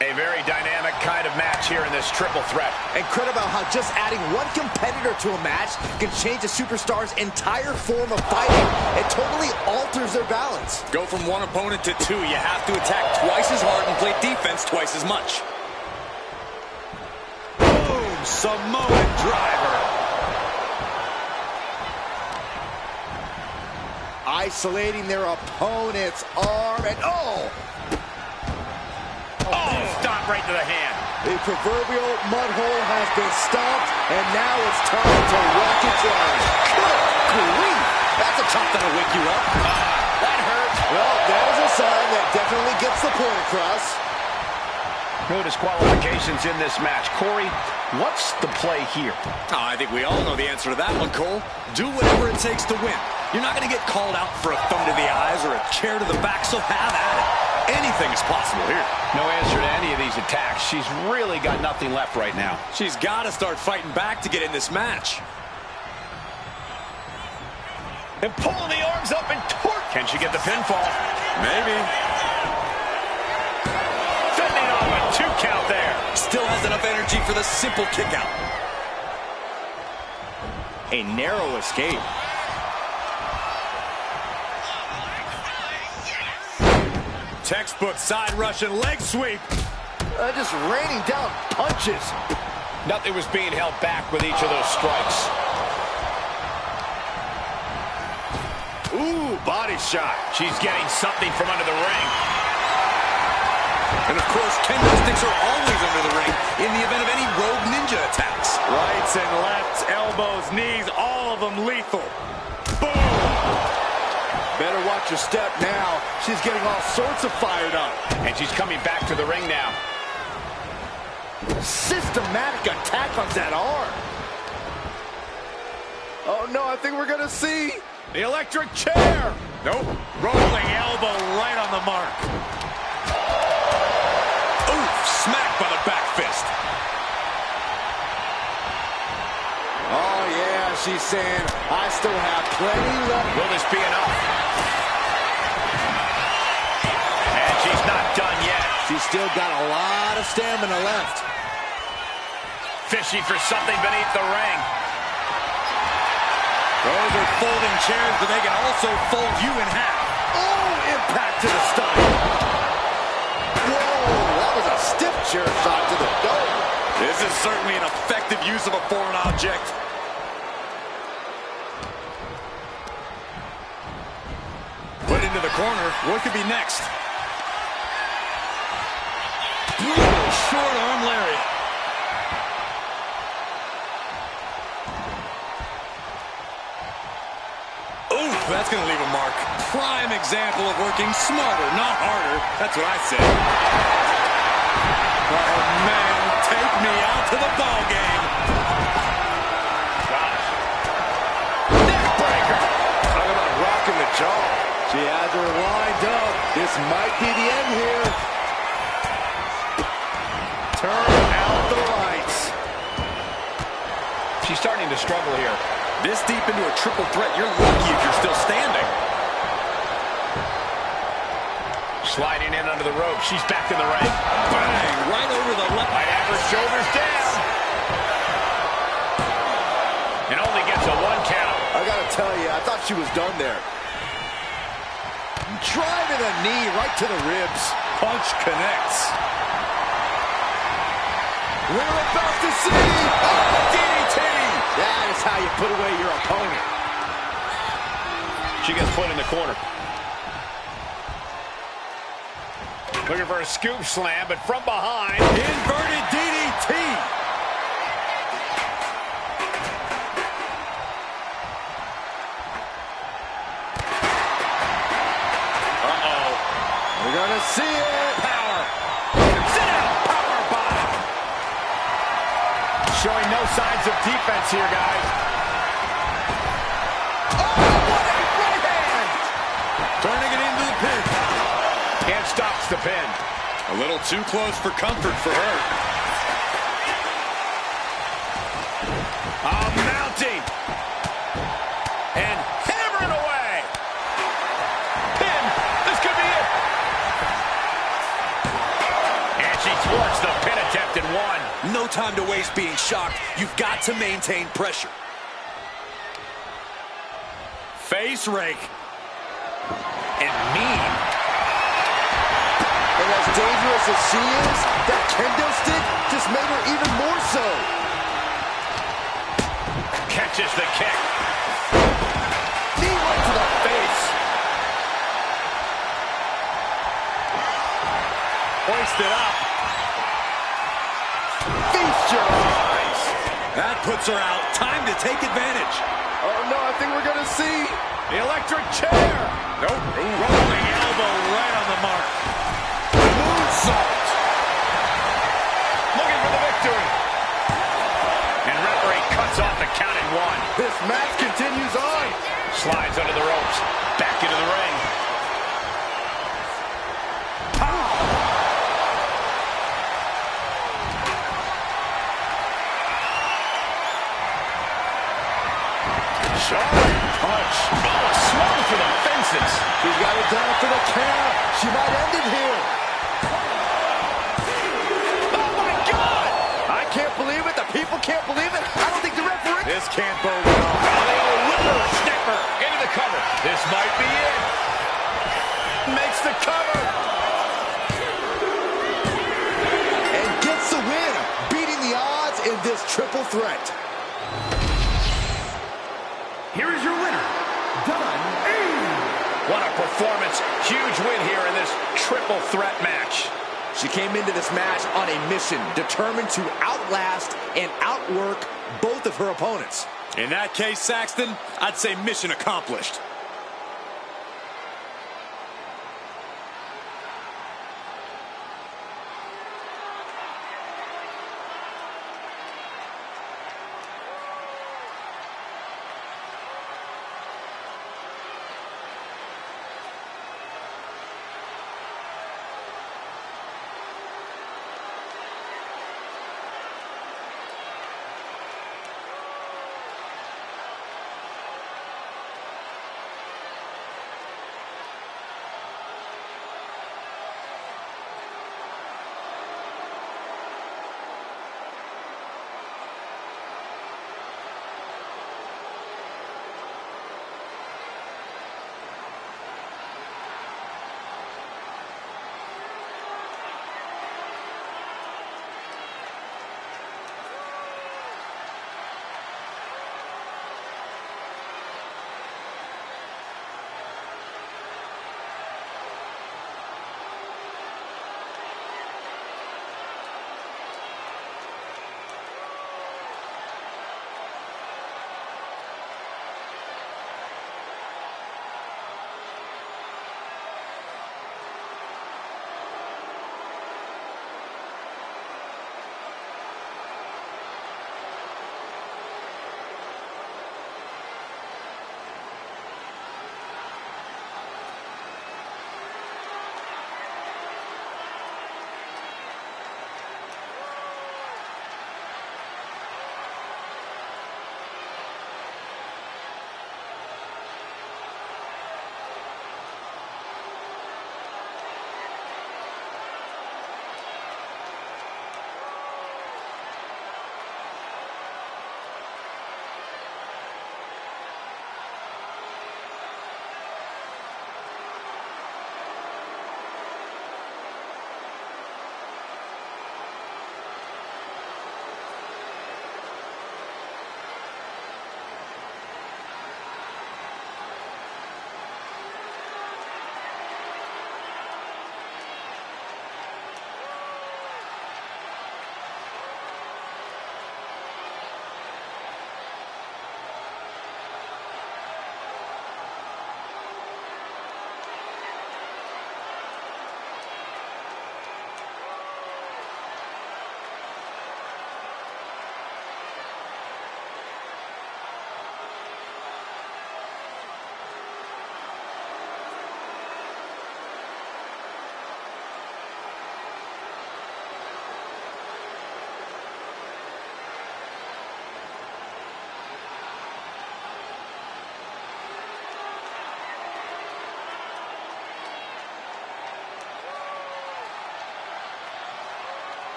A very dynamic kind of match here in this triple threat.
Incredible how just adding one competitor to a match can change a superstar's entire form of fighting. It totally alters their balance.
Go from one opponent to two. You have to attack twice as hard and play defense twice as much.
Boom! Samoan driver.
Isolating their opponent's arm, and
Oh, stop right to the hand.
the proverbial mud hole has been stomped, and now it's time to walk it down. Good grief!
That's a chop that'll wake you up.
That hurt.
Well, that is a sign that definitely gets the point across.
No disqualifications in this match. Corey, what's the play here?
Oh, I think we all know the answer to that one, Cole. Do whatever it takes to win. You're not going to get called out for a thumb to the eyes or a chair to the back, so have at it. Anything is possible here.
No answer to any of these attacks. She's really got nothing left right now.
She's got to start fighting back to get in this match.
And pulling the arms up and torque. Can she get the pinfall?
Maybe.
Fending off a 2 count there.
Still has enough energy for the simple kick out.
A narrow escape.
Textbook side Russian leg sweep.
Just raining down punches.
Nothing was being held back with each of those strikes.
Ooh, body shot.
She's getting something from under the ring.
And of course, kendo sticks are always under the ring in the event of any rogue ninja attacks.
Rights and lefts, elbows, knees, all of them lethal. Boom!
Better watch your step now. She's getting all sorts of fired up.
And she's coming back to the ring now.
Systematic attack on that arm. Oh no, I think we're gonna see
The electric chair. Nope. Rolling elbow right on the mark.
Oof, smacked by the back fist.
Oh yeah, she's saying, I still have plenty left.
Will this be enough? And she's not done yet.
She's still got a lot of stamina left.
Fishing for something beneath the ring.
Those are folding chairs, but they can also fold you in half.
Oh, impact to the stomach. Whoa, that was a stiff chair shot to the dome.
This is certainly an effective use of a foreign object. Put into the corner. What could be next? Brutal short arm lariat. Oof, that's going to leave a mark. Prime example of working smarter, not harder. That's what I say. Oh, man, take me out to the ball game.
Gosh. Neckbreaker.
Talk about rocking the jaw. She has her lined up. This might be the end here. Turn out the lights.
She's starting to struggle here.
This deep into a triple threat, you're lucky if you're still standing.
Sliding in under the rope. She's back in the ring.
Bang, right over the left.
Might have her shoulders down. And only gets a 1 count.
I gotta tell you, I thought she was done there. Driving a knee right to the ribs.
Punch connects.
We're about to see DDT. That is how you put away your opponent.
She gets put in the corner. Looking for a scoop slam, but from behind.
Inverted DDT.
Uh-oh.
We're gonna see it.
Power. Sit down. Power bomb. Showing no signs of defense here, guys.
Oh, what a right hand.
Turning it into the pin.
And stops the pin.
A little too close for comfort for her.
Mounting. And hammering away. Pin. This could be it. And she thwarts the pin attempt in 1.
No time to waste being shocked. You've got to maintain pressure. Face rake.
And mean.
And as dangerous as she is, that kendo stick just made her even more so.
Catches the kick.
Knee right to the face.
Hoisted up.
Feast your eyes.
That puts her out. Time to take advantage.
Oh no, I think we're gonna see
The electric chair. Nope. Rolling elbow right on the mark.
Moonsault.
Looking for the victory. And referee cuts off the count in 1.
this match continues on.
Slides under the ropes. Back into the ring. Sharp punch. Oh, swung for the fences.
She's got it down for the count. She might end it here.
Oh, my God.
I can't believe it. The people can't believe it. I don't think the referee.
This can't bode well.
Oh, the old whipper snapper into the cover. This might be it. Makes the cover.
And gets the win, beating the odds in this triple threat.
Here is your winner, Dunn.
performance. Huge win here in this triple threat match.
She came into this match on a mission, determined to outlast and outwork both of her opponents.
In that case, Saxton, I'd say mission accomplished.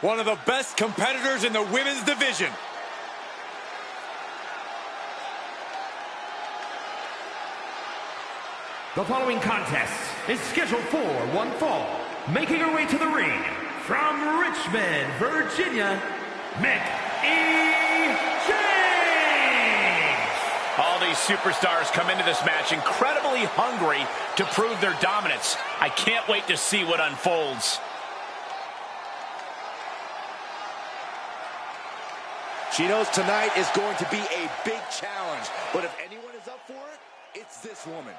One of the best competitors in the women's division.
The following contest is scheduled for one fall. Making her way to the ring from Richmond, Virginia, Mickey James.
All these superstars come into this match incredibly hungry to prove their dominance. I can't wait to see what unfolds.
She knows tonight is going to be a big challenge, but if anyone is up for it, it's this woman.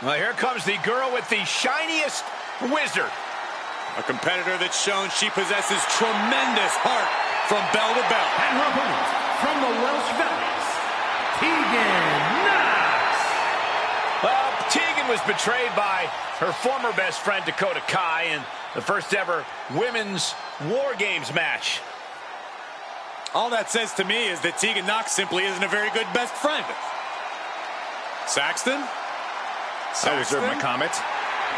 Well, here comes the girl with the shiniest wizard.
A competitor that's shown she possesses tremendous heart from bell to bell.
And her opponent from the Welsh Valleys, Tegan Knox.
Well, Tegan was betrayed by her former best friend Dakota Kai in the first ever women's War Games match.
All that says to me is that Tegan Knox simply isn't a very good best friend. Saxton?
I reserve my comments.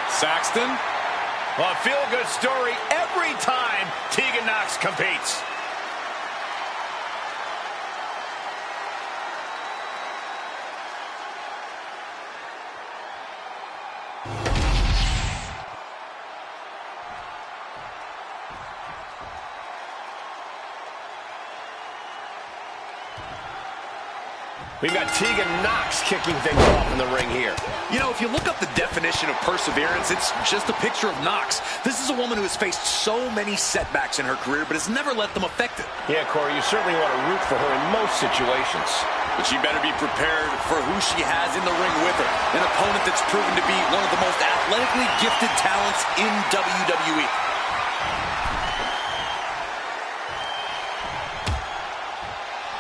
Saxton?
Well, a feel-good story every time Tegan Knox competes. We've got Tegan Knox kicking things off in the ring here.
You know, if you look up the definition of perseverance, it's just a picture of Knox. This is a woman who has faced so many setbacks in her career, but has never let them affect it.
Yeah, Corey, you certainly want to root for her in most situations.
But she better be prepared for who she has in the ring with her. An opponent that's proven to be one of the most athletically gifted talents in WWE.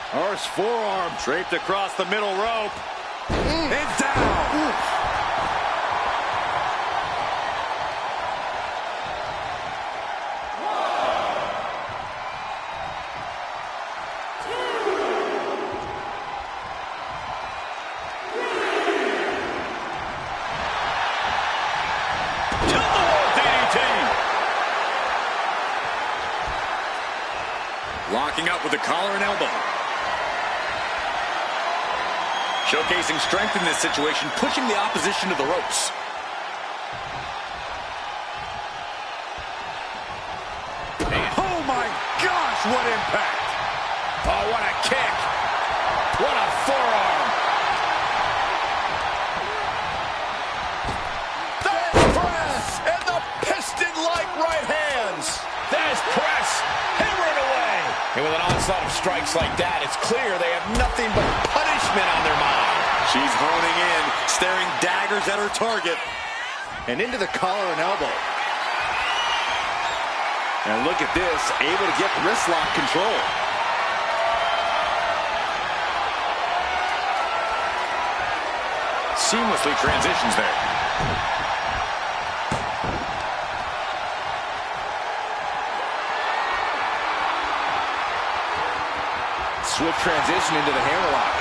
Horse forearm draped across the middle rope. And down. Locking up with the collar and elbow. Showcasing strength in this situation, pushing the opposition to the ropes. Oh my gosh, what impact!
Oh, what a kick! What a forearm!
The press and the piston-like right hands.
There's press, hammering away. And with an onslaught of strikes like that, it's clear they have nothing but punishment on their mind.
She's honing in, staring daggers at her target.
And into the collar and elbow. And look at this, able to get wrist lock control.
Seamlessly transitions there.
Swift transition into the hammerlock.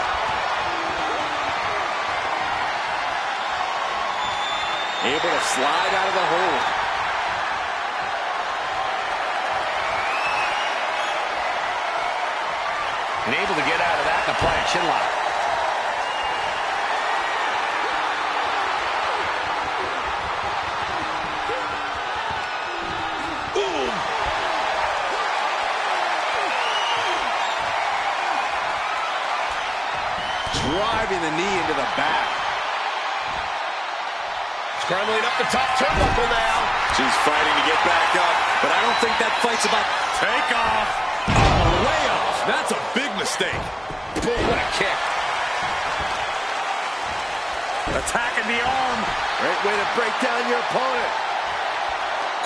Able to slide out of the hold.
And able to get out of that and apply a chin lock.
Driving the knee into the back.
Scrambling up the top turnbuckle now.
She's fighting to get back up, but I don't think that fight's about
Take off. Oh, layup. That's a big mistake.
Boom, what a kick.
Attacking the arm.
Great way to break down your opponent.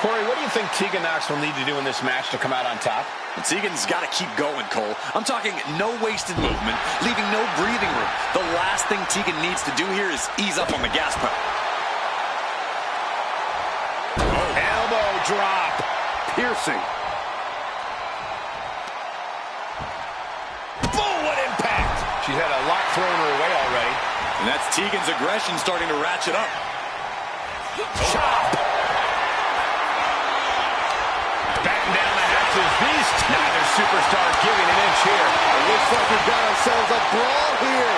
Corey, what do you think Tegan Nox will need to do in this match to come out on top?
And Tegan's got to keep going, Cole. I'm talking no wasted movement, leaving no breathing room. The last thing Tegan needs to do here is ease up on the gas pedal.
Elbow drop.
Piercing.
Boom, what impact. She's had a lot thrown her way already.
And that's Tegan's aggression starting to ratchet up.
Chop. Batting down the hatches. These neither superstar giving an inch here.
It looks like we've got ourselves a brawl here.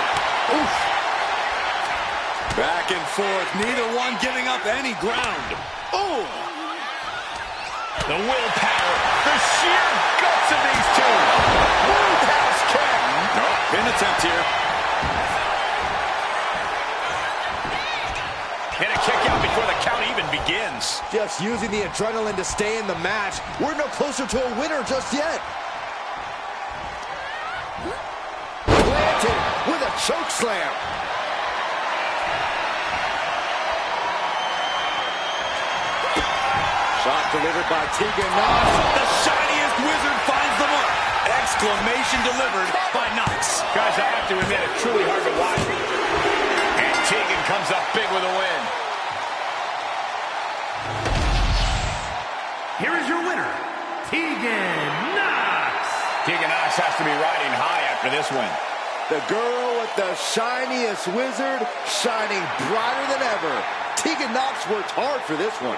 Oof.
Back and forth, neither one giving up any ground.
Oh! The willpower, the sheer guts of these two. Roundhouse kick.
Nope, pin attempt here.
And a kick out before the count even begins.
Just using the adrenaline to stay in the match. We're no closer to a winner just yet. Planted with a choke slam. Shot delivered by Tegan Nox.
The shiniest wizard finds the mark. Exclamation delivered by Nox.
Guys, I have to admit, it's truly hard to watch. And Tegan comes up big with a win.
Here is your winner, Tegan Nox.
Tegan Nox has to be riding high after this win.
The girl with the shiniest wizard shining brighter than ever. Tegan Nox worked hard for this one.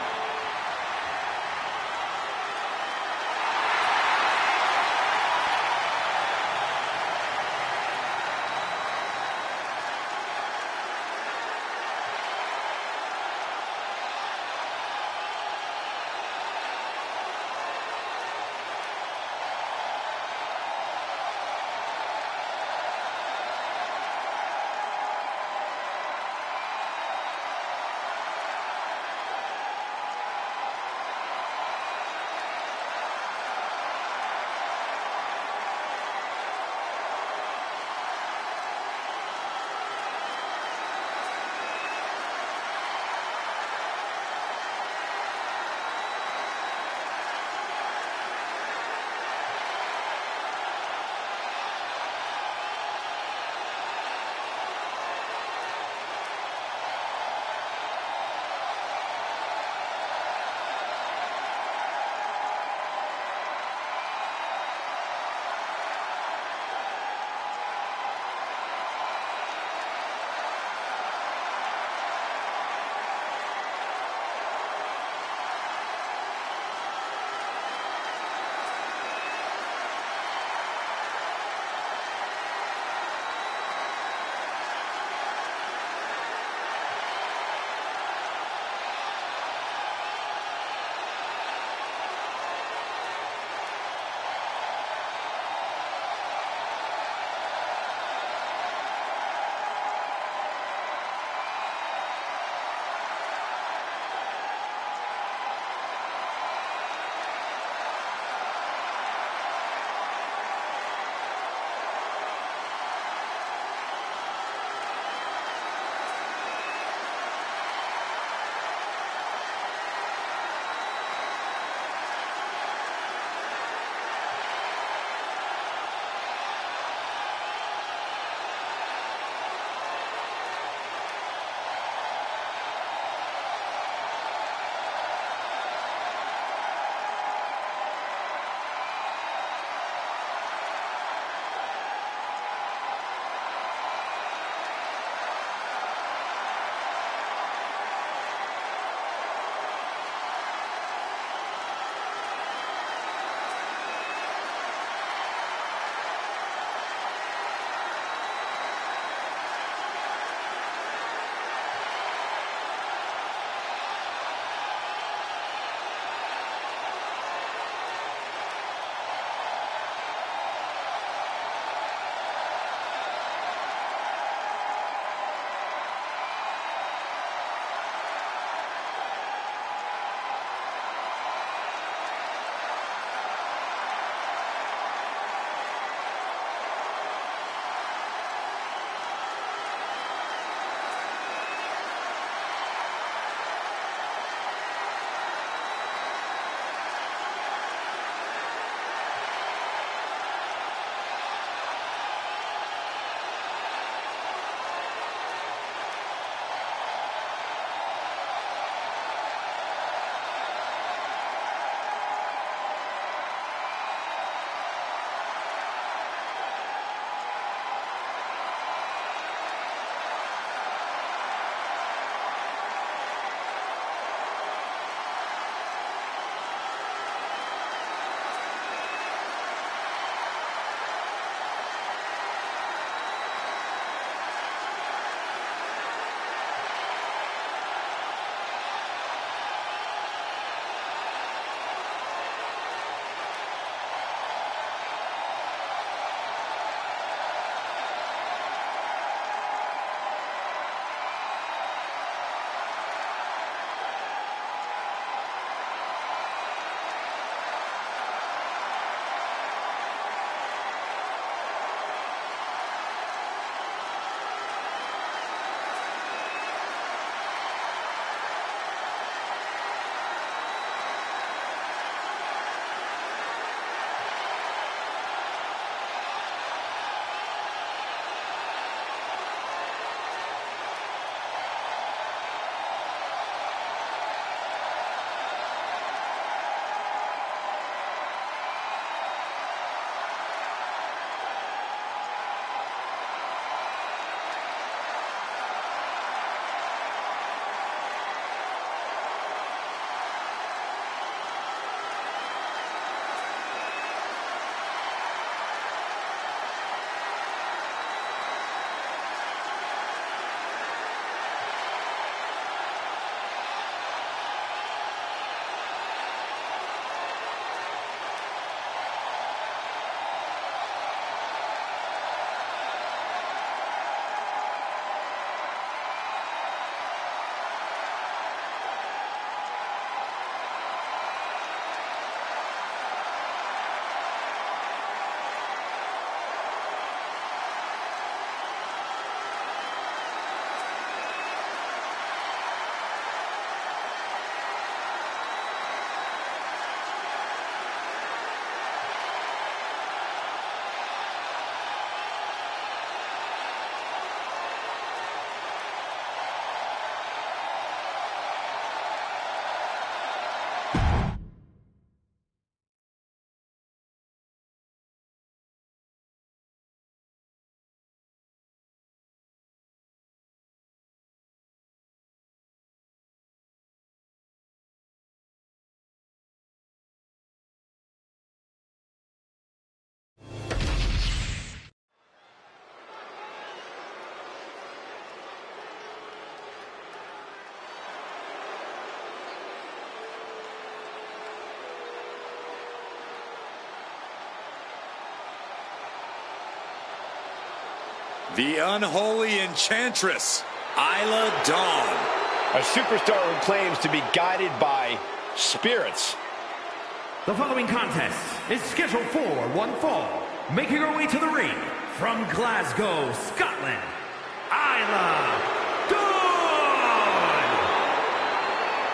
The unholy enchantress, Isla Dawn.
A superstar who claims to be guided by spirits.
The following contest is scheduled for one fall. Making her way to the ring from Glasgow, Scotland, Isla Dawn!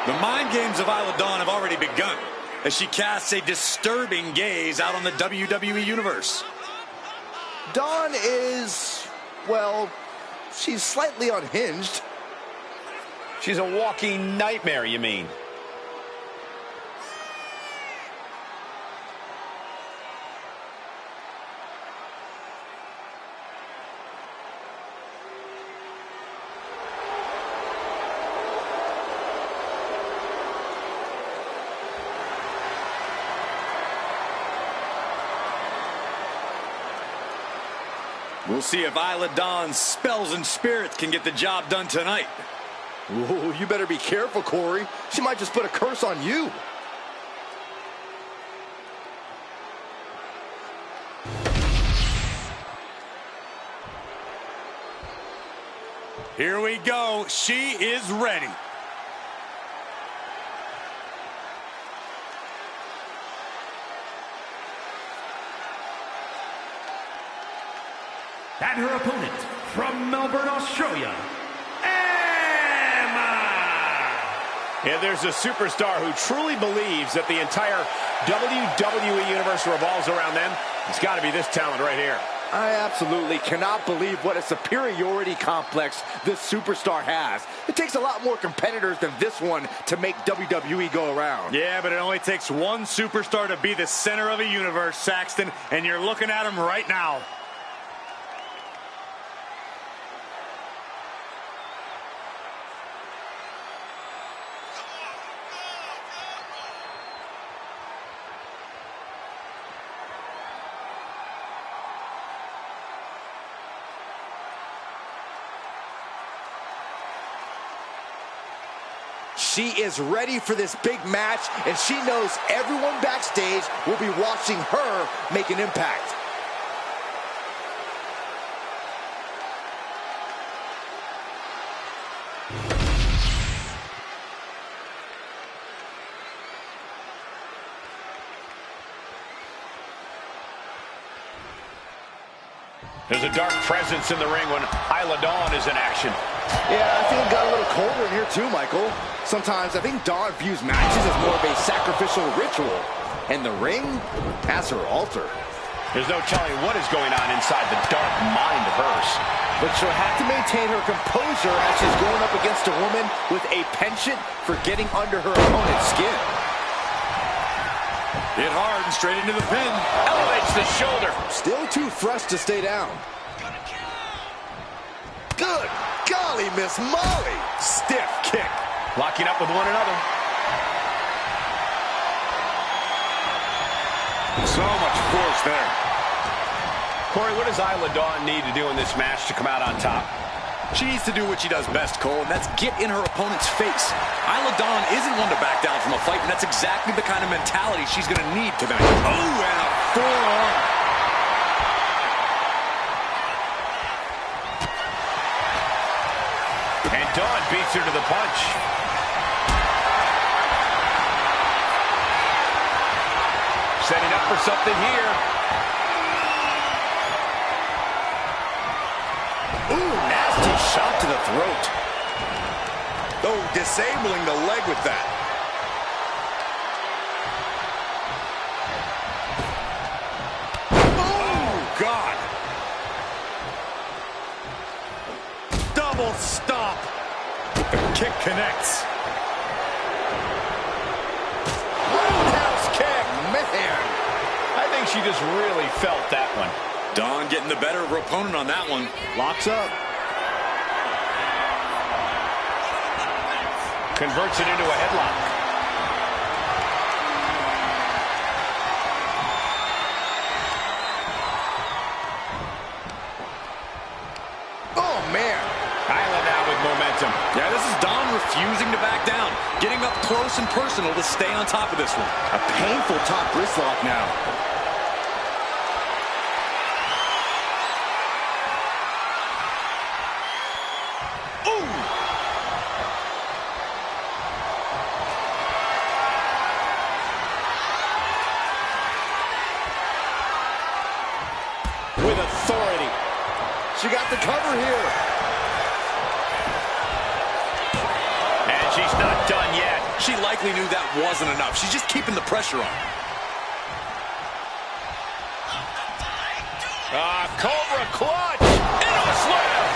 The mind games of Isla Dawn have already begun as she casts a disturbing gaze out on the WWE Universe.
Dawn is, well, she's slightly unhinged.
She's a walking nightmare, you mean?
We'll see if Isla Dawn's spells and spirits can get the job done tonight.
Ooh, you better be careful, Corey. She might just put a curse on you.
Here we go. She is ready.
And her opponent from Melbourne, Australia, Emma!
Yeah, there's a superstar who truly believes that the entire WWE Universe revolves around them. It's got to be this talent right here.
I absolutely cannot believe what a superiority complex this superstar has. It takes a lot more competitors than this one to make WWE go around.
Yeah, but it only takes one superstar to be the center of a universe, Saxton, and you're looking at him right now.
She is ready for this big match, and she knows everyone backstage will be watching her make an impact.
There's a dark presence in the ring when Isla Dawn is in action.
Yeah, I think it got a little colder in here too, Michael. Sometimes I think Dawn views matches as more of a sacrificial ritual, and the ring as her altar.
There's no telling what is going on inside the dark mind of hers.
But she'll have to maintain her composure as she's going up against a woman with a penchant for getting under her opponent's skin.
Hit hard and straight into the pin.
Elevates the shoulder.
Still too fresh to stay down. Good golly, Miss Molly. Stiff kick.
Locking up with one another.
So much force there.
Corey, what does Isla Dawn need to do in this match to come out on top?
She needs to do what she does best, Cole, and that's get in her opponent's face. Isla Dawn isn't one to back down from a fight, and that's exactly the kind of mentality she's going to need tonight. Oh, and a forearm.
And Dawn beats her to the punch. Setting up for something here.
Ooh, nasty shot to the throat.
Oh, disabling the leg with that. Oh, God.
Double stop. The kick connects.
Roundhouse kick, man.
I think she just really felt that one.
Dawn getting the better of her opponent on that one.
Locks up.
Converts it into a headlock.
Oh, man.
Isla now with momentum.
Yeah, this is Dawn refusing to back down. Getting up close and personal to stay on top of this one.
A painful top wrist lock now. with authority. She got the cover here.
And she's not done yet.
She likely knew that wasn't enough. She's just keeping the pressure on.
Cobra clutch into a slam.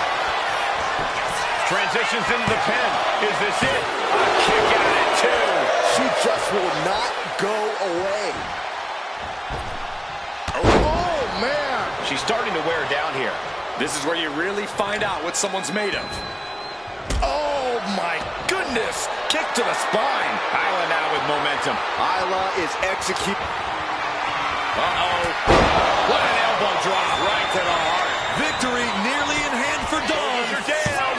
Transitions into the pin. Is this it? A kick out at 2.
She just will not go away. Oh, man.
She's starting to wear down here.
This is where you really find out what someone's made of.
Oh, my goodness. Kick to the spine.
Isla now with momentum.
Isla is executing.
Uh-oh. What an elbow drop right to the heart.
Victory nearly in hand for Dawn.
Shoulders are down.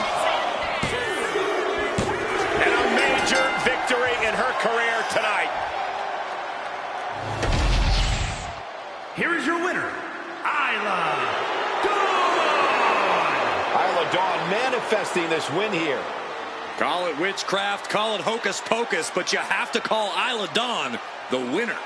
And a major victory in her career tonight.
Here is your winner, Isla Dawn.
Isla Dawn manifesting this win here.
Call it witchcraft, call it hocus pocus, but you have to call Isla Dawn the winner.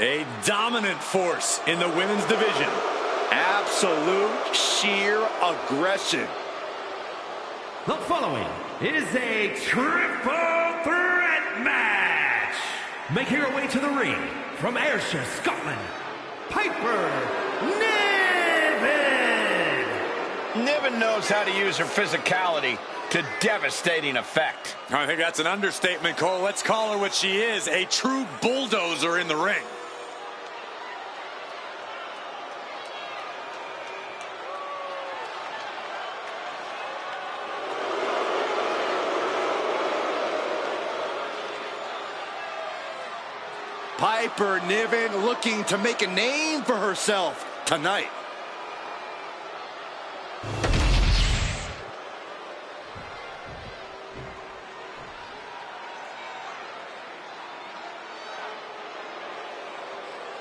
A dominant force in the women's division.
Absolute sheer aggression.
The following is a triple threat match. Making her way to the ring from Ayrshire, Scotland, Piper Niven.
Niven knows how to use her physicality to devastating effect.
I think that's an understatement, Cole. Let's call her what she is, a true bulldozer in the ring.
Piper Niven looking to make a name for herself tonight.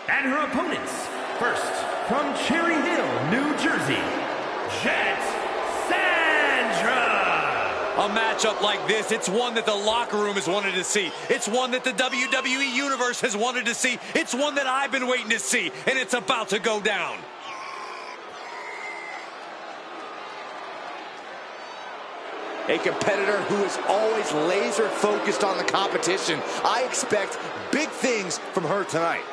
And her opponents, first, from Cherry Hill, New Jersey, Jet Sandra.
A matchup like this, it's one that the locker room has wanted to see. It's one that the WWE Universe has wanted to see. It's one that I've been waiting to see, and it's about to go down.
A competitor who is always laser focused on the competition. I expect big things from her tonight.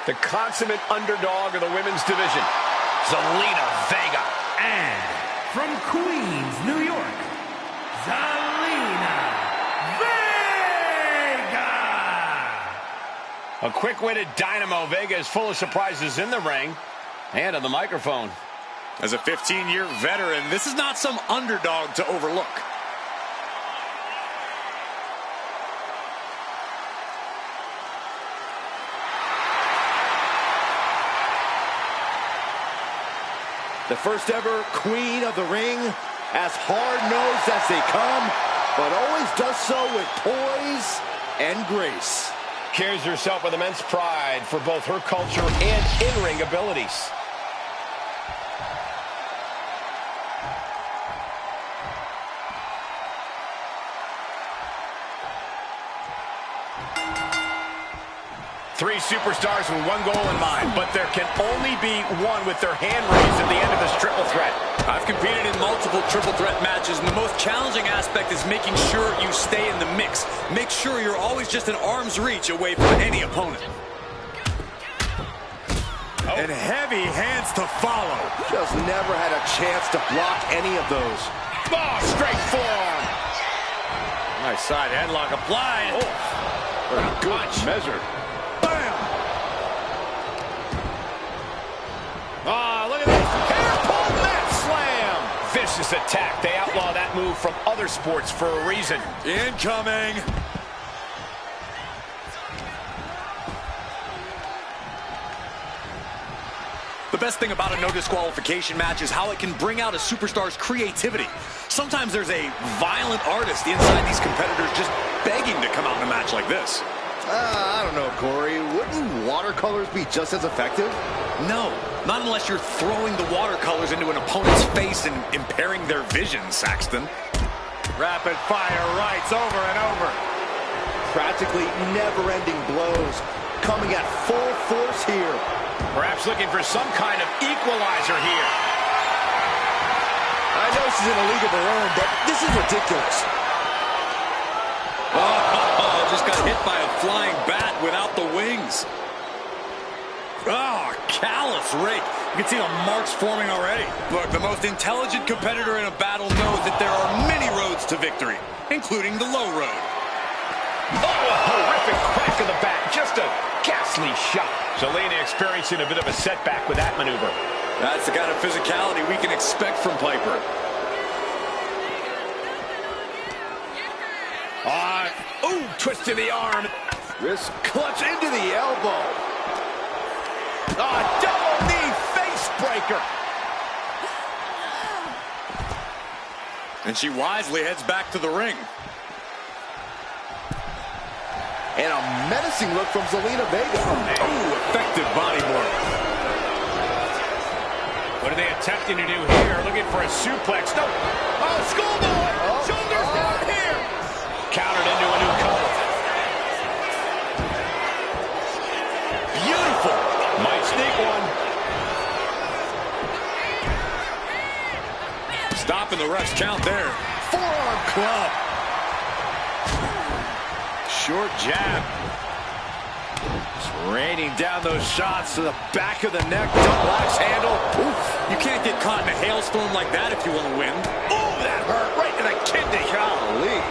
The consummate underdog of the women's division, Zelina Vega.
And from Queens, New York, Zelina Vega.
A quick-witted dynamo. Vega is full of surprises in the ring and on the microphone.
As a 15-year veteran, this is not some underdog to overlook.
The first ever queen of the ring, as hard-nosed as they come, but always does so with poise and grace.
Carries herself with immense pride for both her culture and in-ring abilities. Three superstars with one goal in mind, but there can only be one with their hand raised at the end of this triple threat.
I've competed in multiple triple threat matches, and the most challenging aspect is making sure you stay in the mix. Make sure you're always just an arm's reach away from any opponent. And heavy hands to follow.
Just never had a chance to block any of those.
Oh, straight forearm.
Nice side headlock applied.
Oh, good measure.
Oh, look at this.
Hair-pulled mat slam. Vicious attack. They outlaw that move from other sports for a reason.
Incoming. The best thing about a no disqualification match is how it can bring out a superstar's creativity. Sometimes there's a violent artist inside these competitors just begging to come out in a match like this.
I don't know, Corey. Wouldn't watercolors be just as effective?
No, not unless you're throwing the watercolors into an opponent's face and impairing their vision, Saxton. Rapid fire rights over and over.
Practically never-ending blows coming at full force here.
Perhaps looking for some kind of equalizer here.
I know she's in a league of her own, but this is ridiculous.
Oh, just got hit by a flying bat without the wings. Oh, callous rake. You can see the marks forming already. Look, the most intelligent competitor in a battle knows that there are many roads to victory, including the low road.
Oh, a horrific crack of the bat. Just a ghastly shot. Zelina experiencing a bit of a setback with that maneuver.
That's the kind of physicality we can expect from Piper.
Ooh, twist to the arm.
Wrist clutch into the elbow. Double knee face breaker.
And she wisely heads back to the ring.
And a menacing look from Zelina Vega.
Oh, effective body blow.
What are they attempting to do here? Looking for a suplex. No.
Oh, schoolboy! Shoulders down here!
Countered into a new cover.
Beautiful!
Might sneak one.
Stopping the ref's count there. Forearm club. Short jab. Just raining down those shots to the back of the neck. Double axe handle. Oof. You can't get caught in a hailstorm like that if you want to win.
Ooh, that hurt right to the kidney. Golly.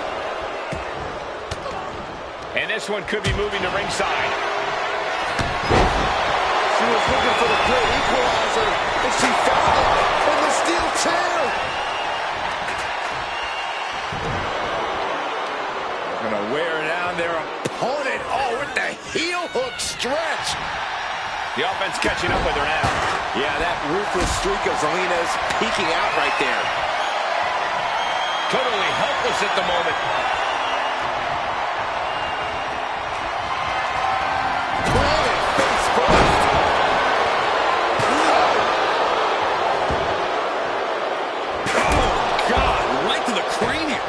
And this one could be moving to ringside.
She was looking for the great equalizer, and she found it in the steel chair.
Gonna wear down their opponent. Oh, with the heel hook stretch.
The offense catching up with her now.
Yeah, that ruthless streak of Zelina's peeking out right there.
Totally helpless at the moment.
Planted face first.
Oh, God. Right to the cranium.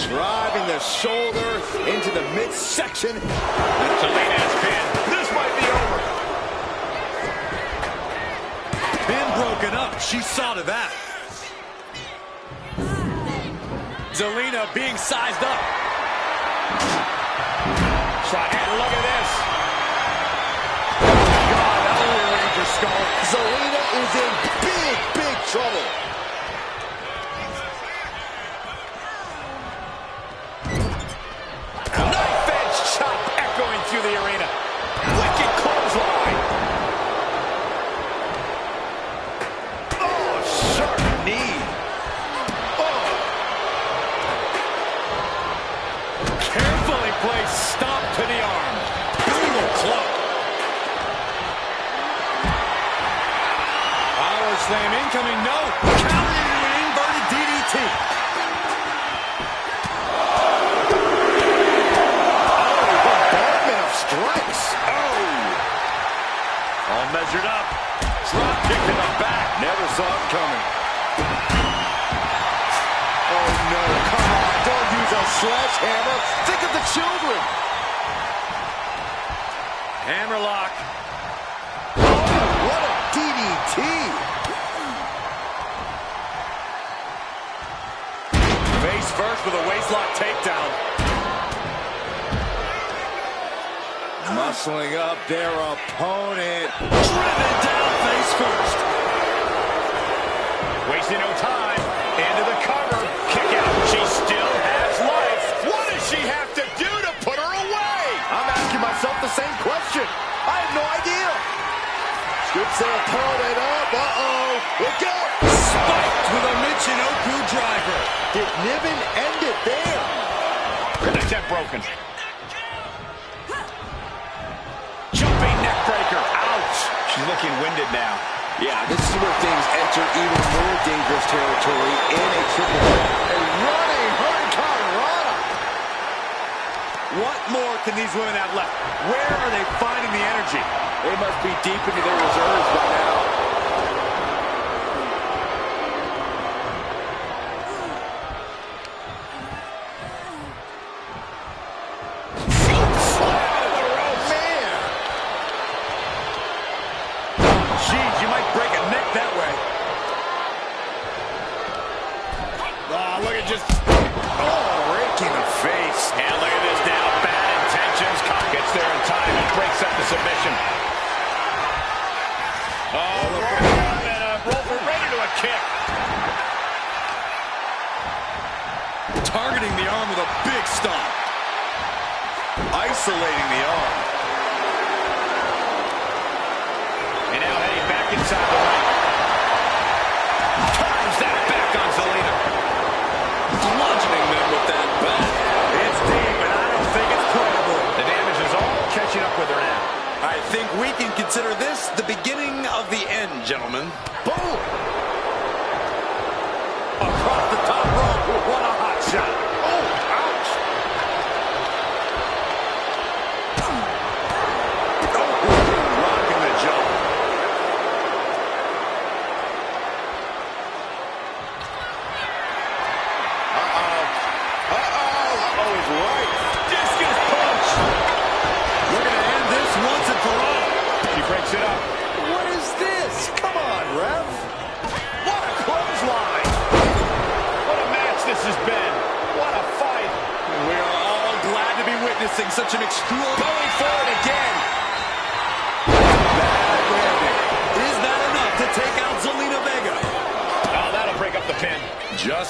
Driving the shoulder into the midsection.
Zelina's pin. This might be over.
Pin broken up. She saw to that. Zelina being sized up.
And look at this.
God, that will rearrange her skull.
Zelina is in big, big trouble.
Knife edge chop echoing through the arena. Wicked clothesline.
Oh, sharp knee. Oh. Carefully placed stomp to the arm. Brutal club. Power slam incoming. No. Counter into an inverted DDT.
Strikes.
Oh! All measured up. Drop kick in the back. Never saw it coming.
Oh, no. Come on. Don't use a sledgehammer. Think of the children.
Hammerlock.
Oh, what a DDT.
Face first with a waistlock takedown. Muscling up their opponent. Driven down face first.
Wasting no time. Into the cover. Kick out. She still has life. What does she have to do to put her away?
I'm asking myself the same question. I have no idea. Scoops their opponent up. Uh-oh. Look out.
Spiked with a Michinoku driver.
Did Niven end it there?
Attempt broken. Jumping neck breaker. Ouch. She's looking winded now.
Yeah, this is where things enter even more dangerous territory in a triple threat. A running hurricanrana.
What more can these women have left? Where are they finding the energy?
They must be deep into their reserves by now.
You might break a neck that way. Oh, look at just... Oh, raking the face.
And look at this now. Bad intentions. Cock gets there in time and breaks up the submission. Oh, and a roller right into a kick.
Targeting the arm with a big stomp. Isolating the arm.
And now heading back inside the ring. Turns that back on Zelina.
Bludgeoning them with that bat. It's deep, and I don't think it's playable.
The damage is all catching up with her now.
I think we can consider this the beginning of the end, gentlemen. Boom! Across the top rope. What a hot shot. Oh, ouch!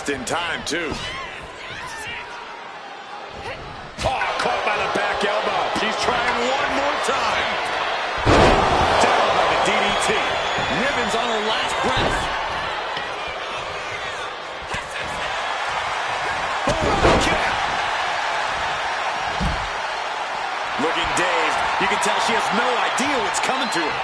Just in time, too. Oh, caught by the back elbow. She's trying one more time. Down by the DDT.
Ribbons on her last breath.
Looking dazed.
You can tell she has no idea what's coming to her.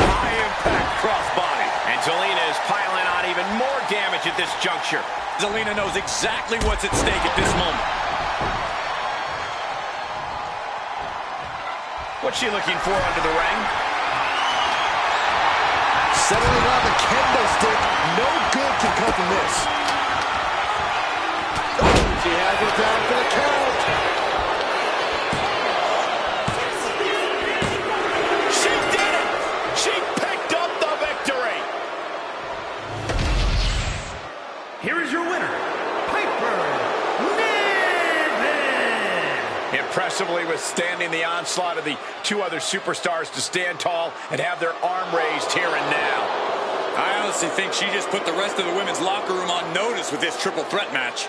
High impact crossbody.
And Zelina is piling on even more damage at this juncture.
Zelina knows exactly what's at stake at this moment.
What's she looking for under the ring?
Settling on the kendo stick. No good can come from this. She has it down for the count.
She did it! She picked up the victory!
Here is your winner, Piper Niven.
Impressively withstanding the onslaught of the two other superstars to stand tall and have their arm raised here and now.
I honestly think she just put the rest of the women's locker room on notice with this triple threat match.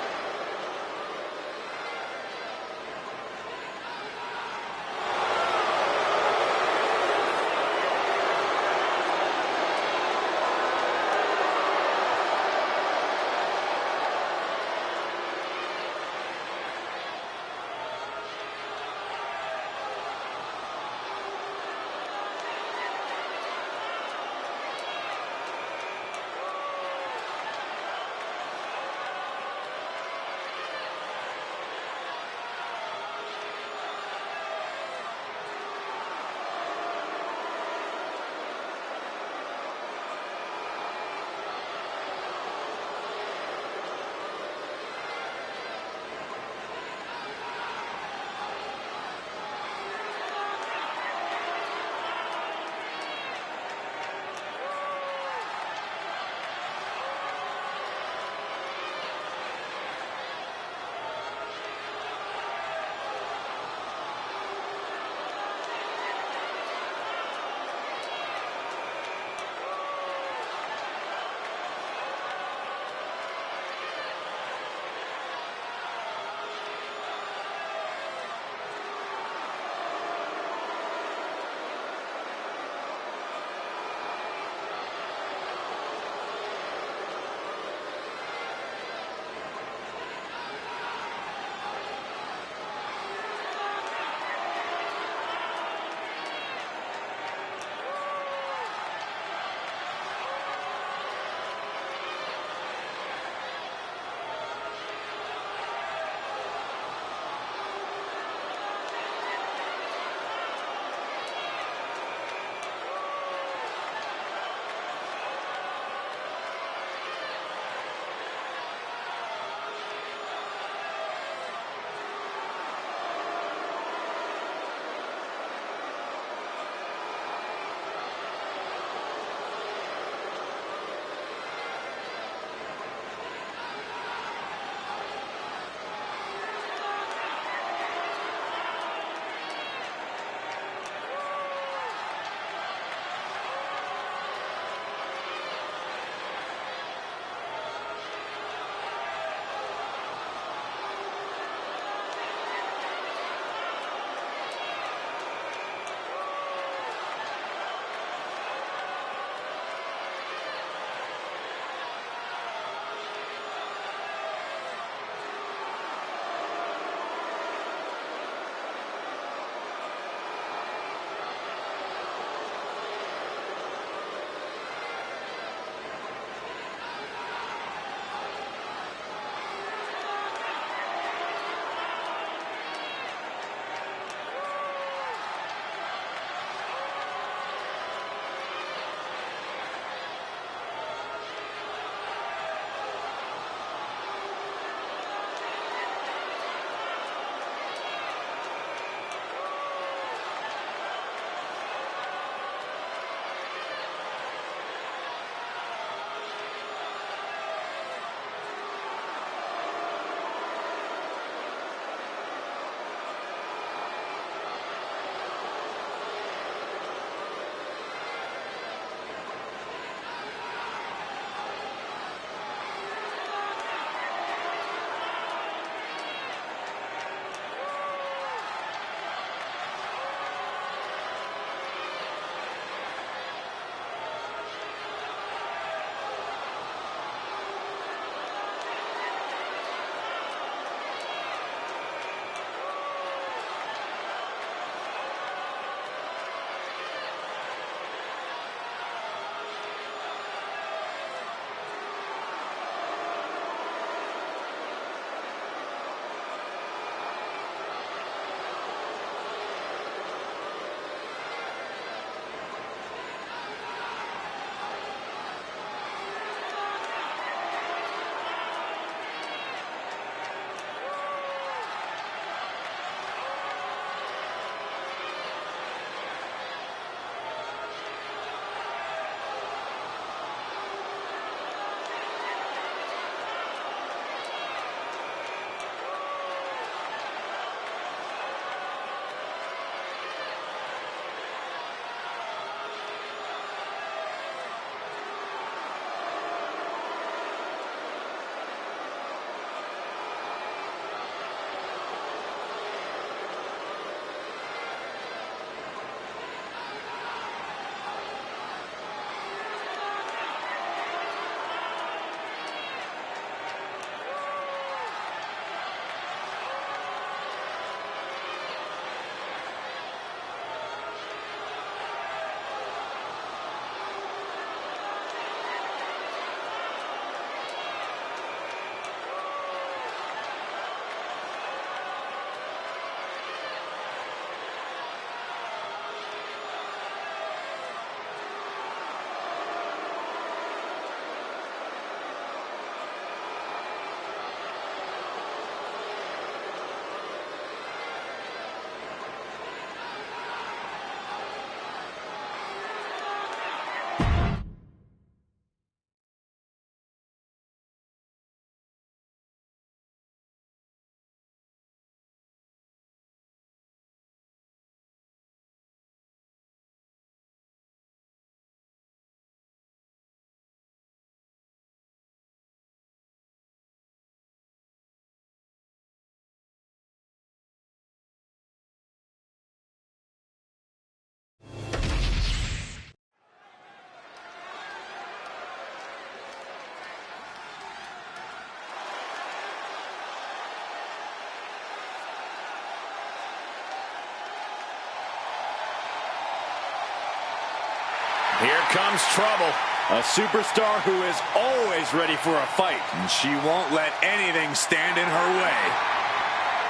Here comes trouble.
A superstar who is always ready for a fight.
And she won't let anything stand in her way.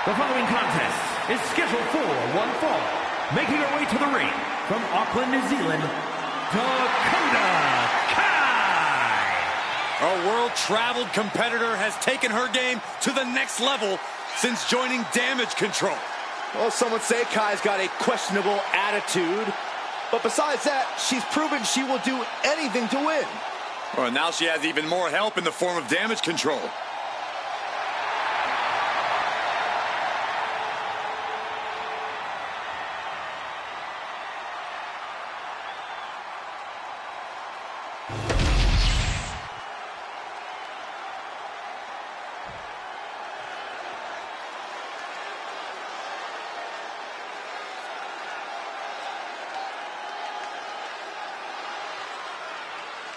The following contest is scheduled for one fall. Making her way to the ring from Auckland, New Zealand, Dakota Kai.
Our world-traveled competitor has taken her game to the next level since joining Damage Control.
Well, some would say Kai's got a questionable attitude. But besides that, she's proven she will do anything to win.
Well, now she has even more help in the form of Damage Control.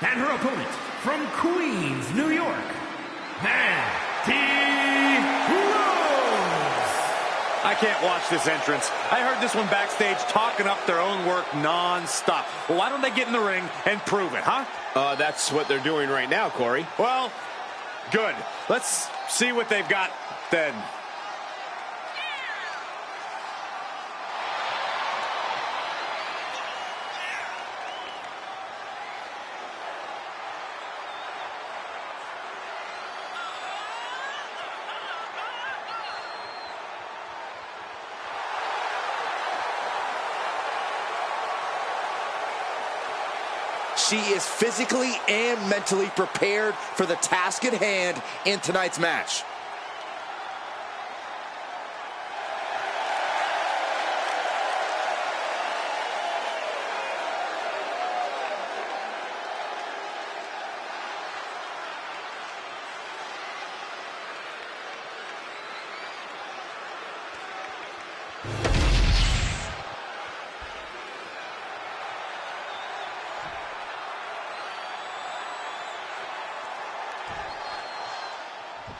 And her opponent from Queens, New York, Mandy Rose.
I can't watch this entrance. I heard this one backstage talking up their own work non-stop. Well, why don't they get in the ring and prove it, huh?
That's what they're doing right now, Corey.
Well, good. Let's see what they've got then.
She is physically and mentally prepared for the task at hand in tonight's match.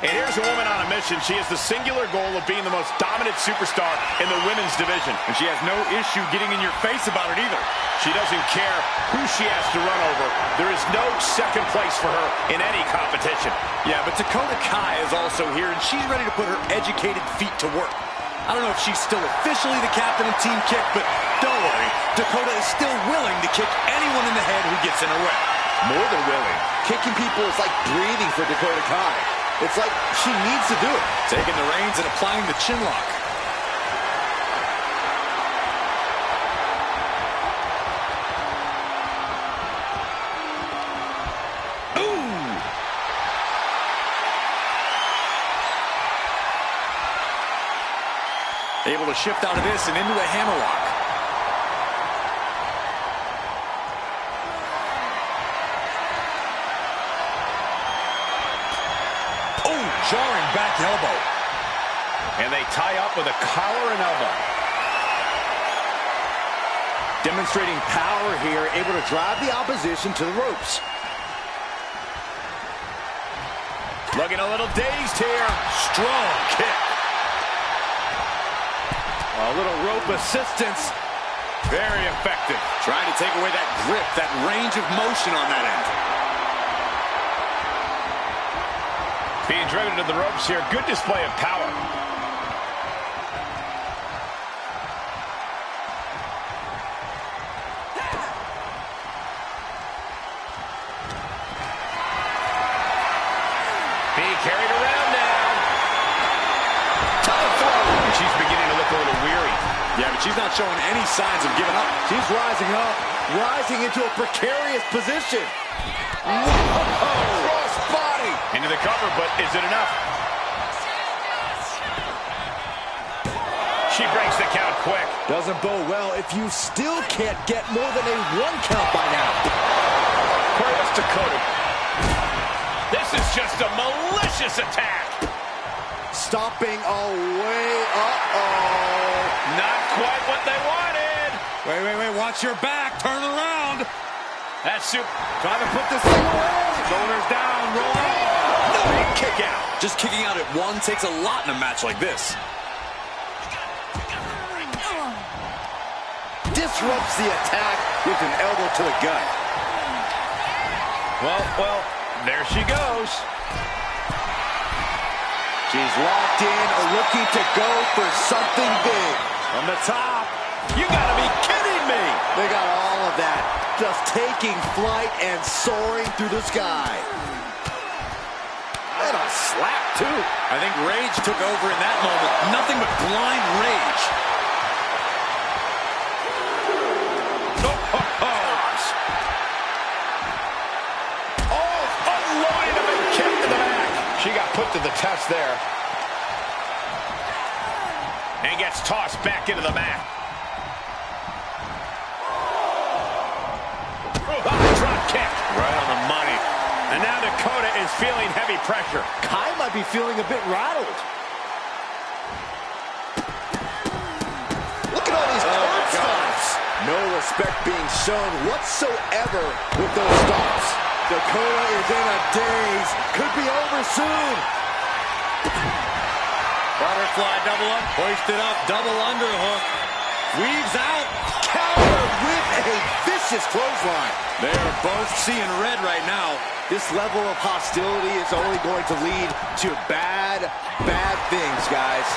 And here's a woman on a mission. She has the singular goal of being the most dominant superstar in the women's division.
And she has no issue getting in your face about it either.
She doesn't care who she has to run over. There is no second place for her in any competition.
Yeah, but Dakota Kai is also here, and she's ready to put her educated feet to work. I don't know if she's still officially the captain of Team Kick, but don't worry, Dakota is still willing to kick anyone in the head who gets in her way.
More than willing. Kicking people is like breathing for Dakota Kai. It's like she needs to do it.
Taking the reins and applying the chin lock. Ooh! Able to shift out of this and into a hammerlock. Jarring back elbow.
And they tie up with a collar and elbow.
Demonstrating power here, able to drive the opposition to the ropes.
Looking a little dazed here.
Strong kick.
A little rope assistance.
Very effective. Trying to take away that grip, that range of motion on that end.
Being driven to the ropes here. Good display of power. Being carried around now. Telephone. And she's beginning to look a little weary.
Yeah, but she's not showing any signs of giving up.
She's rising up, rising into a precarious position.
Whoa!
Into the cover, but is it enough? She breaks the count quick.
Doesn't bode well if you still can't get more than a 1 count by now.
Corey, that's Dakota. This is just a malicious attack.
Stomping away. Uh-oh.
Not quite what they wanted.
Wait. Watch your back. Turn around.
That's super.
Trying to put this thing away. Shoulders down. Roll up.
No kick out. Just kicking out at one takes a lot in a match like this.
Disrupts the attack with an elbow to the gut.
Well, there she goes.
She's locked in, looking to go for something big.
From the top. You gotta be kidding me.
They got all of that, just taking flight and soaring through the sky. And a slap, too.
I think rage took over in that moment. Nothing but blind rage.
Unloading a big kick to the back. She got put to the test there. And gets tossed back into the mat. Drop kick.
Right on the money. And now Dakota is feeling heavy pressure.
Kai might be feeling a bit rattled. Look at all these curb stops. No respect being shown whatsoever with those stops. Dakota is in a daze. Could be over soon.
Butterfly double up, hoisted up, double underhook. Weaves out.
Counter with a vicious clothesline.
They are both seeing red right now.
This level of hostility is only going to lead to bad things, guys.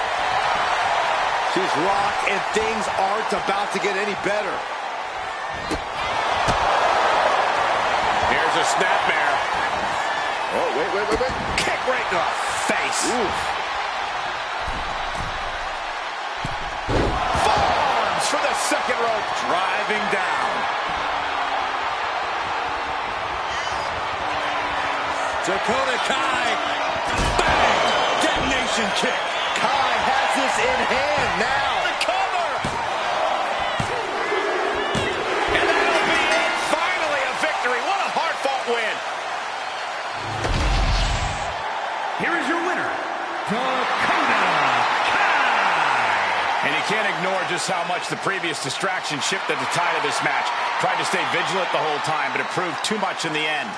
She's locked, and things aren't about to get any better.
Here's a snapmare.
Oh, wait.
Kick right to the face.
Oof.
Forearms for the second rope.
Driving down.
Dakota Kai. Bang! Detonation kick.
Kai has this in hand now.
The cover. And that'll be it. Finally a victory. What a hard-fought win.
Here is your winner, Dakota Kai.
And you can't ignore just how much the previous distraction shifted the tide of this match. Tried to stay vigilant the whole time, but it proved too much in the end.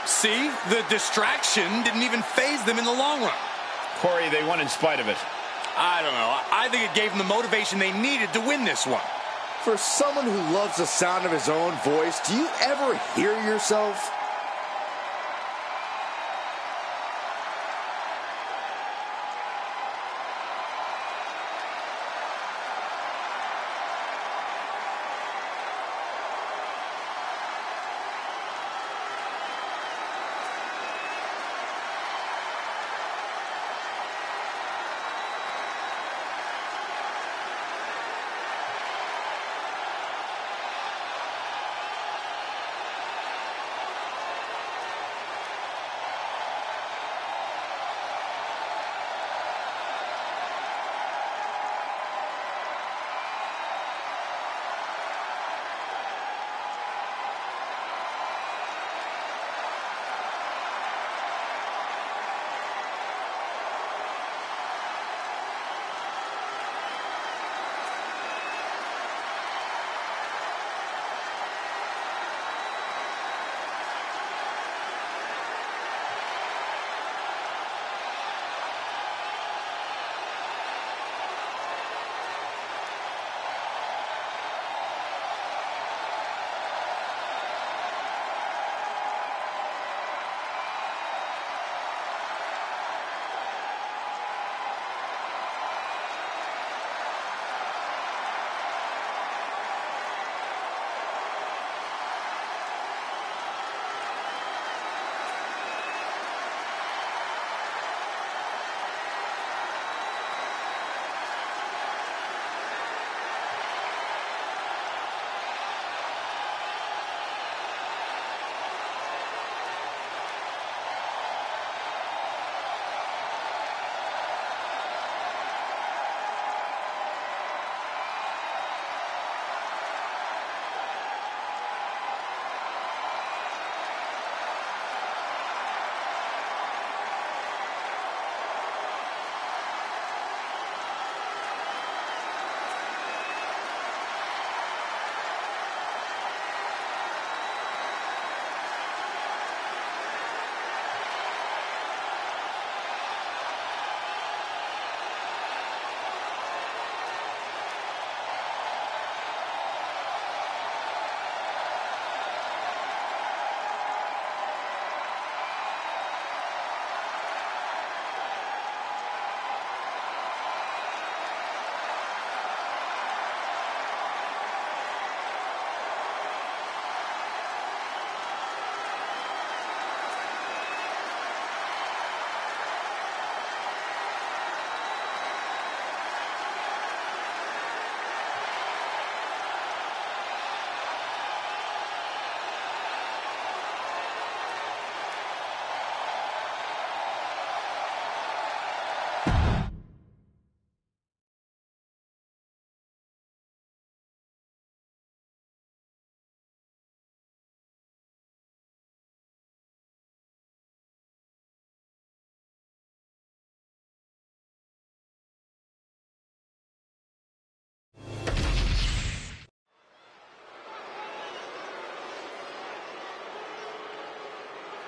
See? The distraction didn't even faze them in the long run.
Corey, they won in spite of it.
I don't know. I think it gave them the motivation they needed to win this one.
For someone who loves the sound of his own voice, do you ever hear yourself?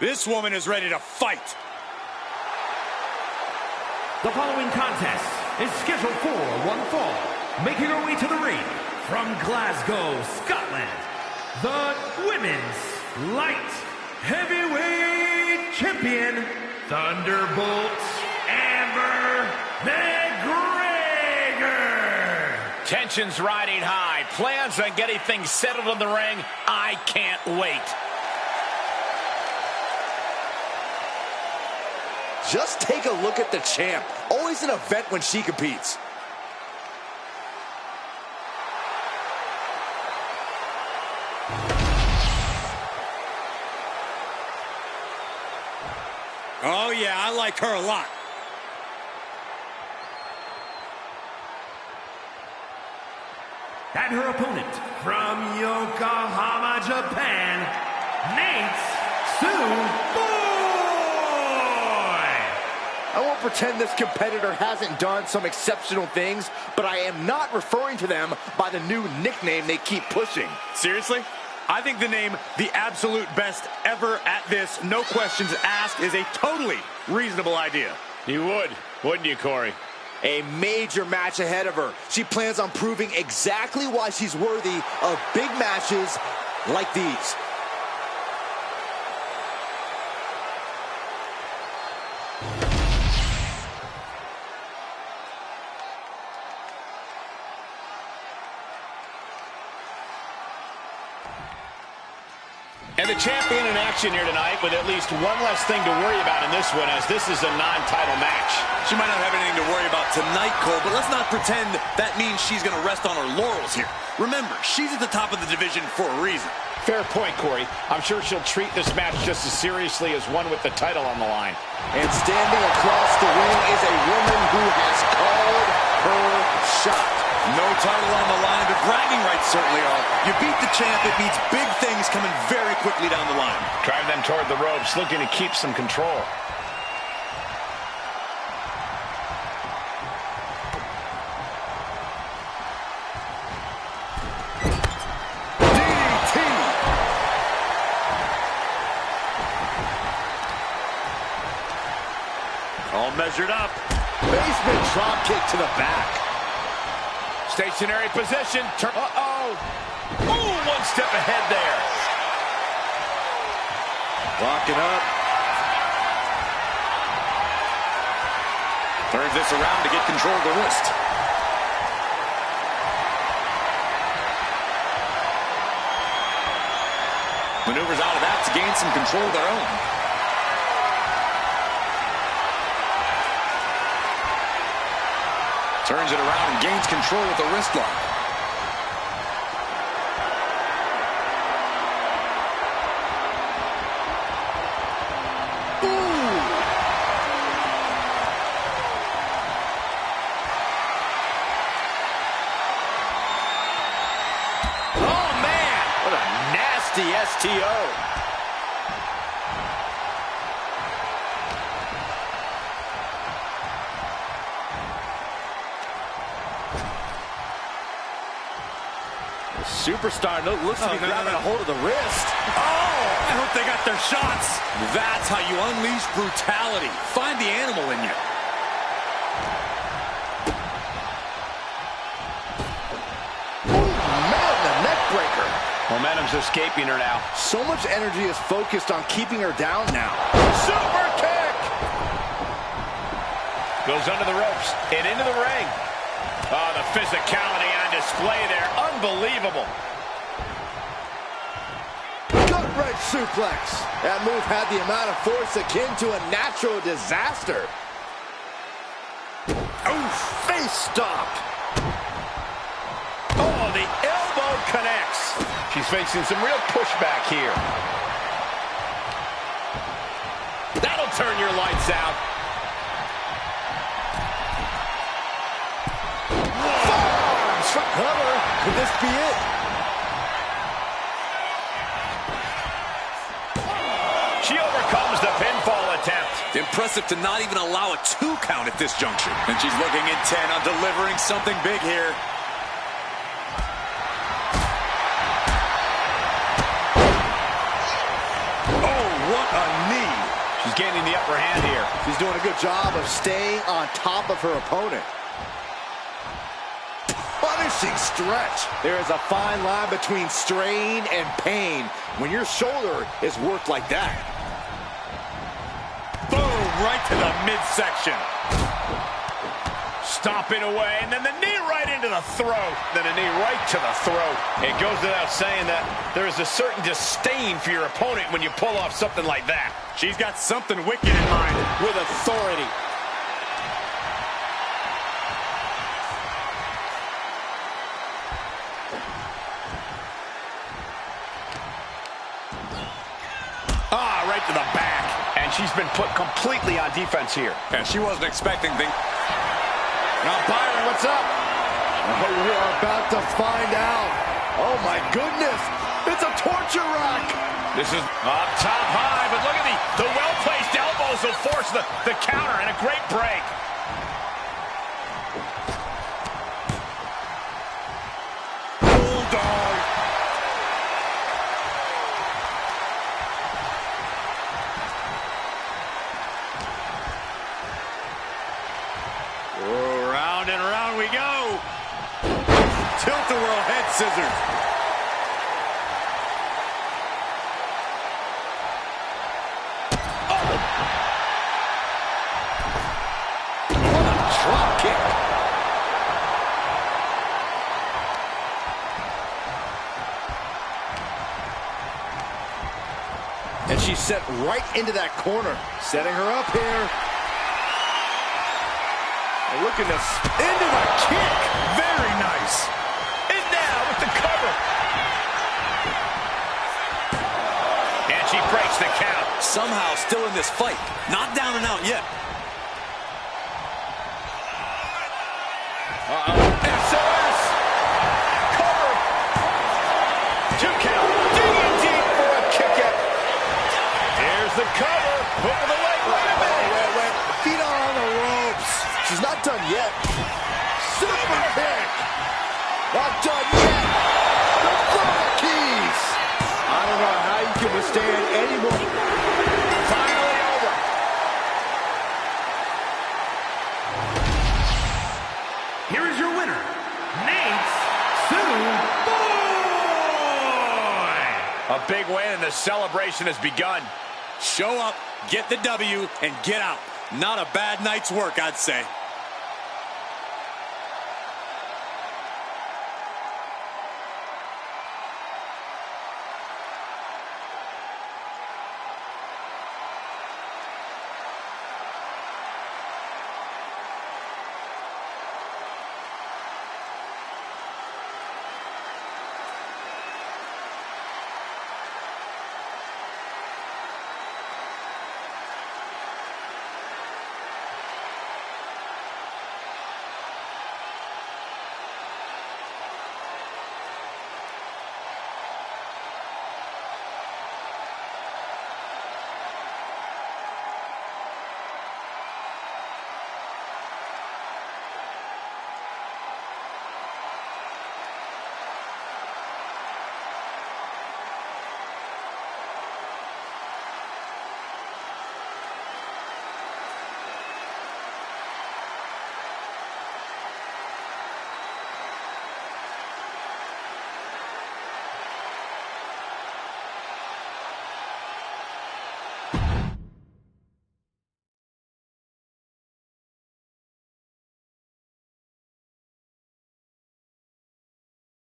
This woman is ready to fight.
The following contest is scheduled for one fall. Making her way to the ring from Glasgow, Scotland, the Women's Light Heavyweight Champion, Thunderbolt Amber McGregor.
Tensions riding high. Plans on getting things settled in the ring. I can't wait.
Just take a look at the champ. Always an event when she competes.
Oh, yeah, I like her a lot.
And her opponent from Yokohama, Japan, Boy.
I won't pretend this competitor hasn't done some exceptional things, but I am not referring to them by the new nickname they keep pushing.
Seriously? I think the name the absolute best ever at this, no questions asked, is a totally reasonable idea.
You would, wouldn't you, Corey?
A major match ahead of her. She plans on proving exactly why she's worthy of big matches like these.
And the champion in action here tonight with at least one less thing to worry about in this one, as this is a non-title match.
She might not have anything to worry about tonight, Cole, but let's not pretend that means she's going to rest on her laurels here. Remember, she's at the top of the division for a reason.
Fair point, Corey. I'm sure she'll treat this match just as seriously as one with the title on the line.
And standing across the ring is a woman who has called her shot.
No title on the line, but bragging rights certainly are. You beat the champ, it means big things coming very quickly down the line.
Drive them toward the ropes, looking to keep some control.
DDT!
All measured up.
Basement drop kick to the back.
Stationary position. Uh-oh. Ooh, one step ahead there.
Locking up.
Turns this around to get control of the wrist. Maneuvers out of that to gain some control of their own. Turns it around and gains control with the wrist lock. Ooh!
Oh, man. What a nasty STO.
Superstar looks to be grabbing a hold of the wrist.
Oh, I hope they got their shots. That's how you unleash brutality. Find the animal in you.
Ooh, man, the neck breaker.
Momentum's escaping her now.
So much energy is focused on keeping her down now. Super kick!
Goes under the ropes and into the ring. Oh, the physicality on display there. Unbelievable.
Gut-wrench suplex. That move had the amount of force akin to a natural disaster. Oh, face stop.
Oh, the elbow connects. She's facing some real pushback here. That'll turn your lights out.
Forearms for cover. Could this be it?
She overcomes the pinfall attempt.
Impressive to not even allow a 2 count at this juncture. And she's looking intent on delivering something big here. Oh, what a knee.
She's gaining the upper hand here.
She's doing a good job of staying on top of her opponent. Punishing stretch. There is a fine line between strain and pain when your shoulder is worked like that.
Boom, right to the midsection.
Stomping away, and then the knee right into the throat. Then a knee right to the throat. It goes without saying that there is a certain disdain for your opponent when you pull off something like that.
She's got something wicked in mind.
With authority.
Right to the back. And she's been put completely on defense here.
And she wasn't expecting things.
Now, Byron, what's up? Oh, we are about to find out. Oh, my goodness. It's a torture rack.
This is up top high, but look at the well-placed elbows will force the counter, and a great break.
Bulldog. Oh, round and round we go. Tilt-a-whirl head scissors.
Drop kick. And she's set right into that corner. Setting her up here. And looking to into the kick.
Very nice. And now with the cover. And she breaks the count.
Somehow still in this fight. Not down and out yet.
SOS. Cover. 2 count. Digging deep for a kick out. Here's the cover. Hook of the leg. Wait a minute.
Wait. Feet are on the ropes. She's not done yet. Super kick. Not done yet. The front keys. I don't know how you can withstand any more.
Finally over.
Here is your winner, Nate Boy.
A big win and the celebration has begun.
Show up, get the W, and get out. Not a bad night's work, I'd say.